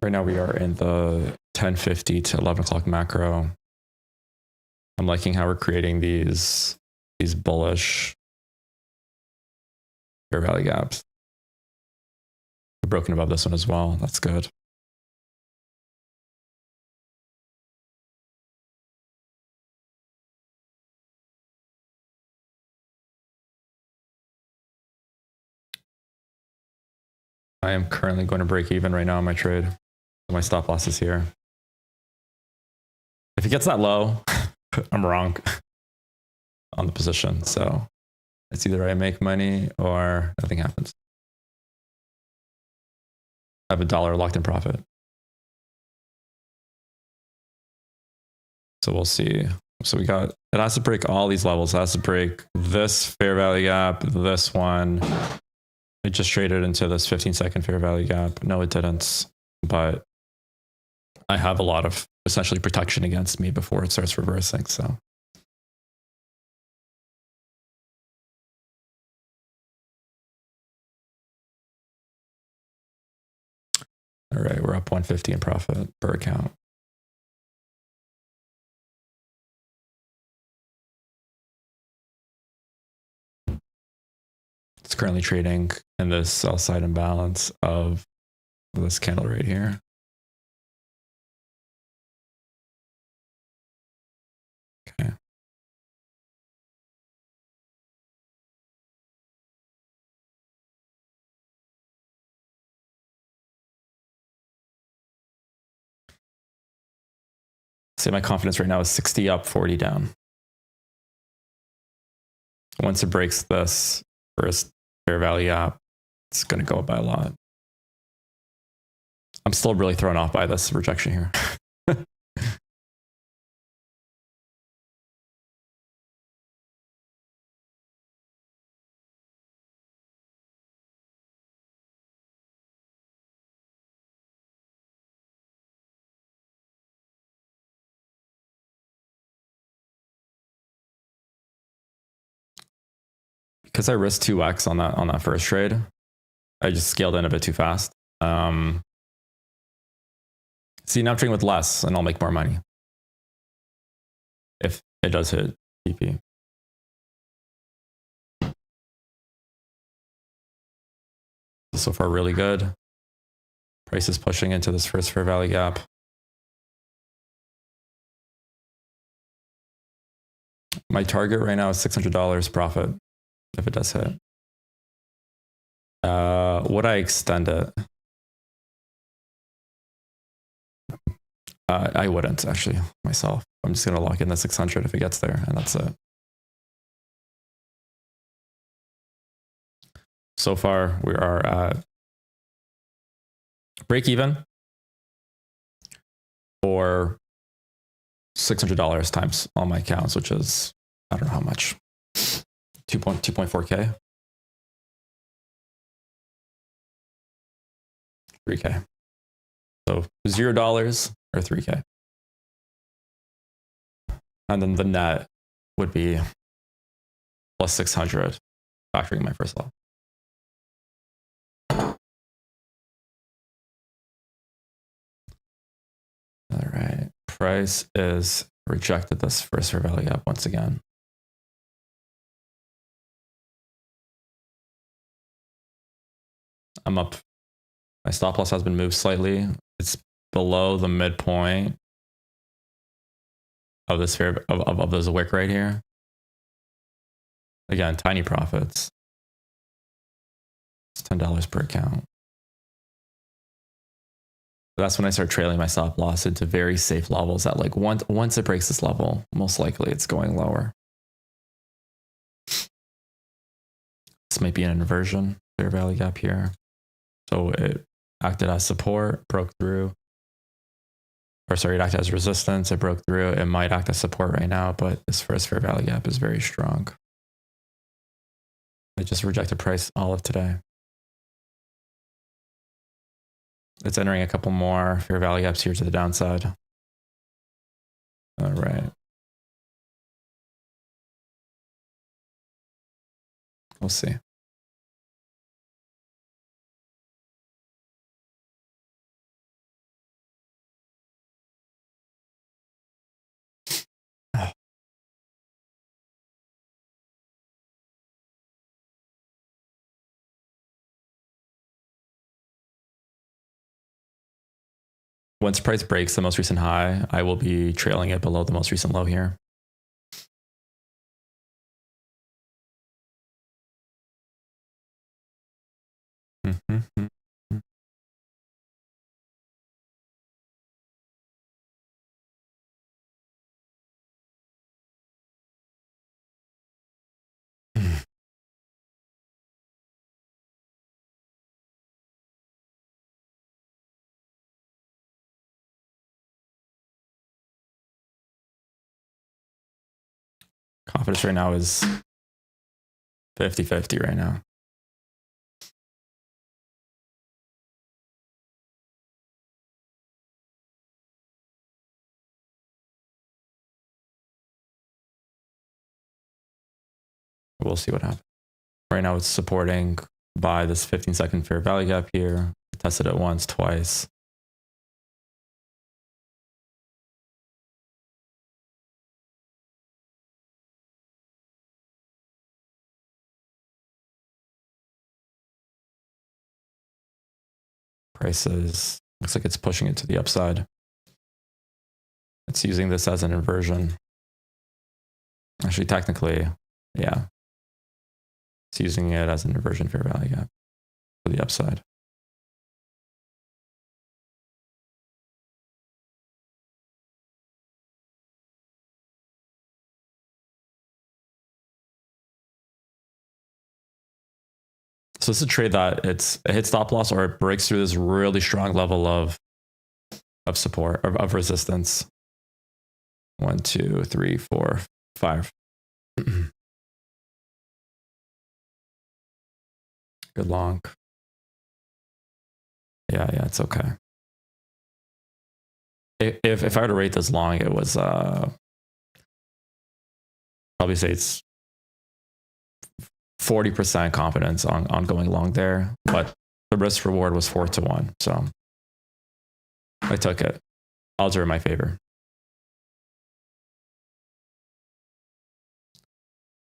Right now we are in the 10:50 to 11 o'clock macro. I'm liking how we're creating these bullish fair value gaps. We've broken above this one as well. That's good. I am currently going to break even right now on my trade. My stop loss is here. If it gets that low, I'm wrong on the position. So it's either I make money or nothing happens. I have $1 locked in profit. So we'll see. So it has to break all these levels. It has to break this fair value gap, this one. It just traded into this 15-second fair value gap. No, it didn't. But I have a lot of essentially protection against me before it starts reversing. So All right, we're up 150 in profit per account. It's currently trading in this sell side imbalance of this candle right here. Okay. See, my confidence right now is 60 up, 40 down. Once it breaks this first fair value gap, it's going to go up by a lot. I'm still really thrown off by this rejection here. Because I risked 2x on that first trade, I just scaled in a bit too fast. See, now I'm trading with less and I'll make more money if it does hit TP. So far, really good. Price is pushing into this first fair value gap. My target right now is $600 profit if it does hit. Would I extend it? I wouldn't actually myself. I'm just going to lock in the 600 if it gets there, and that's it. So far, we are at break even or $600 times all my accounts, which is, I don't know how much, 2.4K, 3K. So $0 or 3K. And then the net would be plus 600, factoring my first loss. All right, price is rejected this first fair value gap once again. I'm up. My stop loss has been moved slightly. It's below the midpoint of this fair of this wick right here. Again, tiny profits. It's $10 per account. That's when I start trailing my stop loss into very safe levels that, like, once it breaks this level, most likely it's going lower. This might be an inversion, fair value gap here. So it acted as support, broke through. Or sorry, it acted as resistance, it broke through. It might act as support right now, but this first fair value gap is very strong. I just rejected price all of today. It's entering a couple more fair value gaps here to the downside. All right. We'll see. Once price breaks the most recent high, I will be trailing it below the most recent low here. Confidence right now is 50-50 right now. We'll see what happens. Right now it's supporting by this 15-second fair value gap here. I tested it once, twice. Prices, looks like it's pushing it to the upside. It's using this as an inversion. Actually, technically, yeah. It's using it as an inversion fair value gap for the upside. So this is a trade that it hits stop loss or it breaks through this really strong level of support, of resistance. 1, 2, 3, 4, 5. Good long. Yeah, it's okay. If I were to rate this long, it was probably say it's 40% confidence on going long there, but the risk reward was 4-1. So I took it. Odds are in my favor.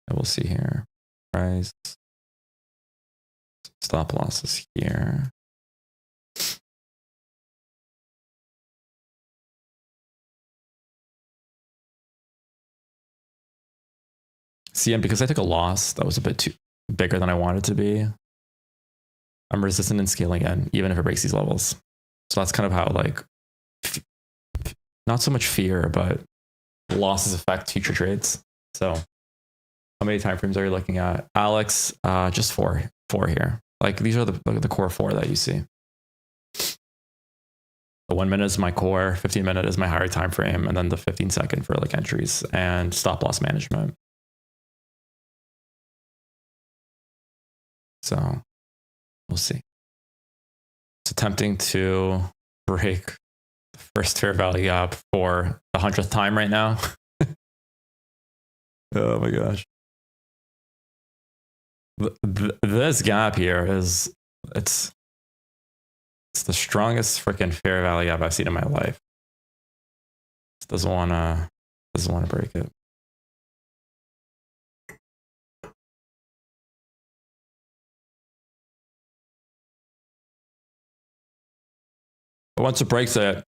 And we'll see here. Price. Stop losses here. See, and because I took a loss that was a bit too bigger than I wanted to be, I'm resistant in scaling in, even if it breaks these levels. So that's kind of how, like, not so much fear, but losses affect future trades. So how many time frames are you looking at? Alex, just four here. Like, these are the core 4 that you see. The 1 minute is my core, 15 minute is my higher time frame, and then the 15 second for like entries and stop loss management. So we'll see. It's attempting to break the first fair value gap for the 100th time right now. Oh my gosh. This gap here is, it's the strongest freaking fair value gap I've seen in my life. It doesn't want to break it. But once it breaks it,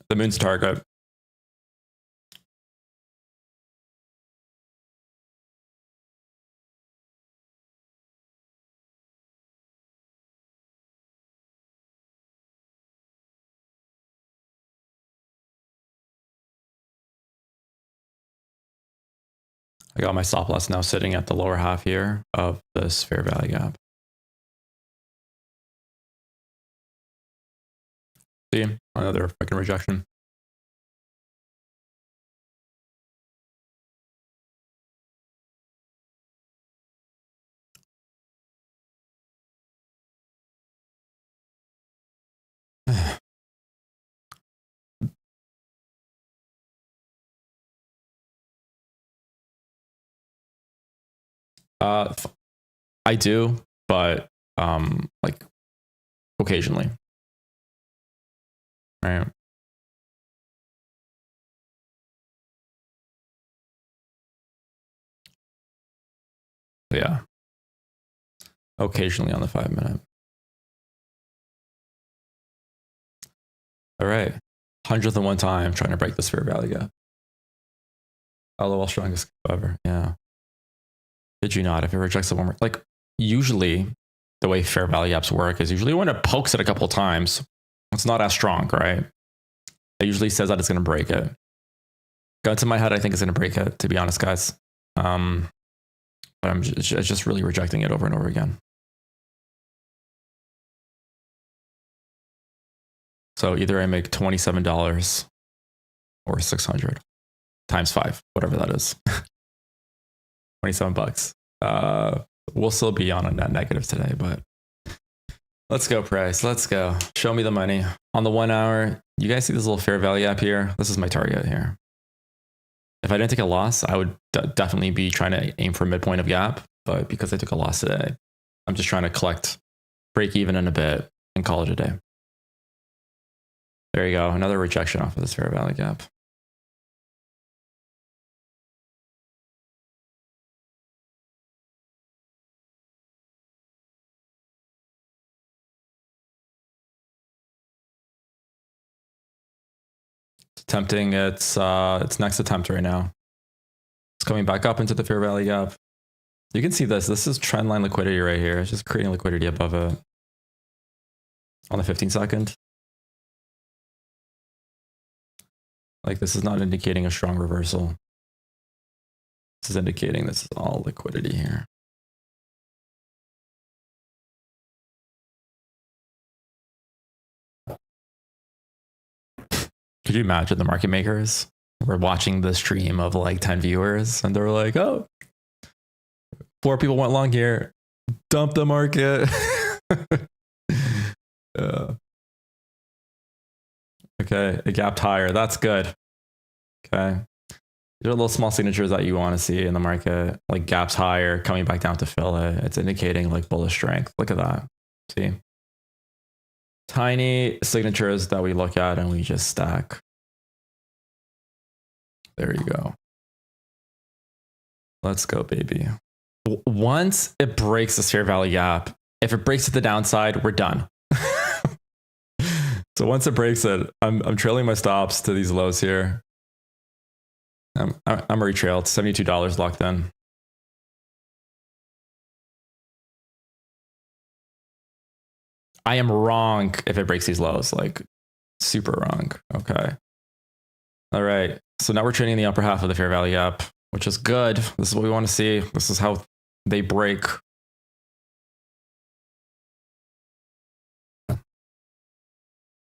the moon's target. I got my stop loss now sitting at the lower half here of this fair value gap. See, another fucking rejection. I do, but like occasionally, right? Yeah, occasionally on the 5 minute. All right, 101 time trying to break this fair value gap. LOL, strongest ever. Yeah. Did you not? If it rejects it one more, like usually the way fair value gaps work is usually when it pokes it a couple of times, it's not as strong, right? It usually says that it's going to break it. Gun to my head, I think it's going to break it, to be honest, guys. But I'm just really rejecting it over and over again. So either I make $27 or 600 times 5, whatever that is. 27 bucks. We'll still be on a net negative today, but let's go, price. Let's go. Show me the money. On the 1 hour, you guys see this little fair value gap here? This is my target here. If I didn't take a loss, I would definitely be trying to aim for midpoint of gap. But because I took a loss today, I'm just trying to collect, break even in a bit, and call it a day. There you go. Another rejection off of this fair value gap. Tempting its next attempt right now. It's coming back up into the fair value gap. You can see this. This is trendline liquidity right here. It's just creating liquidity above it on the 15-second. Like, this is not indicating a strong reversal. This is indicating this is all liquidity here. Could you imagine the market makers were watching the stream of like 10 viewers and they were like, oh, 4 people went long here, dump the market. Okay, it gapped higher. That's good. Okay. These are little small signatures that you want to see in the market, like gaps higher, coming back down to fill it. It's indicating like bullish strength. Look at that. See? Tiny signatures that we look at and we just stack. There you go. Let's go, baby. Once it breaks the fair value gap, if it breaks to the downside, we're done. So once it breaks it, I'm trailing my stops to these lows here. I'm already trailed, $72 locked in. I am wrong if it breaks these lows, like super wrong. Okay. All right. So now we're trading the upper half of the fair value gap, which is good. This is what we want to see. This is how they break.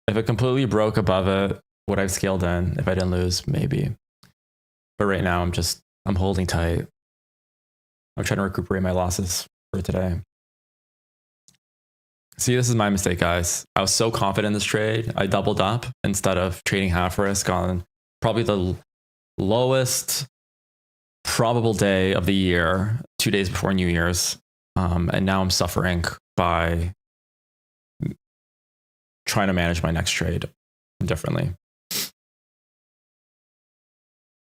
If it completely broke above it, would I have scaled in? If I didn't lose, maybe. But right now I'm holding tight. I'm trying to recuperate my losses for today. See, this is my mistake, guys. I was so confident in this trade. I doubled up instead of trading half risk on probably the lowest probable day of the year, 2 days before New Year's. And now I'm suffering by trying to manage my next trade differently.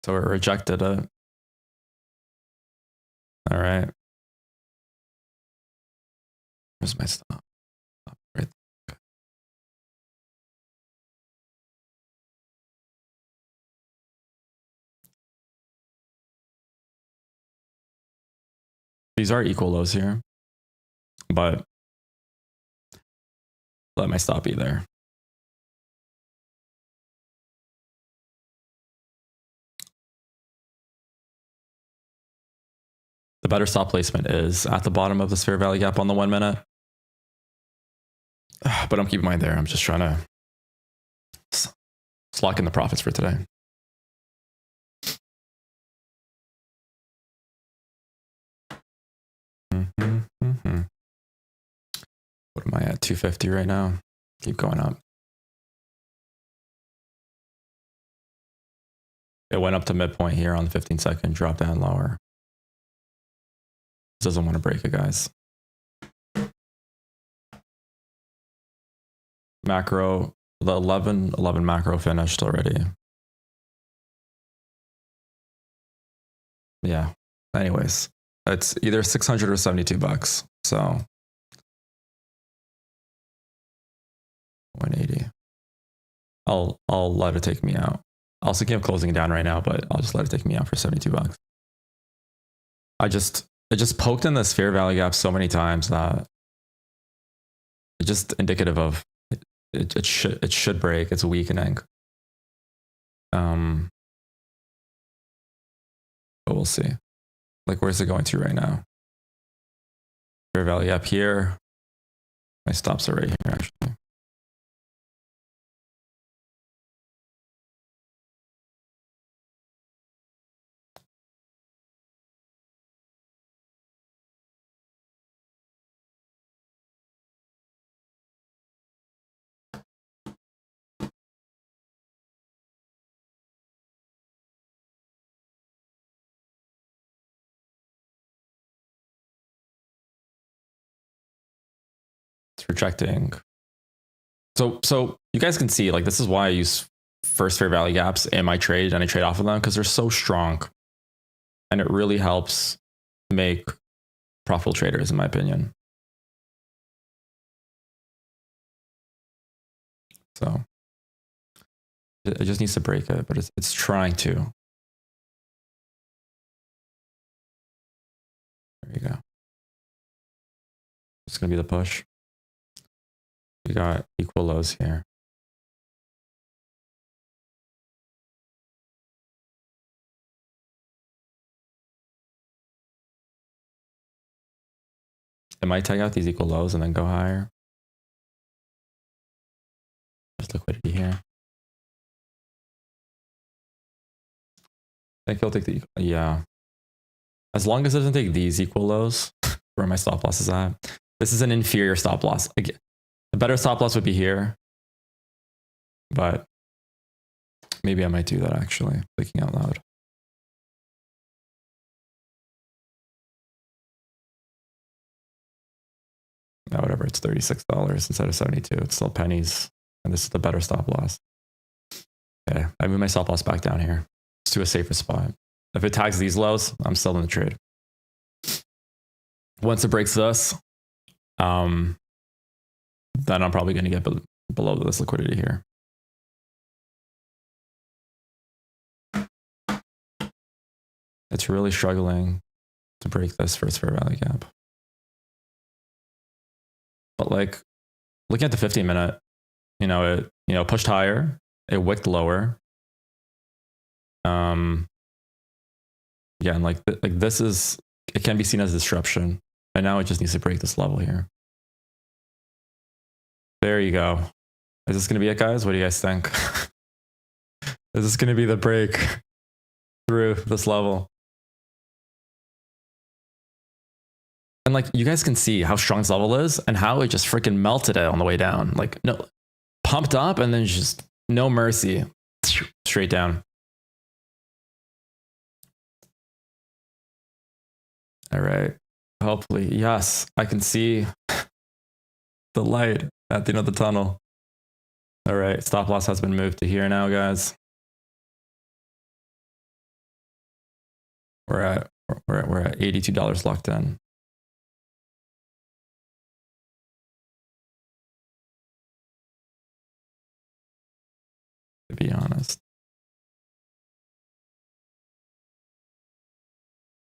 So it rejected it. All right. Where's my stop? Right. Okay. These are equal lows here, but let my stop be there. The better stop placement is at the bottom of this fair value gap on the 1 minute. But I'm keeping mine there. I'm just trying to lock in the profits for today. What am I at? 250 right now. Keep going up. It went up to midpoint here on the 15-second, drop down lower. Doesn't want to break it, guys. Macro, the 11 macro finished already. Yeah. Anyways, it's either 600 or 72 bucks. So 180. I'll let it take me out. I was thinking of closing it down right now, but I'll just let it take me out for 72 bucks. It just poked in this fair value gap so many times that it's just indicative of it should break. It's weakening. But we'll see. Like, where's it going to right now? Fair value up here. My stops are right here, actually. It's rejecting. So you guys can see, like, this is why I use first fair value gaps in my trade and I trade off of them, because they're so strong and it really helps make profitable traders, in my opinion. So It just needs to break it, but it's trying to. There you go. It's going to be the push. We got equal lows here. It might take out these equal lows and then go higher. There's liquidity here. I think he'll take the, yeah. As long as it doesn't take these equal lows, where my stop loss is at. This is an inferior stop loss. Again, the better stop loss would be here, but maybe I might do that actually, thinking out loud. Now, whatever, it's $36 instead of 72. It's still pennies, and this is the better stop loss. Okay, I move my stop loss back down here. It's to a safer spot. If it tags these lows, I'm still in the trade. Once it breaks this, then I'm probably going to get below this liquidity here. It's really struggling to break this first fair value gap. But like, looking at the 15-minute, it pushed higher, it wicked lower. Yeah, and like this is, it can be seen as disruption, and now it just needs to break this level here. There you go. Is this going to be it, guys? What do you guys think? Is this going to be the break through this level? And like, you guys can see how strong this level is and how it just freaking melted it on the way down. Like, no, pumped up and then just no mercy, straight down. All right. Hopefully, yes, I can see the light at the end of the tunnel. All right, stop loss has been moved to here now, guys. We're at $82 locked in. To be honest.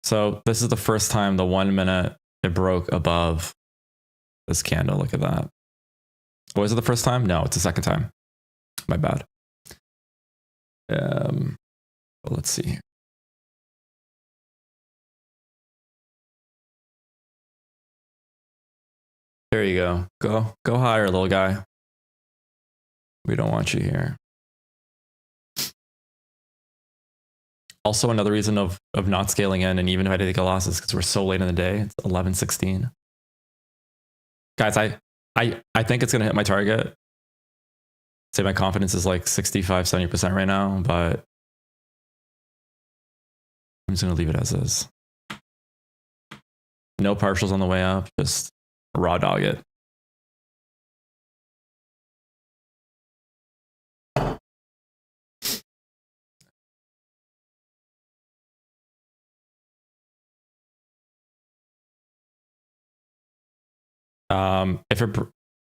So this is the first time the 1 minute it broke above this candle. Look at that. Oh, is it the first time? No, it's the second time. My bad. Let's see. There you go. Go higher, little guy. We don't want you here. Also, another reason of not scaling in, and even if I did take a loss, is because we're so late in the day. It's 11:16. Guys, I think it's gonna hit my target. Say my confidence is like 65-70% right now, but I'm just gonna leave it as is. No partials on the way up, just raw dog it.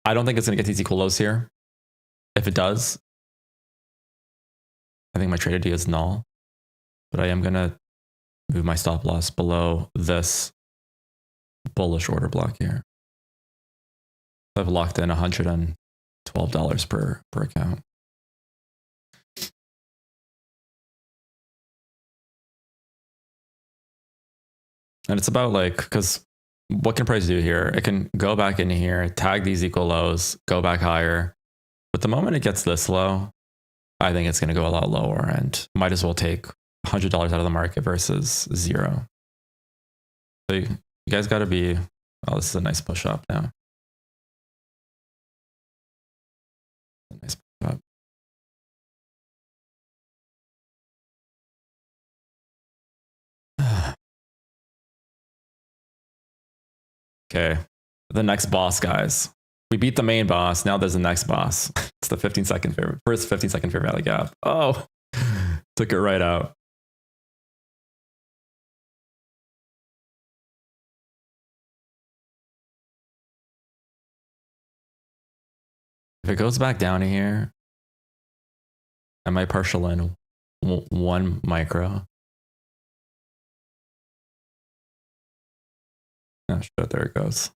I don't think it's gonna get these equal lows here. If it does, I think my trade idea is null, but I am gonna move my stop loss below this bullish order block here. I've locked in $112 per account. And it's about like, because what can price do here? It can go back in here, tag these equal lows, go back higher. But the moment it gets this low, I think it's going to go a lot lower and might as well take $100 out of the market versus zero. So you guys got to be, oh, this is a nice push up now. Nice push up. Okay, the next boss, guys. We beat the main boss. Now there's the next boss. It's the 15-second first 15-second fair value gap. Oh, took it right out. If it goes back down to here, I might partial in 1 micro. Oh shit, there it goes.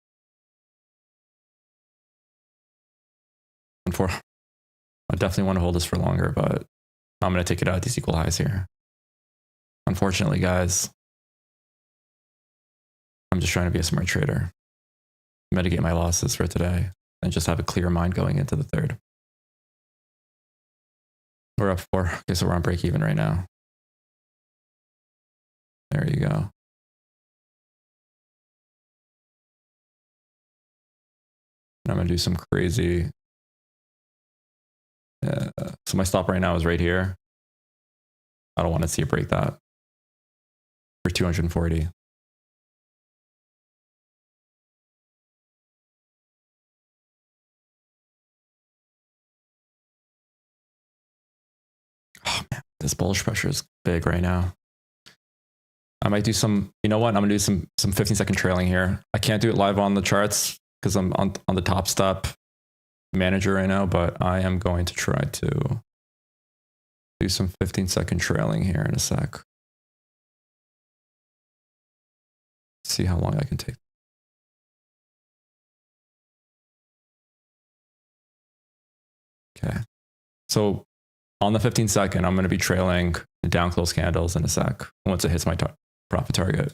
I definitely want to hold this for longer, but I'm going to take it out at these equal highs here. Unfortunately, guys, I'm just trying to be a smart trader, mitigate my losses for today, and just have a clear mind going into the third. We're up 4. Okay, so we're on break even right now. There you go. And I'm going to do some crazy. So my stop right now is right here. I don't want to see it break that for 240. Oh man, this bullish pressure is big right now. I might do some, you know what? I'm gonna do some 15-second trailing here. I can't do it live on the charts because I'm on the Top Step manager right now, but I am going to try to do some 15-second trailing here in a sec. See how long I can take. Okay. So on the 15-second, I'm going to be trailing down close candles in a sec once it hits my profit target.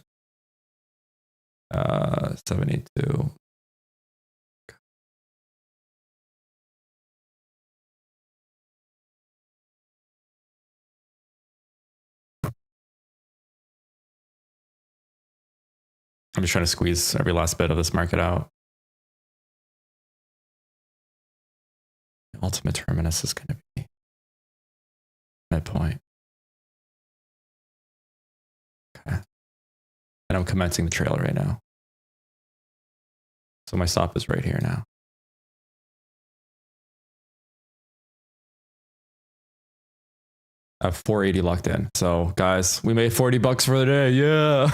72. I'm just trying to squeeze every last bit of this market out. The ultimate terminus is going to be midpoint. Okay. And I'm commencing the trail right now. So my stop is right here now. I have 480 locked in. So guys, we made 40 bucks for the day. Yeah.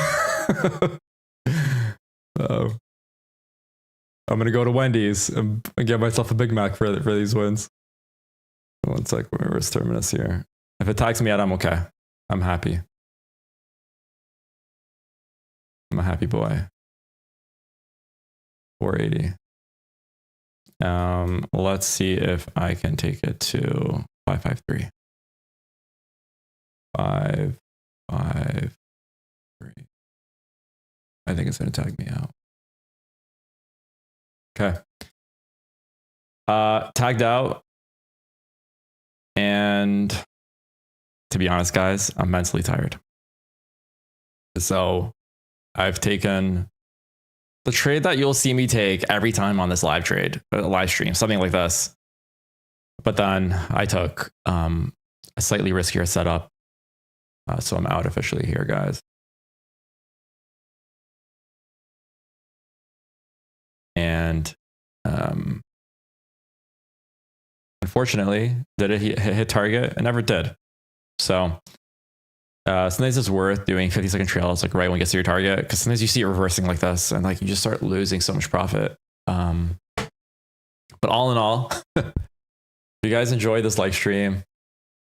I'm going to go to Wendy's and get myself a Big Mac for these wins. One sec, where's terminus here? If it tags me out, I'm okay. I'm happy. I'm a happy boy. 480. Let's see if I can take it to 553. 553. I think it's going to tag me out. Okay. Tagged out. And to be honest, guys, I'm mentally tired. So I've taken the trade that you'll see me take every time on this live stream, something like this. But then I took a slightly riskier setup. So I'm out officially here, guys. And unfortunately, did it hit target? It never did. So sometimes it's worth doing 50-second trails like right when it gets to your target, because sometimes you see it reversing like this and like you just start losing so much profit. But all in all, if you guys enjoyed this live stream,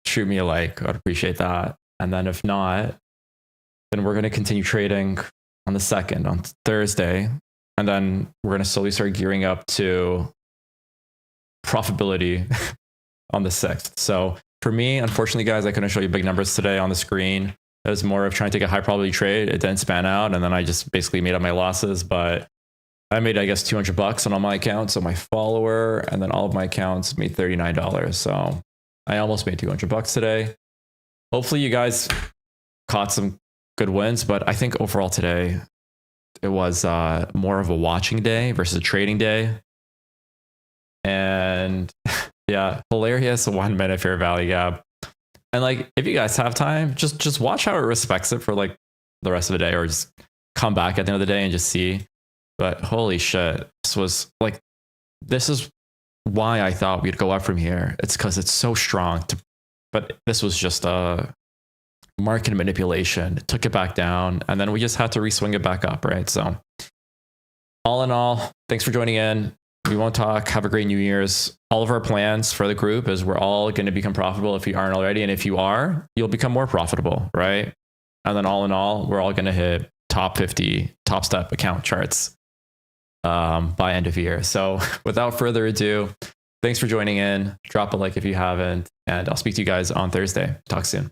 shoot me a like. I'd appreciate that. And then if not, then we're going to continue trading on the 2nd, on Thursday. And then we're going to slowly start gearing up to profitability on the 6th. So for me, unfortunately, guys, I couldn't show you big numbers today on the screen. It was more of trying to take a high probability trade. It didn't span out. And then I just basically made up my losses. But I made, I guess, 200 bucks on all my accounts. So my follower and then all of my accounts made $39. So I almost made 200 bucks today. Hopefully you guys caught some good wins. But I think overall today, it was more of a watching day versus a trading day. And yeah, hilarious 1 minute fair value gap. And like, if you guys have time, just watch how it respects it for like the rest of the day, or just come back at the end of the day and just see. But holy shit, this is why I thought we'd go up from here. It's because it's so strong. But this was just a market manipulation. It took it back down, and then we just had to re-swing it back up, right? So all in all, thanks for joining in. We won't talk. Have a great New Year's. All of our plans for the group is we're all going to become profitable if you aren't already. And if you are, you'll become more profitable, right? And then all in all, we're all going to hit top 50, top step account charts by end of year. So without further ado, thanks for joining in. Drop a like if you haven't, and I'll speak to you guys on Thursday. Talk soon.